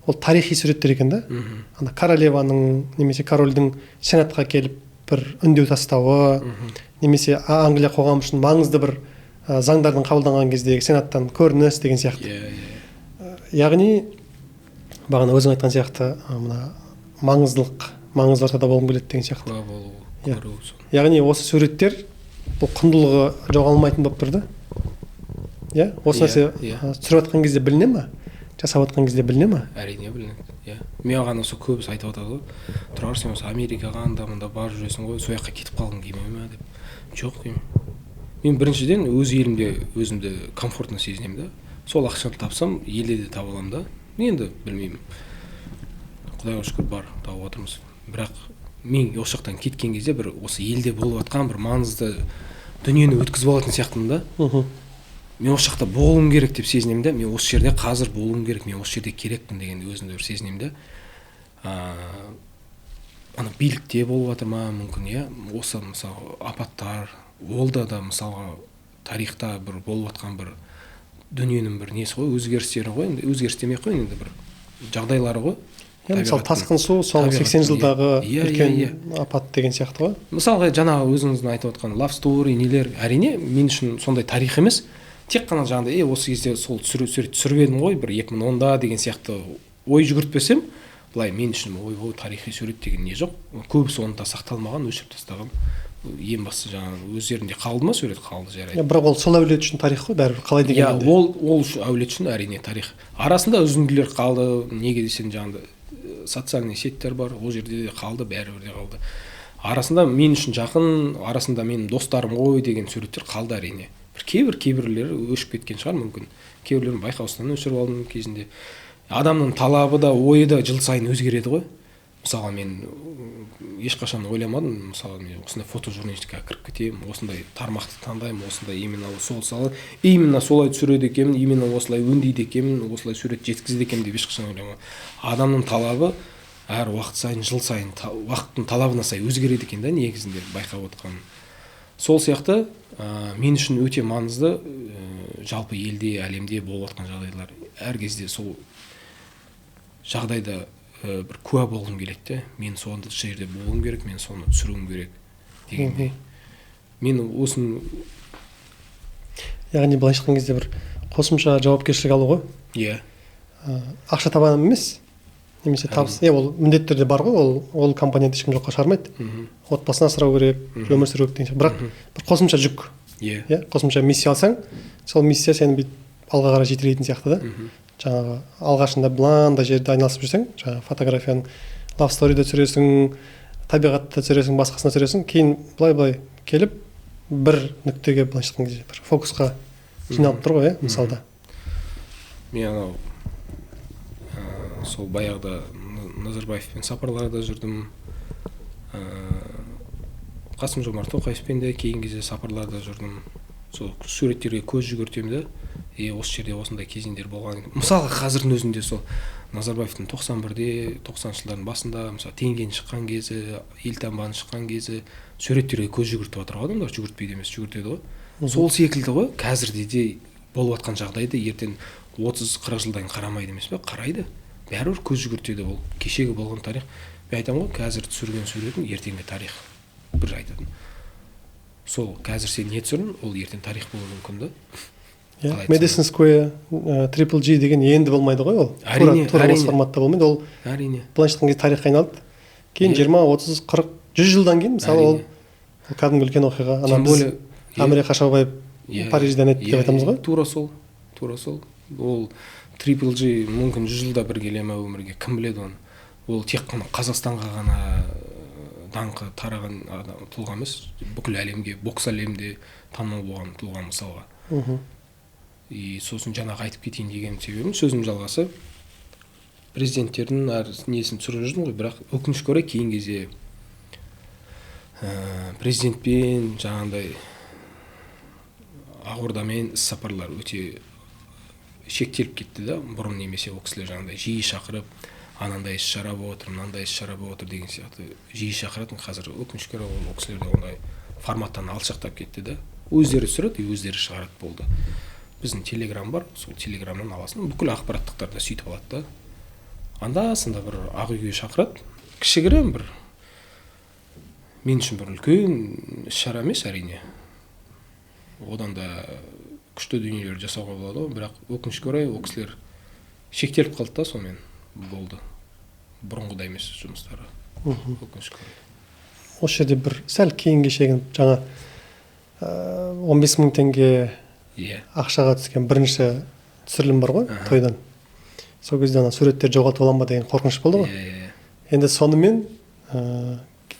Speaker 2: ол тарихи суреттер екен да. Ана королеваның немесе корольдің сенатқа келіп бір үндеу тастауы, немесе Англия қоғамы үшін маңызды бір заңдардың қабылданған кездегі сенаттан көрініс деген сияқты. Яғни бағана өзің айтқан сияқты мына маңызды ортада болғым келеді деген сияқты. Яғни осы суреттер бұл құндылығы жоғалмайтын болып тұрды. Осы нәрсе түсіріп жатқан кезде біліне ма? Жасап жатқан кезде біліне ма?
Speaker 1: Әрине білінеді. Маған осы көбісі айтып жатады ғой. Тұрар, сен осы Америкаға анда-мында барып жүресің ғой, сол жаққа кетіп қалғың келмей ме деп. Жоқ, мен біріншіден өз елімде өзімді комфортно сезінемін да. Сол ақшаны тапсам, елде де таба аламын да. Мен енді білмеймін. Құдайға шүкір бар, тауып отырмыз. Бірақ мен осы жақтан кеткен кезде бір осы елде болып жатқан бір маңызды дүниені өткізіп алатын сияқтымын да. Мен осы жақта болуым керек деп сезінемін да. Мен осы жерде қазір болуым керек, мен осы жерде керекпін дегенді өзімді бір сезінемін да. Ана билікте болып жатыр ма мүмкін, осы мысалы апаттар, ол да мысалға тарихта бір болып жатқан бір дүниенің бір несі ғой, өзгерістері ғой, енді өзгеріс демей қой, енді бір жағдайлары ғой.
Speaker 2: Мысалы тасқын су соңғы 80 жылдағы үлкен апат деген сияқты ғой.
Speaker 1: Мысалға жаңағы өзіңіздің айтып отқан Love Story нелер, әрине мен үшін сондай тарих емес, тек қана жаңағыдай осы кезде сол сурет түсіріп едім ғой, бір 2010-да деген сияқты ой жүгіртпесем, былай мен үшін ой тарихи сурет деген не жоқ. Көбісі онда сақталмаған, өшіріп тастаған. Ең бастысы жаңағы өздерінде қалды ма сурет, қалды жарайды.
Speaker 2: Бірақ ол сол әулет үшін тарих қой, бәрібір қалай дегенде.
Speaker 1: Ол әулет үшін әрине тарих. Арасында үзінділер қалды, неге десең жаңағы социальный сеттер бар, ол жерде де қалды, бәрібір де қалды. Арасында мен үшін жақын, арасында менің достарым ғой деген суреттер қалды әрине. Кейбірлері өшіп кеткен шығар мүмкін. Кейбірлерін байқаусыздан өшіріп алдым кезінде. Адамның талабы да, ойы да жыл сайын өзгереді ғой. мысалға мен ешқашан ойламадым, мысалы мен осындай фотожурналистикаға кіріп кетемін, осындай тармақты таңдаймын, осындай именно сол салы именно солай түсіреді екенмін, именно осылай өңдейді екенмін, осылай сурет жеткізеді екенмін деп ешқашан ойламадым. Адамның талабы әр уақыт сайын, жыл сайын уақыттың талабына сай өзгереді екен да, негізінде байқап отқаным. Сол сияқты мен үшін өте маңызды жалпы елде, әлемде болып жатқан жағдайлар. Әр кезде сол жағдайда бір куә болғым келеді. Мен сонда жерде болуым керек, мен соны түсіруім керек дегендей. Мен осыны,
Speaker 2: яғни былайша айтқан кезде бір қосымша жауапкершілік алу ғой.
Speaker 1: Иә.
Speaker 2: Ақша табаным емес, немесе табыс. Ол міндетті түрде бар ғой, ол компанияны ешкім жоққа шығармайды. Отбасын асырау керек, өмір сүру керек деген. Бірақ бір қосымша жүк. Иә, қосымша миссия алсаң, сол миссия сені бүйтіп алға қарай жетелейтін сияқты да. Жаңағы алғашында мынандай жерде айналысып жүрсең, жаңағы фотографияның лав сториде түсіресің, табиғатта түсіресің, басқасына түсіресің, кейін былай келіп бір нүктеге былайша айтқан кезде бір фокусқа жиналып тұр ғой, мысалда.
Speaker 1: Мен анау сол баяғыда Назарбаевпен сапарларда жүрдім, Қасым-Жомарт Тоқаевпен де кейін кезде сапарларда жүрдім. Сол суреттерге көз жүгіртемін да, осы жерде осындай кезеңдер болған. Мысалы қазірдің өзінде сол Назарбаевтың 91-де, 90 жылдардың басында, мысалы теңгенің шыққан кезі, елтаңбаның шыққан кезі суреттерге көз жүгіртіп жатыр ғой адамдар, жүгіртпейді емес, жүгіртеді ғой. Сол секілді ғой, қазірде де болып жатқан жағдайды ертең 30-40 жылдан қарамайды емес пе? Қарайды. Бәрібір көз жүгіртеді, ол кешегі болған тарих. Мен айтамын ғой, қазір түсірген суретің ертеңгі тарих. Бір айтатын. Сол қазір сен не түсірдің, ол ертең тарих болуы мүмкін да.
Speaker 2: Madison Square, Triple G деген енді болмайды ғой, ол. Тура осы форматта болмайды, ол.
Speaker 1: Әрине.
Speaker 2: Былайша айтқан кезде тарихқа айналды. Кейін 20, 30, 40, 100 жылдан кейін мысалы ол кәдімгі үлкен оқиға. Ана біз Әміре Қашаубаев Парижден өтті деп айтамыз ғой.
Speaker 1: Тура сол. Ол Triple G мүмкін 100 жылда бір келе ме өмірге, кім біледі оны. Ол тек қана Қазақстанға ғана даңқы тараған тұлға емес, бүкіл әлемге, бокс әлемде танымал болған тұлға мысалға. Сосын жаңағы айтып кетейін деген себебім, сөзім жалғасы, президенттердің әр несін түсіріп жүрдім ғой, бірақ өкінішке орай кейін кезде президентпен жаңағындай Ақордамен іс-сапарлар өте шектеліп кетті да. Бұрын немесе ол кісілер жаңағындай жиі шақырып, анандай іс-шара болып отыр, мынандай іс-шара болып отыр деген сияқты жиі шақыратын. Қазір өкінішке орай ол кісілерде ондай форматтан алшақтап кетті да. Өздері түсіреді, өздері шығарады болды. Біздің телеграм бар, сол телеграмнан аласың, бүкіл ақпараттықтарды сөйтіп алады да. Анда-санда бір ақ үйге шақырады, кішігірім бір, мен үшін бір үлкен іс-шара емес әрине. Одан да күшті дүниелер жасауға болады ғой, бірақ өкінішке орай ол кісілер шектеліп қалды да, сонымен болды. Бұрынғыдай емес жұмыстары. Өкінішке орай.
Speaker 2: Осы жерде бір сәл кейін кешегін жаңа 15 мың теңге ақшаға түскен бірінші түсірілім бар ғой, тойдан. Сол кезде ана суреттер жоғалтып аламын ба деген қорқыныш болды ғой. Енді сонымен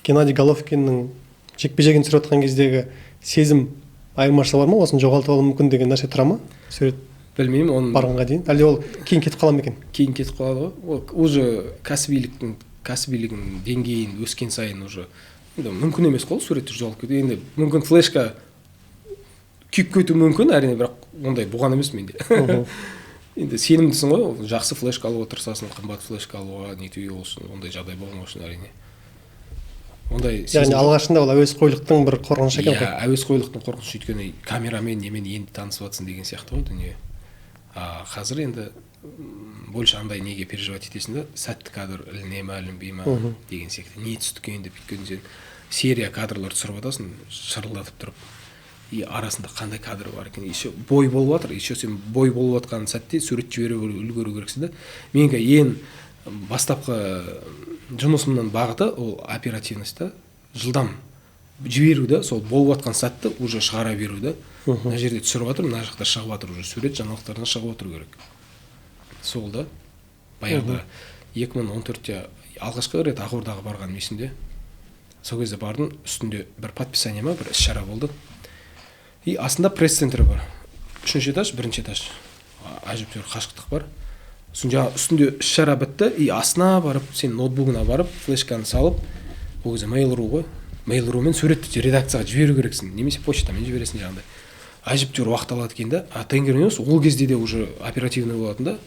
Speaker 2: Геннадий Головкиннің жекпе-жегін түсіріп отқан кездегі сезім айырмашылығы бар ма? Осын жоғалтып алуы мүмкін деген нәрсе тұра ма? Сурет
Speaker 1: білмеймін, оны
Speaker 2: барғанға дейін. Әлде ол кейін кетіп қала ма екен?
Speaker 1: Кейін кетіп қалады ғой. Ол уже кәсібиліктің деңгейін өскен сайын уже мүмкін емес қой суреттер жоғалып кетеді. Енді мүмкін флешка күйіп кетуі мүмкін, әрине, бірақ ондай болған емес менде. Енді сенімдісің ғой, жақсы флешка алуға тырысасың, қымбат флешка алуға, нетуге olsun, ондай жағдай болмау үшін әрине. Ондай
Speaker 2: яғни алғашында ол әуесқойлықтың бір қорқынышы екен ғой.
Speaker 1: Иә, әуесқойлықтың қорқынышы, өйткені камерамен немен енді танысып жатсың деген сияқты ғой дүние. Қазір енді больше андай неге переживать етесің да, сәтті кадр іліне ме, ілінбей ме деген сияқты. Не түстік екен деп, өйткені сен серия кадрлар түсіріп жатасың, шырылдатып тұрып. И арасында қандай кадр бар екен, еще бой болып жатыр, еще сен бой болып жатқан сәтте сурет жіберіп үлгеру керексің да. Менің ең бастапқы жұмысымның бағыты ол оперативность та, жылдам жіберу да, сол болып жатқан сәтті уже шығара беру да. Мына жерде түсіріп жатыр, мына жақта шығып жатыр, уже сурет жаңалықтардан шығып отыру керек. Сол да. Баяғыда 2014-те алғашқы рет Ақордаға барған есімде. Сол кезде бардым, үстінде бір подписание ма, бір іс-шара болды. И астында пресс-центр бар. 3-ші этаж, 1-ші этаж. Әжептәуір қашықтық бар. сосын жаңағы үстінде іс шара бітті и астына барып сен ноутбугына барып флешканы салып, ол кезде Mail.ru ғой, Mail.ruмен суретті редакцияға жіберу керексің, немесе почтамен жібересің жаңағыдай. Әжептәуір уақыт алады екен да. А Тенгриньюс ол кезде де уже оперативный болатын да.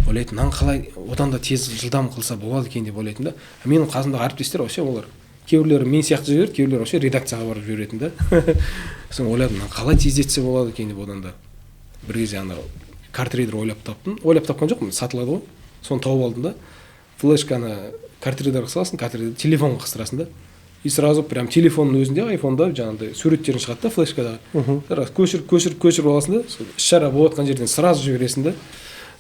Speaker 1: Ойлайтын, мынаны қалай одан да тез жылдам қылса болады екен деп ойлайтын да. Менің қасымдағы әріптестер вообще олар кейбіреулері мен сияқты жіберді, кейбіреулері вообще редакцияға барып жіберетін да. Сосын ойладым, мынаны қалай тездетсе болады екен деп одан да. Бір кезде ана картридер ойлап таптым. Ойлап тапқан жоқпын, сатылады ғой. Соны тауып алдым да. Флешканы картридерге саласың, картридерді телефонға қыстырасың да. И сразу прям телефонның өзінде, айфонда жаңағыдай суреттерін шығады да флешкадағы. Көшіріп аласың да, іс-шара болып жатқан жерден сразу жібересің да.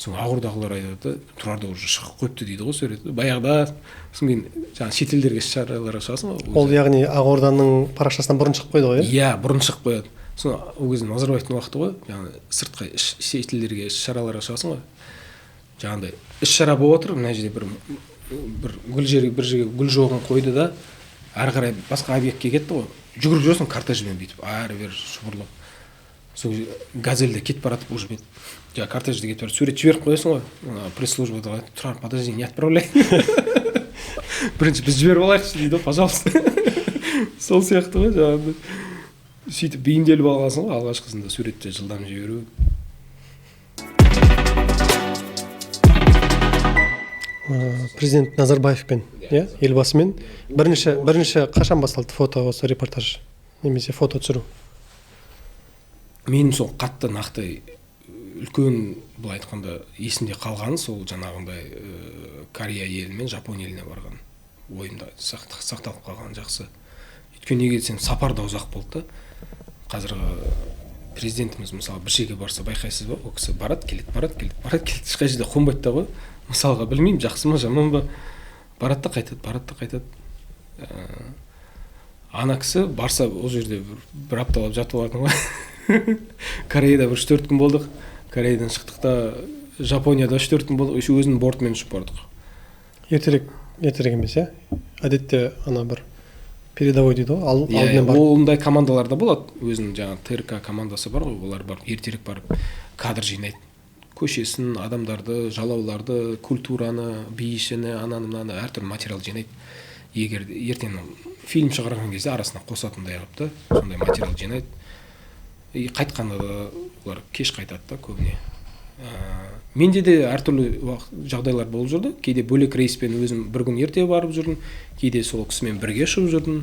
Speaker 1: Соң ауырдағылар айтады, тұрарда уже шығып қойыпты дейді ғой сурет. Баяғыда сосын кейін жаңағы шетелдерге іс-шараларға шығасың ғой.
Speaker 2: Ол яғни Ақорданың парақшасынан бұрын шығып қойды ғой,
Speaker 1: иә? Иә, бұрын шығып қояды. Сосын ол кезде Назарбаевтың уақыты ғой, жаңағы сыртқы шетелдерге іс-шараларға шығасың ғой. Жаңағыдай іс-шара болып отыр, мына жерде бір гүл жоғын қойды да, әрі қарай басқа объектке кетті ғой. Жүгіріп жүрсің кортежбен бүйтіп, әрі-бері шұбырлап. Сол газельде кетіп баратып уже бүйтіп, жаңағы кортежде кетіп барып сурет жіберіп қоясың ғой. Пресс-службада тұрар, подожди, не отправляй. Бірінші біз жіберіп алайықшы дейді, пожалуйста. Сол сияқты ғой жаңағыдай. Сөйтіп бейімделіп алғансың ғой, алғашқысында суретті жылдам жіберу.
Speaker 2: Президент Назарбаевпен, иә, елбасымен бірінші қашан басталды фото осы репортаж немесе фото түсіру?
Speaker 1: Менің сол қатты нақты үлкен былай айтқанда есімде қалғаны сол жаңағындай Корея елі мен Жапон еліне барған ойымда сақталып қалған жақсы. Өйткені неге десем сапарда ұзақ болды да. Қазіргі президентіміз мысалы бір жерге барса байқайсыз ба, ол кісі барады келеді, ешқай жерде қонбайды да ғой. Мысалға білмеймін, жақсы ма жаман ба, барады да қайтады. Ана кісі барса ол жерде бір апталап жатып алатын ғой. Кореяда бір 3-4 күн болдық. Кореядан шықтық та Жапонияда 3-4 күн болдық. Еще өзінің бортымен ұшып бардық.
Speaker 2: Ертерек емес, иә? Әдетте ана бір передовой дейді ғой, алдымен барып.
Speaker 1: Ондай командаларда болады. Өзінің жаңағы ТРК командасы бар ғой, олар барып ертерек барып кадр жинайды. Көшесін, адамдарды, жалауларды, культураны, бейішіні, ананы әртүрлі материал жинайды. Егер ертең фильм шығарған кезде арасына қосатындай қылып та, сондай материал жинайды. И қайтқанда да олар кеш қайтады да көбіне. Менде де әртүрлі жағдайлар болып жүрді. Кейде бөлек рейспен өзім бір күн ерте барып жүрдім, кейде сол кісімен бірге ұшып жүрдім.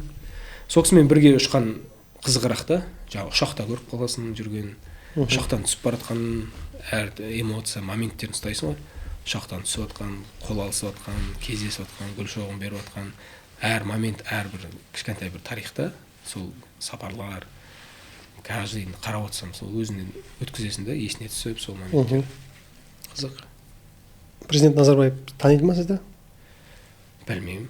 Speaker 1: Сол кісімен бірге ұшқан қызығырақ та, жаңағы ұшақта көріп қаласың жүрген, ұшақтан түсіп баратқан әр эмоция, моменттерін ұстайсың ғой. Ұшақтан түсіп жатқан, қол алысып жатқан, кездесіп жатқан, гүл шоғын беріп жатқан әр момент, әрбір кішкентай бір тарихта, сол сапарлар, каждый қарап отырсам, сол өзінен өткізесің да, есіне түсіп, сол моменттер. Қызық.
Speaker 2: Президент Назарбаев таниды ма сізді?
Speaker 1: Білмеймін.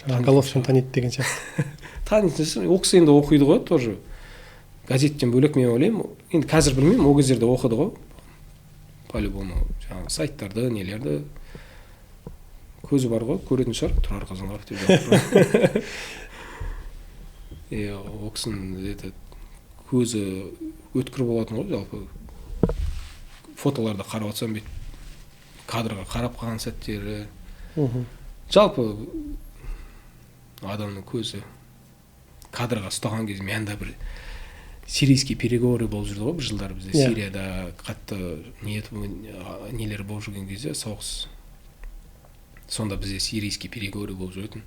Speaker 2: Головшин таниды деген сияқты.
Speaker 1: Таниды, ол кісі енді оқиды ғой, тоже. Газеттен бөлек мен ойлаймын. Енді қазір білмеймін, ол кездерде оқыды ғой. По-любому, жаңағы сайттарды, нелерді. Көзі бар ғой, көретін шығар, Тұрар Қазанғапов деп жатыр. Ол кісінің көзі өткір болатын ғой, жалпы. Фотоларды қарап отырсам, кадрға қарап қалған сәттері. Жалпы адамның көзі кадрға ұстаған кезде менде бір сирийский переговоры болып жүрді ғой, бір жылдар бізде Сирияда қатты нелер болып жүрген кезде, соғыс. Сонда бізде сирийский переговоры болып жүретін.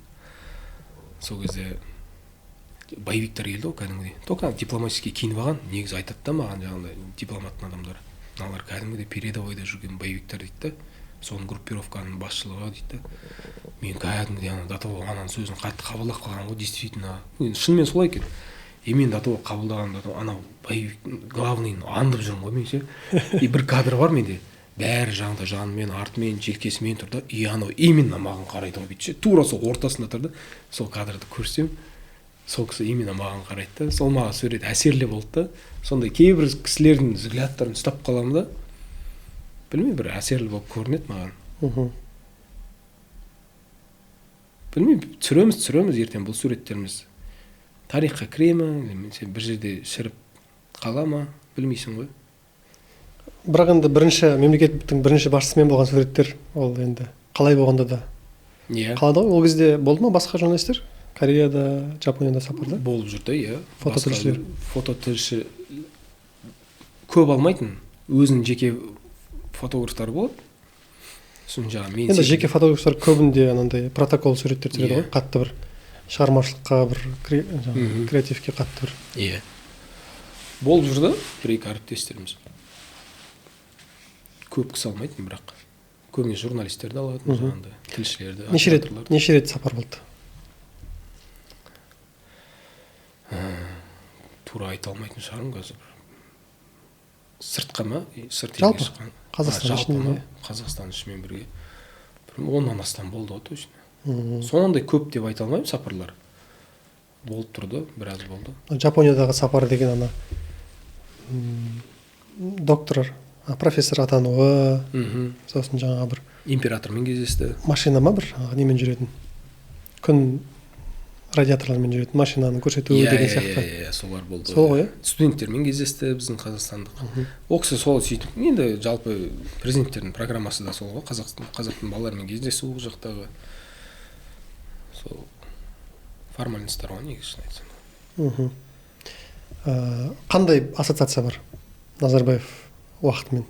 Speaker 1: Сол кезде боевиктер келді ғой, кәдімгідей. Только дипломатический киініп алған, негізі айтады да маған жаңағындай дипломаттың адамдары. Мыналар кәдімгідей передовойда жүрген боевиктер дейді да. Соның группировканың басшылығы дейді да. Мен кәдімгідей ана Датова ананың сөзін қатты қабылдап қалған ғой, действительно. Шынымен солай екен. Мен Датова қабылдағанда анау боевик главныйын андып жүрмін ғой мен ше. И бір кадр бар менде. Бәрі жағында жанымен, артымен, желкесімен тұрды. И анау именно маған қарайды ғой бүйтше. Тура сол ортасында тұрды. Сол кадрды көрсем, сол кісі именно маған қарайды да. Сол маған сурет әсерлі болды да. Сондай кейбір кісілердің взглядтарын ұстап қаламын да. Білмеймін, бір әсерлі болып көрінеді маған. Білмеймін, түсіреміз ертең бұл суреттеріміз. Тарихқа кіре ма, бір жерде шіріп қала ма, білмейсің ғой.
Speaker 2: бірақ енді бірінші мемлекеттің бірінші басшысымен болған суреттер ол енді қалай болғанда да
Speaker 1: иә
Speaker 2: қалады ғой. Ол кезде болды ма басқа журналистер Кореяда, Жапонияда сапарда?
Speaker 1: болып жүрді, иә.
Speaker 2: Фототілшілер.
Speaker 1: Фототілші көп алмайтын, өзінің жеке фотографтары болады. Сосын жаңағы мен
Speaker 2: енді жеке фотографтар көбінде анандай протокол суреттер түсіреді ғой, қатты бір шығармашылыққа, бір креативке қатты бір.
Speaker 1: Иә. Болып жүрді бір-екі әріптестеріміз. Көп кісі алмайтын, бірақ көбіне журналистерді алатын, жаңағындай тілшілерді.
Speaker 2: Неше рет сапар болды?
Speaker 1: Тура айта алмайтын шығармын қазір. Сыртқа ма?
Speaker 2: Жалпы Қазақстан ішінде.
Speaker 1: Қазақстан ішімен бірге. 10-нан астам болды ғой точно. Сондай көп деп айта алмаймын сапарлар. Болып тұрды, біраз болды.
Speaker 2: Жапониядағы сапар деген ана доктор, профессор атануы, сосын жаңағы бір
Speaker 1: императормен кездесті.
Speaker 2: Машина ма бір немен жүретін? Күн радиаторлармен жүретін машинаны көрсету деген сияқты.
Speaker 1: Иә, солар болды.
Speaker 2: Сол ғой,
Speaker 1: студенттермен кездесті біздің қазақстандық. Ол кісі сол сөйтіп, енді жалпы президенттердің программасы да сол ғой, қазақтың балаларымен кездесу ол жақтағы. Сол формальностьтар ғой, негізі айтсам.
Speaker 2: Қандай ассоциация бар Назарбаев уақытымен?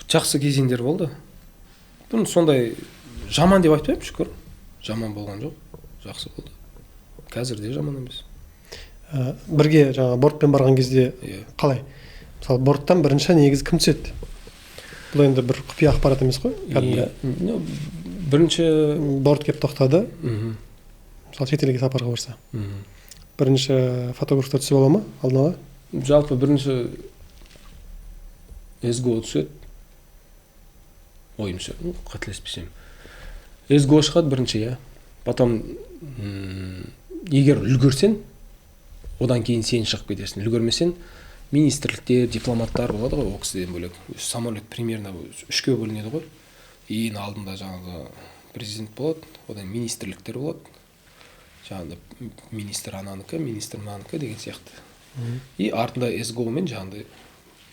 Speaker 1: Жақсы кезеңдер болды. Бұны сондай жаман деп айтпаймын, шүкір. Жаман болған жоқ. Жақсы болды. Қазір де жаман емес.
Speaker 2: Бірге жаңа бортпен барған кезде қалай? Мысалы, борттан бірінші негізі кім түседі? Бұл енді бір құпия ақпарат емес қой?
Speaker 1: Бірінші
Speaker 2: борт кеп тоқтады. Мысалы, шетелге сапарға барса. Бірінші фотографтар түсіп ала ма алдын ала?
Speaker 1: Жалпы бірінші СГО түседі. Ойымша, қателеспесем. СГО шығады бірінші, иә. Потом егер үлгерсен, одан кейін сен шығып кетесің. Үлгермесен, министрліктер, дипломаттар болады ғой, ол кісіден бөлек. Самолет примерно 3-ке бөлінеді ғой. Ең алдында жаңағы президент болады, одан министрліктер болады. Жаңағыда министр ананыкі, министр мынаныкі деген сияқты. И артында СГО мен жаңағыдай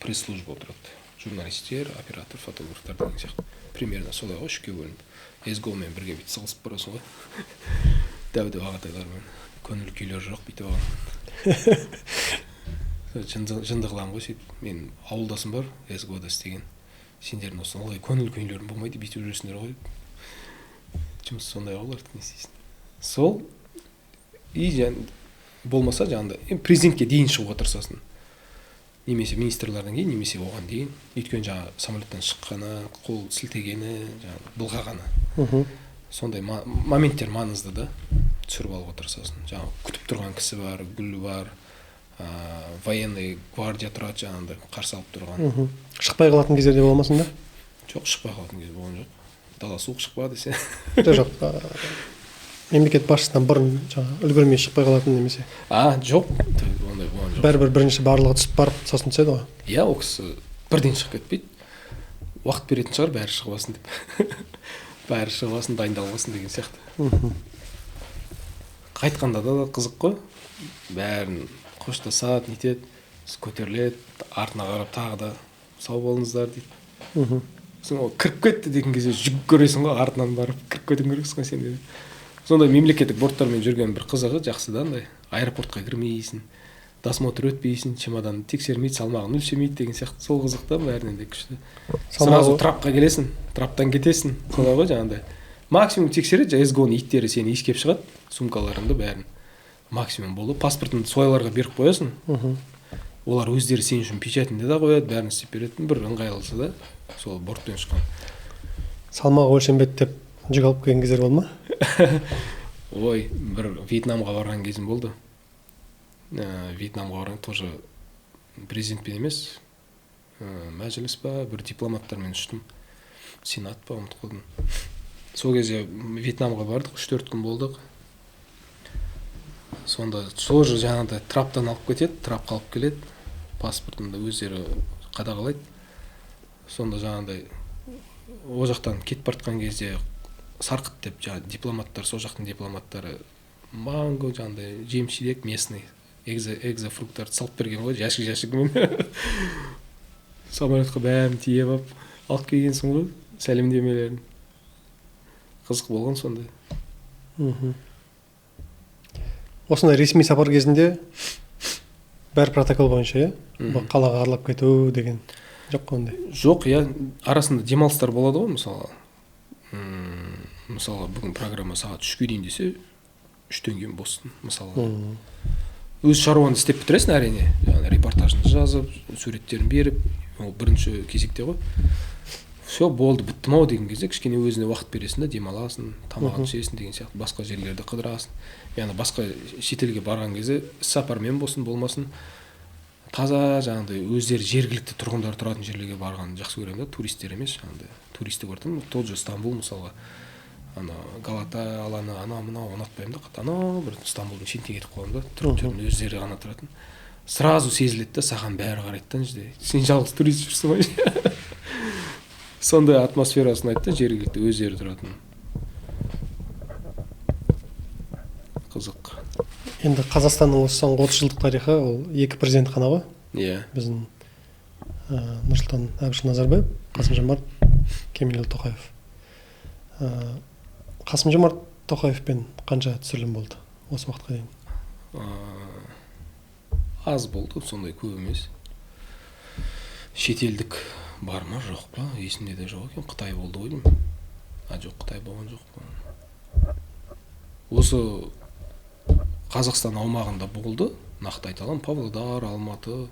Speaker 1: пресс-служба отырады. Журналистер, оператор, фотографтар деген сияқты. Примерно солай ғой, 3-ке бөлініп. СГО мен бірге бүйтіп сығылысып барасың ғой. Дәуде ағатайлармен. Көңіл күйлер жоқ бүйтіп алған. Жынды қыламын ғой сөйтіп. Мен ауылдасым бар, СГО-да істеген. Сендердің осы ылғай көңіл күйлерің болмайды, бүйтіп жүресіңдер ғой. Жұмыс сондай ғой, не істейсің. Сол и болмаса жаңағыда президентке дейін шығуға тырысасың. Немесе министрлерден кейін, немесе оған дейін. Өйткені жаңа самолеттен шыққаны, қол сілтегені, жаңа былғағаны. Сондай моменттер маңызды да, түсіріп алуға тырысасың. Жаңа күтіп тұрған кісі бар, гүл бар, военный гвардия тұрады жаңағыдай қарсы алып тұрған.
Speaker 2: Шықпай қалатын кездерде болмасын да?
Speaker 1: Жоқ, шықпай қалатын кезде болған жоқ. Дала суық шықпа десе.
Speaker 2: Жоқ. Мемлекет басшысынан бұрын үлгермей шықпай қалатын немесе?
Speaker 1: Жоқ, ондай болған жоқ.
Speaker 2: Бәрібір бірінші барлығы түсіп барып, сосын түседі ғой?
Speaker 1: Иә, ол кісі бірден шығып кетпейді. Уақыт беретін шығар, бәрі шығып алсын деп. Бәрі шығып алсын, дайындалып алсын деген сияқты. Қайтқанда да қызық қой. Бәрін қоштасады, нетеді, көтеріледі, артына қарап тағы да сау болыңыздар дейді. Сосын кіріп кетті деген кезде жүк көресің ғой, артынан барып кіріп кетуің керексің ғой сен де. Сондай мемлекеттік борттармен жүрген бір қызығы жақсы да, андай аэропортқа кірмейсің, досмотр өтпейсің, чемоданды тексермейді, салмағын өлшемейді деген сияқты. Сол қызық та бәрінен де күшті. Сразу трапқа келесің, traптан кетесің. Солай ғой жаңағыдай. Максимум тексереді, СГО-ның иттері сені иіскеп шығады, сумкаларыңды бәрін. Максимум болды. Паспортыңды солайларға беріп қоясың. Олар өздері сен үшін печатінде да қояды, бәрін істеп береді. Бір ыңғайлысы да, сол бортпен шыққан.
Speaker 2: Салмағы өлшенбеді деп жүк алып келген кездер болды ма?
Speaker 1: Ой, бір Вьетнамға барған кезім болды. Вьетнамға барған тоже президентпен емес, мәжіліс па, бір дипломаттармен ұштым. Сенат па, ұмытып қалдым. Сол кезде Вьетнамға бардық, 3-4 күн болдық. Сонда тоже жаңағыдай траптан алып кетеді, трап қалып келеді. Паспортында өздері қадағалайды. Сонда жаңағыдай о жақтан кетіп бартқан кезде сарқыт деп жаңағы дипломаттар, сол жақтың дипломаттары манго жаңағыдай жемшелек местный экзофруктарды салып берген ғой, жәшік-жәшігімен. самолетқа бәрін тиеп алып келгенсің ғой сәлемдемелерін. Қызық болған сондай.
Speaker 2: Осындай ресми сапар кезінде бәр протокол бойынша, қалаға аралап кету деген жоқ қой ондай?
Speaker 1: Жоқ, арасында демалыстар болады ғой, мысалы. Мысалы, бүгін программа сағат 3-ке дейін десе, 3-тен кейін боссың, мысалы. Өз шаруаңды істеп бітіресің әрине. Репортажын жазып, суреттерін беріп, ол бірінші кезекте ғой. Все, болды, біттім ау деген кезде кішкене өзіне уақыт бересің да, демаласың, тамағын ішесің деген сияқты, басқа жерлерді қыдырасың. Яғни басқа шетелге барған кезде сапармен болсын, болмасын, таза жаңағыдай өздері жергілікті тұрғындар тұратын жерлерге барғанды жақсы көремін да, туристер емес, жаңағыдай туристік ортам. Тот же Стамбул мысалға, Галата аланы, мынау ұнатпаймын да, анау бір Стамбулдың шетіне кетіп қаламын да, түріктердің өздері ғана тұратын. Сразу сезіледі да, саған бәрі қарайды да, сен жалғыз турист жүрсің ғой. Сондай атмосферасын айтты, жергілікті өздері тұратын. Қызық.
Speaker 2: Енді Қазақстанның осы соңғы 30 жылдық тарихы ол екі президент қана ғой.
Speaker 1: Иә.
Speaker 2: Біздің Нұрсұлтан Әбішұлы Назарбаев, Қасым-Жомарт Кемелұлы Тоқаев. Қасым-Жомарт Тоқаевпен қанша түсірілім болды осы уақытқа дейін?
Speaker 1: Аз болды, сондай көп емес. Шетелдік бар ма, жоқ па? Есімде де жоқ екен. Қытай болды ғой деймін. Жоқ, Қытай болған жоқ па? Осы Қазақстан аумағында болды, нақты айта аламын, Павлодар, Алматы.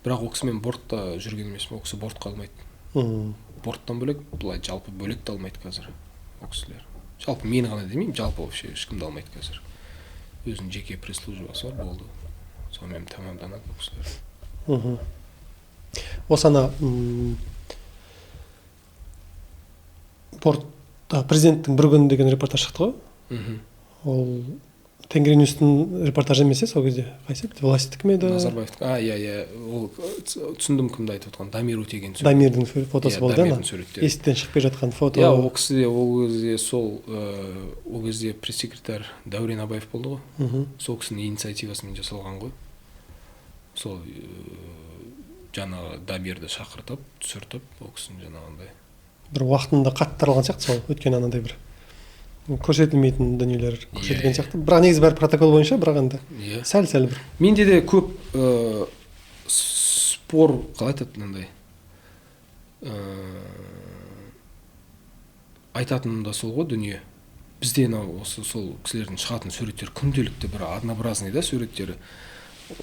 Speaker 1: Бірақ ол кісімен бортта жүрген емеспін, ол кісі бортқа алмайды. Борттан бөлек, былай жалпы бөлек те алмайды қазір ол кісілер. Жалпы мені ғана демеймін, жалпы вообще ешкімді алмайды қазір. Өзінің жеке пресс-службасы бар, болды. Сонымен тамамданады ол кісілер.
Speaker 2: Осы президенттің бір күні деген репортаж шықты ғой. Ол Тенгринюстің репортажы емес, сол кезде қайсы? Властьтікі ме еді?
Speaker 1: Назарбаевтың. Ол түсіндім кімді айтып отқан. Дамир өтеген сурет.
Speaker 2: Дамирдің фотосы болды,
Speaker 1: Дамирдің суреттері.
Speaker 2: Есіктен шығып келе жатқан фото.
Speaker 1: Ол кісіде ол кезде пресс-секретарь Дәурен Абаев болды ғой. Сол кісінің инициативасымен жасалған ғой. Сол жаңағы Дамирді шақыртып, түсіртіп, ол кісінің жаңағындай.
Speaker 2: Бір уақытында қатты таралған сияқты сол, өткен анандай бір көрсетілмейтін дүниелер көрсетілген сияқты. Бірақ негізі бәрі протокол бойынша, бірақ енді сәл-сәл бір.
Speaker 1: Менде де көп спор, қалай айтады мынандай. Айтатыным да сол ғой дүние. Бізде осы сол кісілердің шығатын суреттері күнделікті бір однообразный да суреттері.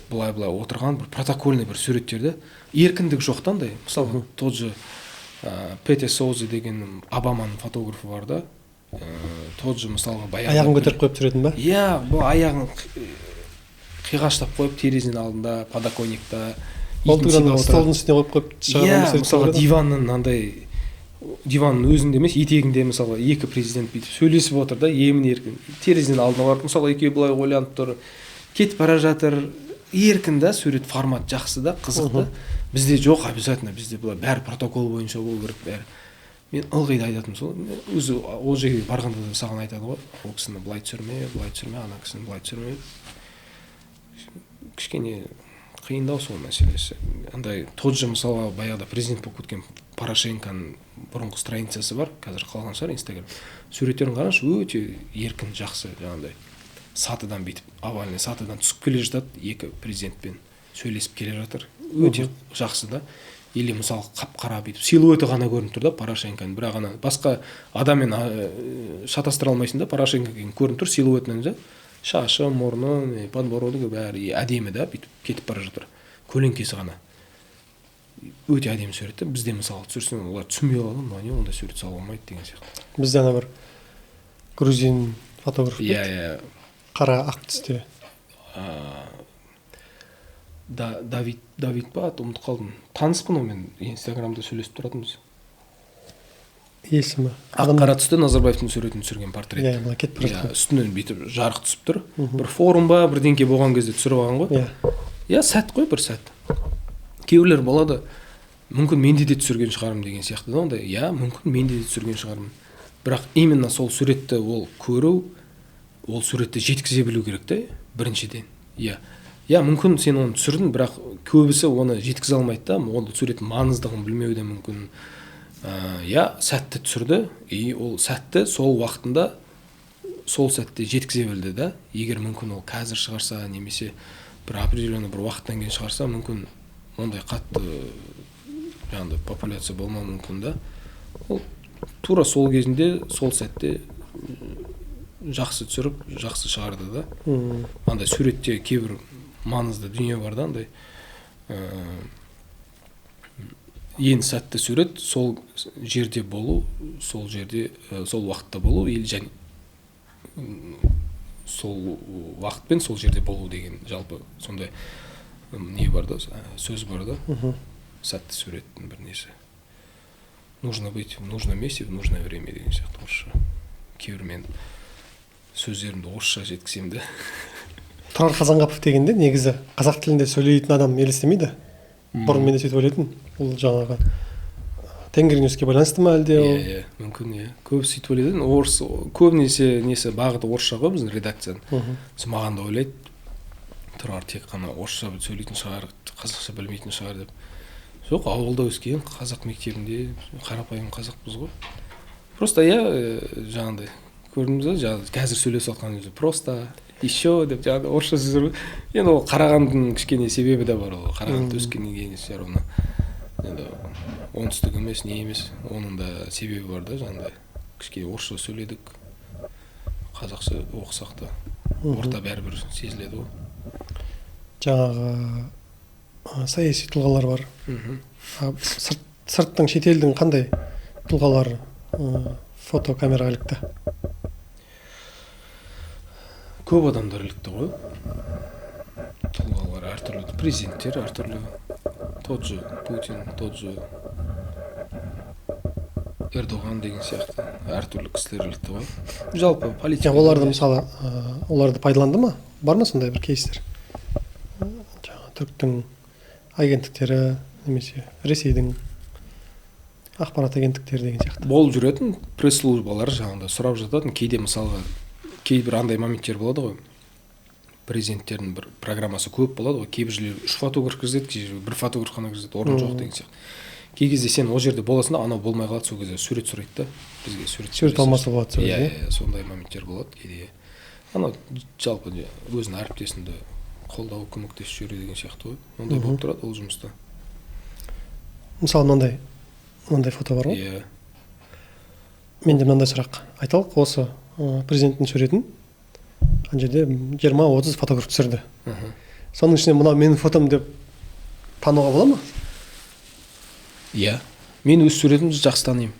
Speaker 1: Былай-былай отырған бір протокольный бір суреттерді еркіндік жоқтандай. Мысалы, тот же Пете Соузи деген Обаманың фотографы бар да. Тот же мысалға
Speaker 2: аяғын көтеріп қойып түсіретін ба?
Speaker 1: Иә, бұл аяғын қиғаштап қойып терезенің алдында, подоконникта.
Speaker 2: Столдың үстіне қойып
Speaker 1: шығарған. Мысалға диванның өзінде емес, етегінде мысалы екі президент бүйтіп сөйлесіп отыр да, емін-еркін. Терезенің алдына барып, мысалы екеуі былай ойланып тұр, кетіп бара жатыр. Еркін да, сурет формат жақсы да, қызық да. Бізде жоқ, обязательно бізде былай бәрі протокол бойынша болу керек бәрі. Мен ылғи да айтатым сол, өзі ол жерге барғанда да саған айтады ғой, ол кісіні былай түсірме, ана кісіні былай түсірме. Кішкене қиындау сол мәселесі. Андай тот же мысалы баяғыда президент болып кеткен Порошенконың бұрынғы страницасы бар, қазір қалған шығар Инстаграм. Суреттерін қарашы, өте еркін, жақсы, жаңағыдай. Сатыдан бүйтіп, овальный сатыдан түсіп келе жатады, екі президентпен сөйлесіп келе жатыр. Өте жақсы да. Или мысалы қап-қара бүйтіп силуэті ғана көрініп тұр да Порошенконың, бірақ ана басқа адаммен шатастыра алмайсың да, Порошенконың көрініп тұр силуэтінен де, шашы, мұрны, подбородығы бәрі әдемі да, бүйтіп кетіп бара жатыр. Көлеңкесі ғана. Өте әдемі сурет та. Бізде мысалы түсірсең, олар түсінбей қалады, не ондай сурет салуға болмайды деген сияқты.
Speaker 2: Бізде ана бір грузин фотограф
Speaker 1: еді.
Speaker 2: Қара ақ түсте.
Speaker 1: Давид па, ұмытып қалдым. Таныспын онымен, Инстаграмда сөйлесіп тұратынбыз.
Speaker 2: Есімі.
Speaker 1: Ақ-қара түсті Назарбаевтың суретін түсірген портрет.
Speaker 2: Иә, кетіп бара жатқан.
Speaker 1: Үстінен бүйтіп жарық түсіп тұр. Бір форум ба, бірдеңке болған кезде түсіріп алған ғой. Иә, сәт қой, бір сәт. Кейбіреулер болады, мүмкін менде де түсірген шығармын деген сияқты да, ондай. Иә, мүмкін менде де түсірген шығармын. Бірақ именно сол суретті ол көру, ол суретті жеткізе білу керек та, біріншіден. Иә. иә мүмкін сен оны түсірдің, бірақ көбісі оны жеткізе алмайды да, ол суреттің маңыздығын білмеуі де мүмкін. Иә, сәтті түсірді, и ол сәтті сол уақытында сол сәтте жеткізе білді да. Егер мүмкін ол қазір шығарса, немесе бір определенный бір уақыттан кейін шығарса, мүмкін ондай қатты жаңағыдай популяция болмауы мүмкін да. Ол тура сол кезінде, сол сәтте жақсы түсіріп, жақсы шығарды да. Андай суретте кейбір маңызды дүние бар да, андай ең сәтті сурет сол жерде болу, сол жерде, сол уақытта болу, или және сол уақытпен сол жерде болу деген жалпы сондай не бар да, сөз бар да. Сәтті суреттің бір несі. Нужно быть в нужном месте в нужное время деген сияқты орысша. Кейбір мен сөздерімді орысша жеткіземін да.
Speaker 2: Тұрар Қазанғапов дегенде негізі қазақ тілінде сөйлейтін адам елестемейді. Бұрын мен де сөйтіп ойлайтын. Ол жаңағы Тенгриньюске байланысты ма әлде ол?
Speaker 1: Иә, мүмкін, иә. Көбісі сөйтіп ойлайды. Орыс көбінесе несі бағыты орысша ғой біздің редакцияның. Маған да ойлайды. Тұрар тек қана орысша сөйлейтін шығар, қазақша білмейтін шығар деп. Жоқ, ауылда өскен, қазақ мектебінде қарапайым қазақпыз ғой. Просто жаңағыдай көрдіңіз ба, қазір сөйлесіп жатқан кезде просто еще деп жаңағыдай орысша сөздер. Енді ол қарағандының кішкене себебі де бар, ол Қарағандыда өскеннен кейін шығар оны. Енді оңтүстік емес, не емес, оның да себебі бар да, жаңағыдай кішкене орысша сөйледік, қазақша оқысақ та орта бәрібір сезіледі ғой.
Speaker 2: Жаңағы саяси тұлғалар бар. Сырттың, шетелдің қандай тұлғалары фотокамераға ілікті?
Speaker 1: Көп адамдар ілікті ғой. Тұлғалар әртүрлі, президенттер әртүрлі. Тот же Путин, тот же Эрдоған деген сияқты әртүрлі кісілер ілікті ғой. Жалпы политика.
Speaker 2: Оларды мысалы, оларды пайдаланды ма? Бар ма сондай бір кейстер? Жаңағы түріктің агенттіктері, немесе Ресейдің ақпарат агенттіктері деген сияқты.
Speaker 1: Болып жүретін пресс-службалар жаңағыдай сұрап жататын. Кейде мысалға кейбір андай моменттер болады ғой. Президенттердің бір программасы көп болады ғой. Кейбір жерлер 3 фотограф кіргізеді, кейбір 1 фотограф қана кіргізеді, орын жоқ деген сияқты. Кей кезде сен ол жерде боласың да, анау болмай қалады, сол кезде сурет сұрайды да. Бізге сурет
Speaker 2: алмаса болады сол
Speaker 1: кезде. Иә, сондай моменттер болады кейде. Анау жалпы өзінің әріптесінде қолдау, көмектесіп жүру деген сияқты ғой. Ондай болып тұрады ол жұмыста.
Speaker 2: Мысалы мынандай фото бар ғой.
Speaker 1: Иә.
Speaker 2: Менде мынандай сұрақ. Айталық, осы президенттің суретін ана жерде 20-30 фотограф түсірді. Соның ішінде мынау менің фотом деп тануға бола ма?
Speaker 1: Иә. Мен өз суретімді жақсы танимын.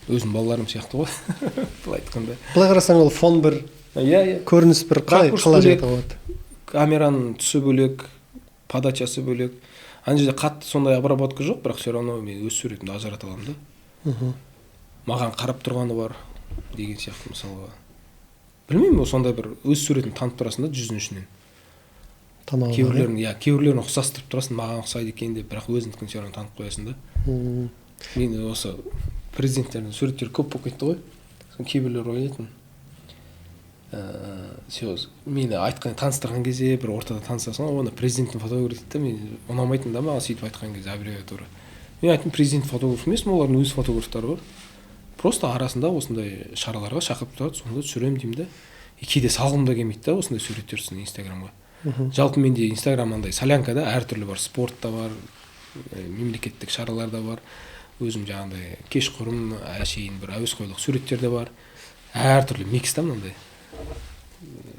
Speaker 1: Өзім балаларым сияқты ғой. Былай айтқанда.
Speaker 2: Былай қарасаң ол фон бір, көрініс бір қалай жата болады.
Speaker 1: Камераның түсі бөлек, подачасы бөлек. Ана жерде қатты сондай обработка жоқ, бірақ все равно мен өз суретімді ажырата аламын да. Маған қарап тұрғаны бар деген сияқты мысалға. Білмеймін, сондай бір өз суретін танып тұрасың да жүзінің ішінен. Кейбірлерін ұқсастырып тұрасың, маған ұқсайды екен деп, бірақ өзіңдікін все равно танып қоясың да. Мен осы президенттердің суреттері көп болып кетті ғой. Кейбірлер ойлайтын. Мені айтқан, таныстырған кезде бір ортада танысасың, оны президенттің фотографы дейді, мен ұнамайтын да маған сөйтіп айтқан кезде аббревиатура. Мен айттым, президент фотограф емес, олардың өз фотографтары бар. Просто арасында осындай шараларға шақырып тұрады, сонда түсіремін деймін да. Кейде салғым да келмейді да осындай суреттер түсін Инстаграмға. Жалпы менде Инстаграм андай солянкада әртүрлі бар, спорт та бар, мемлекеттік шаралар да бар. Өзім жаңағыдай кешқұрым, әшейін бір әуесқойлық суреттер де бар. Әртүрлі микс та мынандай.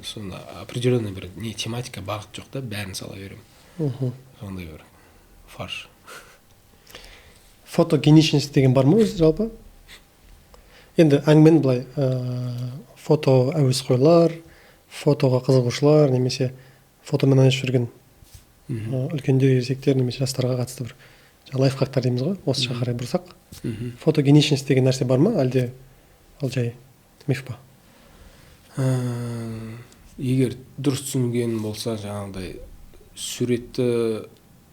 Speaker 1: Сонда определенный бір не тематика бағыт жоқ та, бәрін сала беремін. Сондай бір фарш.
Speaker 2: Фотогеничность деген бар ма өзі жалпы? Енді әңгімені былай, фото әуесқойлар, фотоға қызығушылар, немесе фотомен айналысып жүрген үлкендер, ересектер, немесе жастарға қатысты бір лайфхактар дейміз ғой, осы жаққа қарай бұрсақ. Фотогеничность деген нәрсе бар ма, әлде ал жай миф па?
Speaker 1: Егер дұрыс түсінген болса, жаңағыдай суретті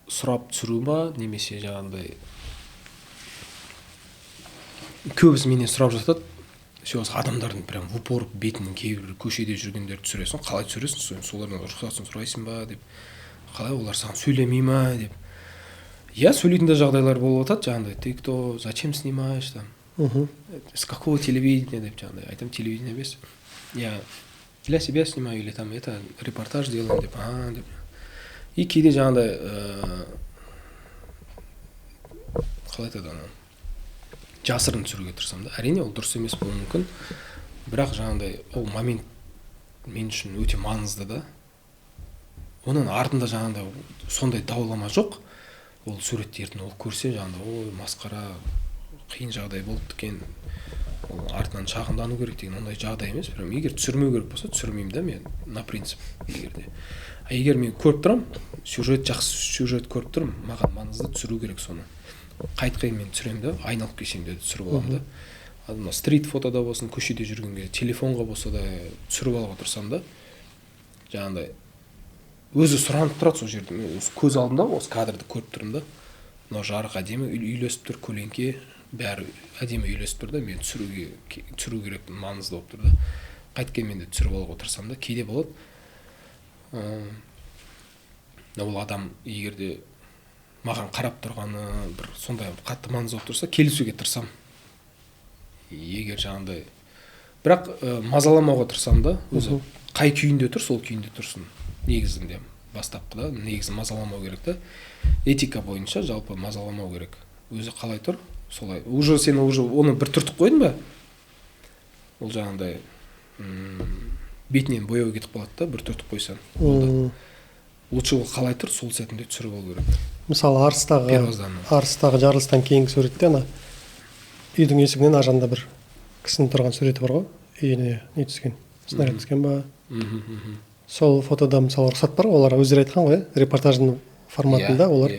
Speaker 1: сұрап түсіру ма, немесе жаңағыдай көбісі менен сұрап жатады. Адамдардың прям в упор бетінің кейбір көшеде жүргендерді түсіресің, қалай түсіресің, солардан рұқсатын сұрайсың ба деп. қалай олар саған сөйлемей ма деп. Иә, сөйлейтін де жағдайлар болып жатады, жаңағыдай, ты кто, зачем снимаешь там, с какого телевидения деп, жаңағыдай, айтам, телевидение емес, я для себя снимаю, или там это репортаж делаем деп, деп. И кейде жаңағыдай қалай айтады ана жасырын түсіруге тырысамын да. Әрине ол дұрыс емес болуы мүмкін, бірақ жаңағыдай ол момент мен үшін өте маңызды да. Оның артында жаңағыдай сондай даулама жоқ. Ол суреттерін ол көрсе жаңағыдай, ой, масқара, қиын жағдай болды екен, ол артынан шағымдану керек деген ондай жағдай емес. Прям егер түсірмеу керек болса, түсірмеймін да мен, на принцип егерде. Егер мен көріп тұрам, сюжет жақсы сюжет көріп тұрмын, маған маңызды түсіру керек соны. Қайтқай мен түсіремін да, айналып келсем де түсіріп аламын да. Стрит фотода болсын, көшеде жүргенге, телефонға болса да түсіріп алуға тырысамын да. Жаңағыдай өзі сұранып тұрады сол жерде. Мен көз алдымда осы кадрды көріп тұрмын да. Мынау жарық әдемі үйлесіп тұр, көлеңке, бәрі әдемі үйлесіп тұр да. Мен түсіру керек, маңызды болып тұр да. Қайткенмен де түсіріп алуға тырысамын да. Кейде болады, ол адам егерде маған қарап тұрғаны бір сондай қатты маңызды болып тұрса, келісуге тырысамын. Егер жаңағыдай, бірақ мазаламауға тырысамын да. Өзі қай күйінде тұр, сол күйінде тұрсын. Негізінде бастапқыда негізі мазаламау керек та. Этика бойынша жалпы мазаламау керек. Өзі қалай тұр, солай. Уже сен оны бір түртіп қойдың ба? Ол жаңағыдай бетінен бояу кетіп қалады да, бір түртіп қойсан. Лучше ол қалай тұр, сол сәтінде түсіріп алу керек.
Speaker 2: Мысалы Арыстағы жарылыстан кейінгі суретте ана үйдің есігінен ажанда бір кісінің тұрған суреті бар ғой. Үйіне не түскен, снаряд түскен ба? Сол фотода мысалы рұқсат бар, олар өздері айтқан ғой, репортаждың форматында олар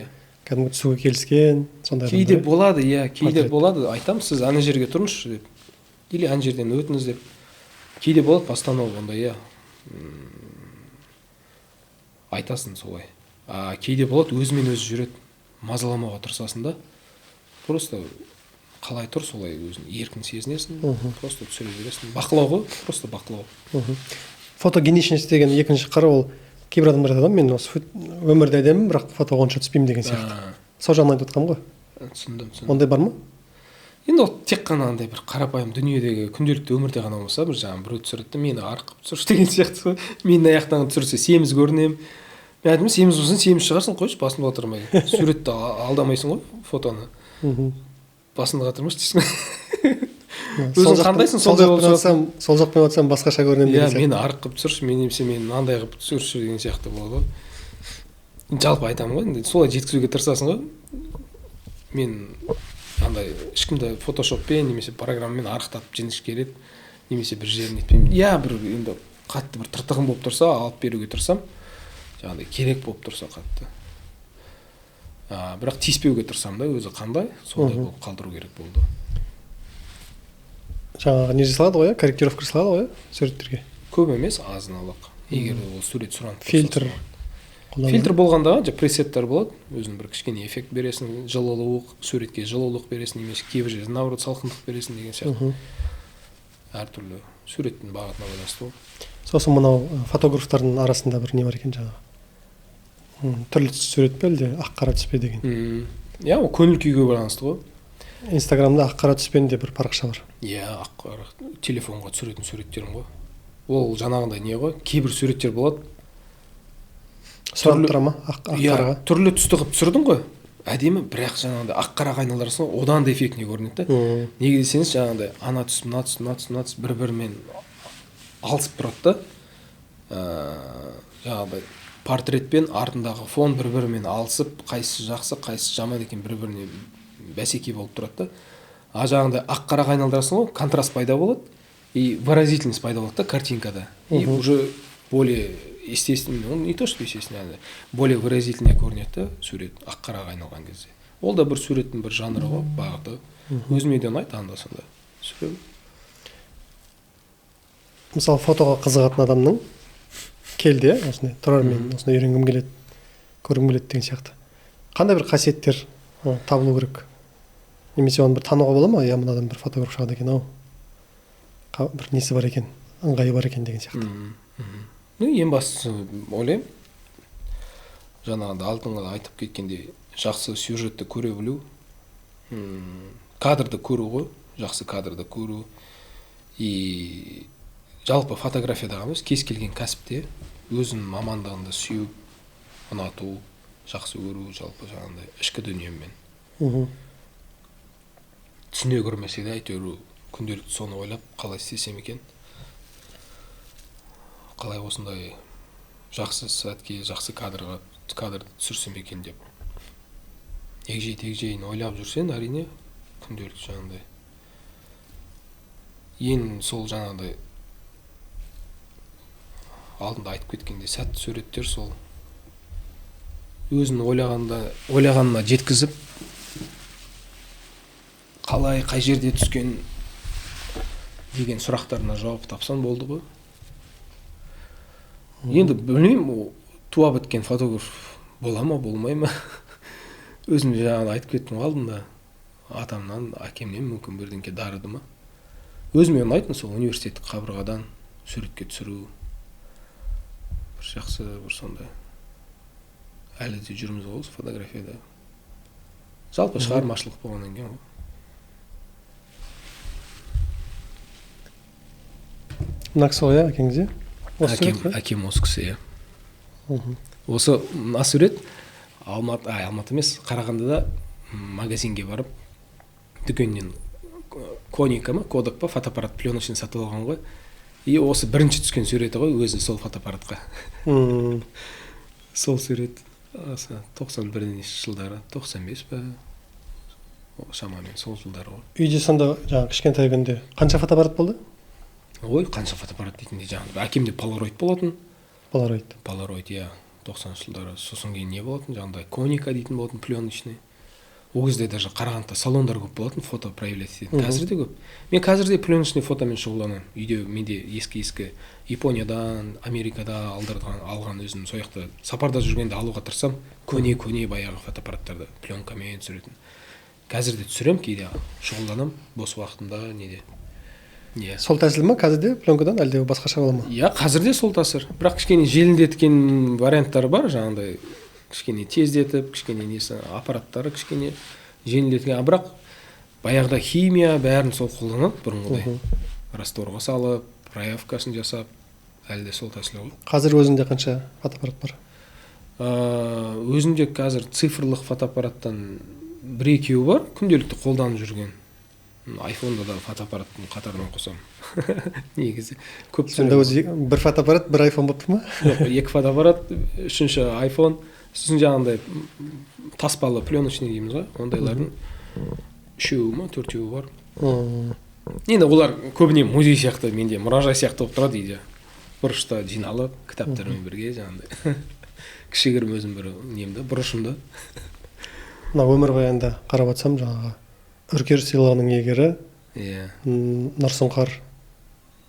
Speaker 2: кәдімгі түсуге келіскен, сондай.
Speaker 1: Кейде болады, кейде болады, айтам, сіз ана жерге тұрыңызшы деп, или ана жерден өтіңіз деп. Кейде болады постанова ондай, айтасың солай. Кейде болады өзімен өзі жүреді, мазаламауға тырысасың да. Просто қалай тұр, солай өзін еркін сезінесің, просто түсіре бересің. Бақылау ғой, просто бақылау.
Speaker 2: Фотогеничность деген екінші қыры, ол кейбір адамдар айтады, мен осы өмірде әдемін, бірақ фотоға онша түспеймін деген сияқты. Сол жағын айтып отқам ғой.
Speaker 1: Түсіндім.
Speaker 2: Ондай бар ма?
Speaker 1: Енді ол тек қана андай бір қарапайым дүниедегі күнделікті өмірде ғана болса, бір жаңағы біреу түсірді, мені арқып түсірші деген сияқты ғой. Менің аяқтан түсірсе семіз көрінемін. Мен айтдым, семіз болсын, семіз шығарсың, қойшы, басында отырмай. Суретті алдамайсың ғой, фотоны. Басында қатырмашы дейсің. Өзің қандайсың, сондай болып жатсам,
Speaker 2: сол жақпен отырсам басқаша көрінемін деген сияқты.
Speaker 1: Мені арық қылып түсірші, немесе мені андай қылып түсірші деген сияқты болады ғой. Жалпы айтамын ғой, солай жеткізуге тырысасың ғой. Мен андай ешкімді фотошоппен немесе программамен арықтатып жіңішке келеді, немесе бір жерін етпеймін. Бір енді қатты бір тыртығым болып тұрса, алып беруге тырысам, жаңағыдай керек болып тұрса қатты. Бірақ тиіспеуге тырысам да, өзі қандай, сондай болып қалдыру керек болды.
Speaker 2: Жаңағы не жасалады ғой, корректировка жасалады ғой, суреттерге.
Speaker 1: Көп емес, азын-аулақ. Егер ол сурет сұранып
Speaker 2: тұрса.
Speaker 1: Фильтр болғанда пресеттер болады, өзің бір кішкене эффект бересің, жылылық, суретке жылылық бересің, немесе кейбір жерде наоборот салқындық бересің деген сияқты. Әртүрлі суреттің бағытына байланысты ғой.
Speaker 2: Сосын мынау фотографтардың арасында бір не бар екен жаңағы. Түрлі сурет пе әлде ақ-қара түспе деген.
Speaker 1: Ол көңіл күйге байланысты ғой.
Speaker 2: Инстаграмда ақ-қара түспен де бір парақша бар.
Speaker 1: Ақ-қара телефонға түсіретін суреттерім ғой. Ол жаңағындай не ғой, кейбір суреттер болады.
Speaker 2: Сұранып тұра ма ақ-қараға?
Speaker 1: Түрлі түсті қылып түсірдің ғой, әдемі, бірақ жаңағындай ақ-қараға айналдырасың, одан да эффектіне көрінеді да. Неге десеңіз, жаңағындай ана түс, мына түс бір-бірімен алысып тұрады да. Жаңағындай портретпен артындағы фон бір-бірімен алысып, қайсысы жақсы, қайсысы жаман екен бір-біріне бәсеке болып тұрады да. Жаңағындай ақ-қараға айналдырасың ғой, контраст пайда болады и выразительность пайда болады да картинкада. И уже более естественно, он не то что естественно, более выразительнее көрінеді да сурет ақ-қараға айналған кезде. Ол да бір суреттің бір жанры ғой, бағыты. Өзіме де ұнайды анда-санда.
Speaker 2: Мысалы фотоға қызығатын адамның келді, осындай тұрар, мен осындай үйренгім келеді, көргім келеді деген сияқты. Қандай бір қасиеттер табылу керек? Немесе оны бір тануға бола ма? Мына адам бір фотограф шығады екен, бір несі бар екен, ыңғайы бар екен деген сияқты.
Speaker 1: Ең бастысы ойлаймын, жаңағыдай алдыңға айтып кеткендей жақсы сюжетті көре білу, кадрды көру ғой, жақсы кадрды көру. И жалпы фотографиядағы емес, кез келген кәсіпте өзінің мамандығында сүйіп, ұнату, жақсы көру, жалпы жаңағыдай ішкі дүниеммен. Түсіне көрмесе де әйтеуір күнделікті соны ойлап, қалай істесем екен, қалай осындай жақсы сәтке, жақсы кадрды түсірсем екен деп. Егжей-тегжейін ойлап жүрсең, әрине, күнделікті жаңағыдай. Ең сол жаңағыдай алдында айтып кеткенде сәтті суреттер сол өзін ойлағанына жеткізіп, қалай, қай жерде түскен деген сұрақтарына жауап тапсан болды ғой. Енді білмеймін, туа біткен фотограф бола ма, болмай ма. Өзім жаңағы айтып кеттім алдында, атамнан, әкемнен мүмкін бірдеңке дарыды ма. Өзіме ұнайтын сол университеттік қабырғадан суретке түсіру. Бір жақсы, бір сондай. Әлі де жүрміз ғой фотографияда. Жалпы шығармашылық болғаннан кейін ғой.
Speaker 2: Мына кісі ғой, әкеңіз,
Speaker 1: Әкем осы кісі, Осы мына сурет Алматы емес, Қарағандыда магазинге барып, дүкеннен коника ма, кодек па, фотоаппарат пленочный сатып алған ғой. И осы бірінші түскен суреті ғой, өзі сол фотоаппаратқа. Сол сурет 91 жылдары, 95 па, шамамен сол жылдары ғой.
Speaker 2: Үйде сонда жаңағы кішкентай күнде қанша фотоаппарат болды?
Speaker 1: Ой, қанша фотоаппарат дейтіндей жаңағы. Әкемде полароид болатын. Полароид, иә, 90 жылдары. Сосын кейін не болатын? Жаңағыдай коника дейтін болатын, пленочный. Ол кезде даже Қарағандыда салондар көп болатын, фото проявлять ететін. Қазір де көп. Мен қазір де пленочный фотомен шұғылданамын. Үйде менде ескі Япониядан, Америкада алған өзім сол жақта сапарда жүргенде алуға тырысам, көне баяғы фотоаппараттарды пленкамен түсіретін. Қазір де түсірем, кейде шұғылданам, бос уақытымда неде.
Speaker 2: Сол тәсіл ма қазірде пленкадан, әлде басқаша бола ма?
Speaker 1: Иә, қазірде сол тәсіл. Бірақ кішкене желдеткен варианттары бар, жаңағыдай кішкене тездетіп, кішкене несі аппараттары кішкене жеңілдеткен. Бірақ баяғыда химия бәрін сол қолданады бұрынғыдай. Растворға салып, проявкасын жасап, әлде сол тәсіл ғой.
Speaker 2: Қазір өзінде қанша фотоаппарат бар?
Speaker 1: Өзінде қазір цифрлық фотоаппараттан 1-2 бар, күнделікті қолданып жүрген. Айфонда да фотоаппараттың қатарынан қосам. Негізі көп.
Speaker 2: Сонда өзі бір фотоаппарат, бір айфон болып тұр ма?
Speaker 1: Жоқ, 2 фотоаппарат, 3-ші айфон, сосын жаңағындай таспалы пленочный дейміз ғой, ондайлардың 3-еуі ма, 4-еуі бар. Енді олар көбіне музей сияқты, менде мұражай сияқты болып тұрады үйде. Бұрышта жиналып, кітаптармен бірге жаңағындай. Кішігірім өзім бір немді, бұрышымда.
Speaker 2: Мына өмірбаянда қарап жатсам, жаңағы Үркер сыйлығының иегері Нұрсұңқар.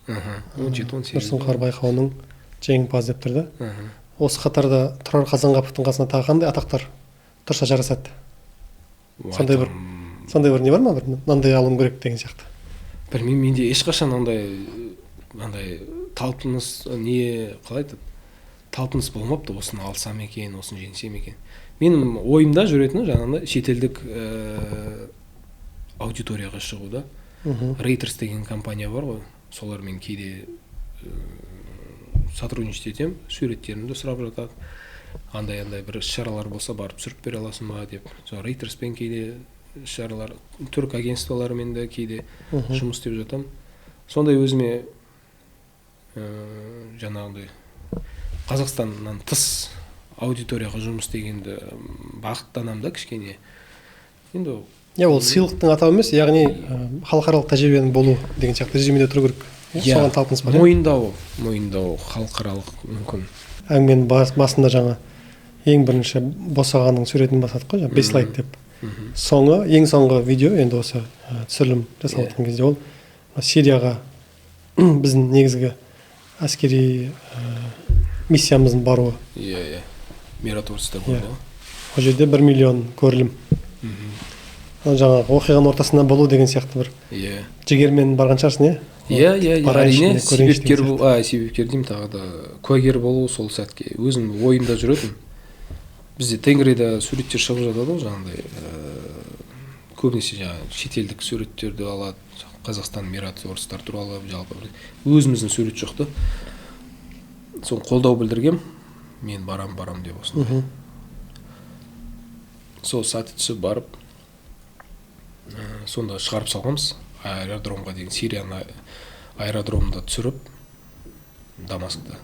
Speaker 1: 17-18.
Speaker 2: Нұрсұңқар байқауының жеңімпазы деп тұрды. Осы қатарда Тұрар Қазанғаповтың қасына тағы қандай атақтар тұрса жарасады? Сондай бір не бар ма? Мынандай алуым керек деген сияқты.
Speaker 1: Білмеймін, менде ешқашан андай талпыныс қалай айтады? Талпыныс болмапты, осыны алсам екен, осыны жеңсем екен. Менің ойымда жүретіні жаңағындай шетелдік аудиторияға шығуда. Reuters деген компания бар ғой, солармен кейде сотрудничать етем, суреттерімді сұрап жатады. Андай бір іс-шаралар болса барып түсіріп бере аласың ба деп. Reuterspен кейде іс-шаралар, түрік агентстволарымен де кейде жұмыс істеп жатам. Сондай өзіме жаңағындай Қазақстаннан тыс аудиторияға жұмыс дегенді бағыттанам да кішкене. Енді
Speaker 2: ол сыйлықтың атауы емес, яғни халықаралық тәжірибенің болу деген сияқты режимде тұру керек. Соған талпыныс бар.
Speaker 1: Мойындау халықаралық мүмкін.
Speaker 2: Әңгіменің басында жаңа ең бірінші босағаның суретін басадық қой, 5 слайд деп. Ең соңғы видео, енді осы түсірілім жасалып жатқан кезде ол Сирияға біздің негізгі әскери миссиямыздың баруы.
Speaker 1: Миротворцта болды.
Speaker 2: Ол жерде 1 миллион көрілім. Жаңағы оқиғаның ортасында болу деген сияқты бір жігермен барған шығарсың,
Speaker 1: әрине себепкер деймін, тағы да куәгер болу сол сәтке өзім ойымда жүретін. бізде тенгриде суреттер шығып жатады ғой жаңағыдай көбінесе жаңағы шетелдік суреттерді алады, Қазақстан миротворецтар туралы, жалпы өзіміздің сурет жоқ та. Соны қолдау білдіргем, мен барам деп осындай. Сол сәті түсіп барып, сонда шығарып салғанбыз аэродромға деген, Сирияның аэродромында түсіріп, Дамаскта.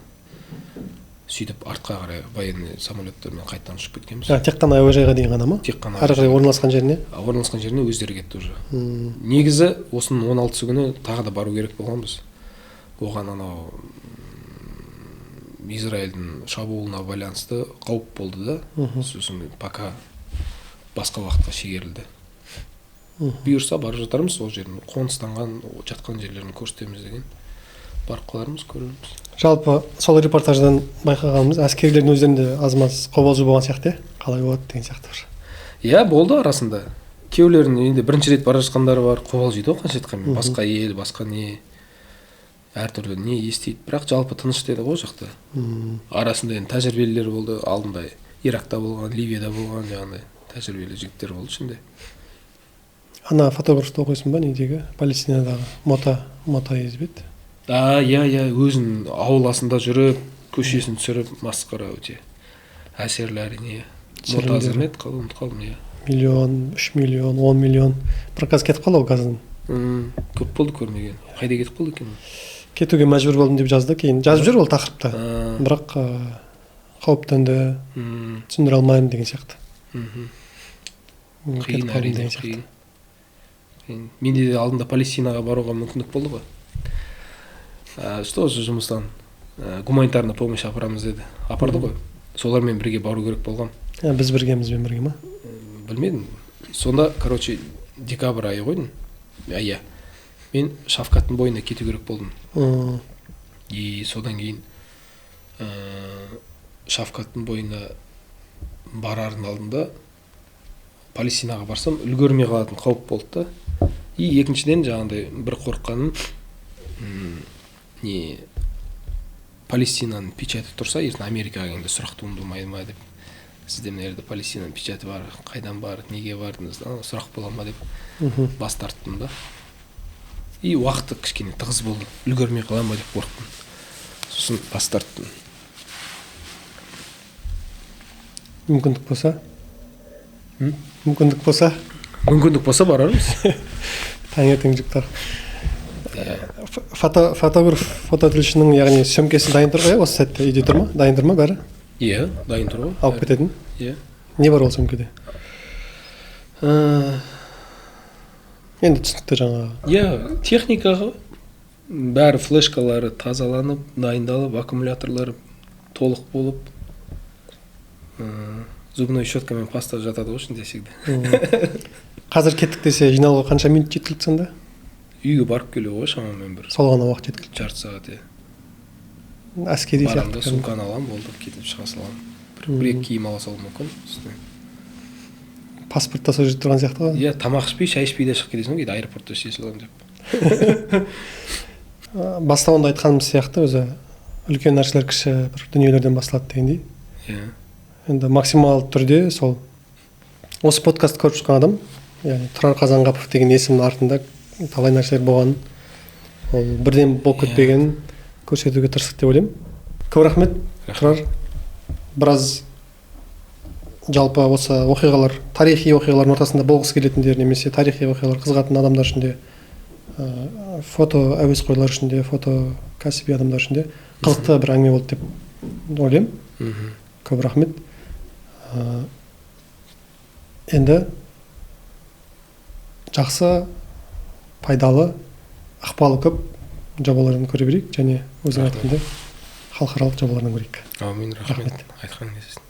Speaker 1: Сөйтіп артқа қарай военный самолеттермен қайтадан ұшып кеткенбіз.
Speaker 2: Тек қана әуежайға дейін ғана ма?
Speaker 1: Тек қана.
Speaker 2: Ары қарай орналасқан жеріне?
Speaker 1: Орналасқан жеріне өздері кетті уже. Негізі осының 16-сы күні тағы да бару керек болғанбыз. Оған анау Израильдің шабуылына байланысты қауіп болды да, сосын пока басқа уақытқа шегерілді. Бұйырса барып жатармыз, ол жердің қоныстанған жатқан жерлерін көрсетеміз деген. Барып қалармыз, көрерміз.
Speaker 2: Жалпы сол репортаждан байқағанымыз, әскерилердің өздерінде аз-маз қобалжу болған сияқты, қалай болады деген сияқты бір.
Speaker 1: Иә, болды арасында. Кеулердің енді бірінші рет бара жатқандары бар, қобалжиды ғой қанша айтқанмен. Басқа ел, басқа не, әртүрлі не естиді. Бірақ жалпы тыныш деді ғой жақта. Арасында енді тәжірибелілер болды, алдында Иракта болған, Ливияда болған, жаңағыдай тәжірибелі жігіттер болды ішінде.
Speaker 2: Ана фотографты оқисың ба, недегі Палестинадағы Мота Езбет?
Speaker 1: Иә, өзінің ауласында жүріп, көшесін түсіріп, масқара өте. Әсерлі әрине. Мота Езбет қалдым, иә.
Speaker 2: Миллион, 3 миллион, 10 миллион. Бірақ қазір кетіп қалды ғой газдың.
Speaker 1: Көп болды көрмеген. Қайда кетіп қалды екен?
Speaker 2: Кетуге мәжбүр болдым деп жазды, кейін жазып жүр ол тақырыпта. Бірақ қауіптенді, түсіндіре алмаймын деген сияқты.
Speaker 1: Қиын әрине, қиын. Менде де алдында Палестинаға баруға мүмкіндік болды ғой. Что же жұмыстан гуманитарный помощь апарамыз деді. Апарды ғой. Солармен бірге бару керек болған.
Speaker 2: Біз біргемізбен бірге ма?
Speaker 1: Білмедім. Сонда, короче, декабрь айы қойдым. Иә. Мен Шафкаттың бойына кету керек болдым. И содан кейін Шафкаттың бойына барардың алдында Палестинаға барсам, үлгермей қалатын қауіп болды да. И екіншіден жаңағыдай бір қорыққаным, Палестинаның печаты тұрса, ертең Америкаға келгенде сұрақ туындамайды ма деп. Сізде мына жерде Палестинаның печаты бар, қайдан бар, неге бардыңыз, сұрақ бола ма деп бас тарттым да. И уақыты кішкене тығыз болды, үлгермей қалам ба деп қорықтым. Сосын бас тарттым.
Speaker 2: Мүмкіндік болса? Мүмкіндік
Speaker 1: болса барармыз.
Speaker 2: Таңертең жүктар. Фотограф, фототілшінің, яғни сөмкесі дайын тұр ғой, осы сәтте үйде тұр ма? Дайын тұр ма бәрі?
Speaker 1: Иә, дайын тұр ғой.
Speaker 2: Алып кететін?
Speaker 1: Иә.
Speaker 2: Не бар ол сөмкеде? Енді түсінікті жаңағы.
Speaker 1: Иә, техникаға бәрі флешкалары тазаланып, дайындалып, аккумуляторлары толық болып, зубной щеткамен паста жатады ғой ішінде всегда.
Speaker 2: Қазір кеттік десе жиналуға қанша минут жеткілікті сонда?
Speaker 1: Үйге барып келуге ғой шамамен бір.
Speaker 2: Сол ғана уақыт жеткілікті.
Speaker 1: Жарты сағат, иә.
Speaker 2: Әскери сияқты.
Speaker 1: Барамда сумканы аламын, болды, кетіп шыға саламын. Бір-екі киім ала салуым мүмкін.
Speaker 2: Паспорт тасып жүріп тұрған сияқты ғой?
Speaker 1: Иә, тамақ ішпей, шай ішпей де шығып кетесің ғой, кейде аэропортта іше саламын деп.
Speaker 2: Бастауында айтқанымыз сияқты, өзі үлкен нәрселер кіші бір дүниелерден басталады дегендей.
Speaker 1: Иә.
Speaker 2: Енді максимал түрде сол осы подкаст көріп шыққан адам, яғни Тұрар Қазанғапов деген есімнің артында талай нәрселер болған, ол бірден болып кетпеген көрсетуге тырыстық деп ойлаймын. Көп рахмет, Тұрар. Біраз жалпы осы оқиғалар, тарихи оқиғалардың ортасында болғысы келетіндер, немесе тарихи оқиғалар қызығатын адамдар үшін де, фото әуесқойлар үшін де, фото кәсіби адамдар үшін де қызықты бір әңгіме болды деп ойлаймын. Көп рахмет. Енді жақсы, пайдалы, ықпалы көп жобалардан көре берейік, және өзің айтқандай халықаралық жобалардан көрейік.
Speaker 1: Аумин, рахмет. Айтқан кездесін.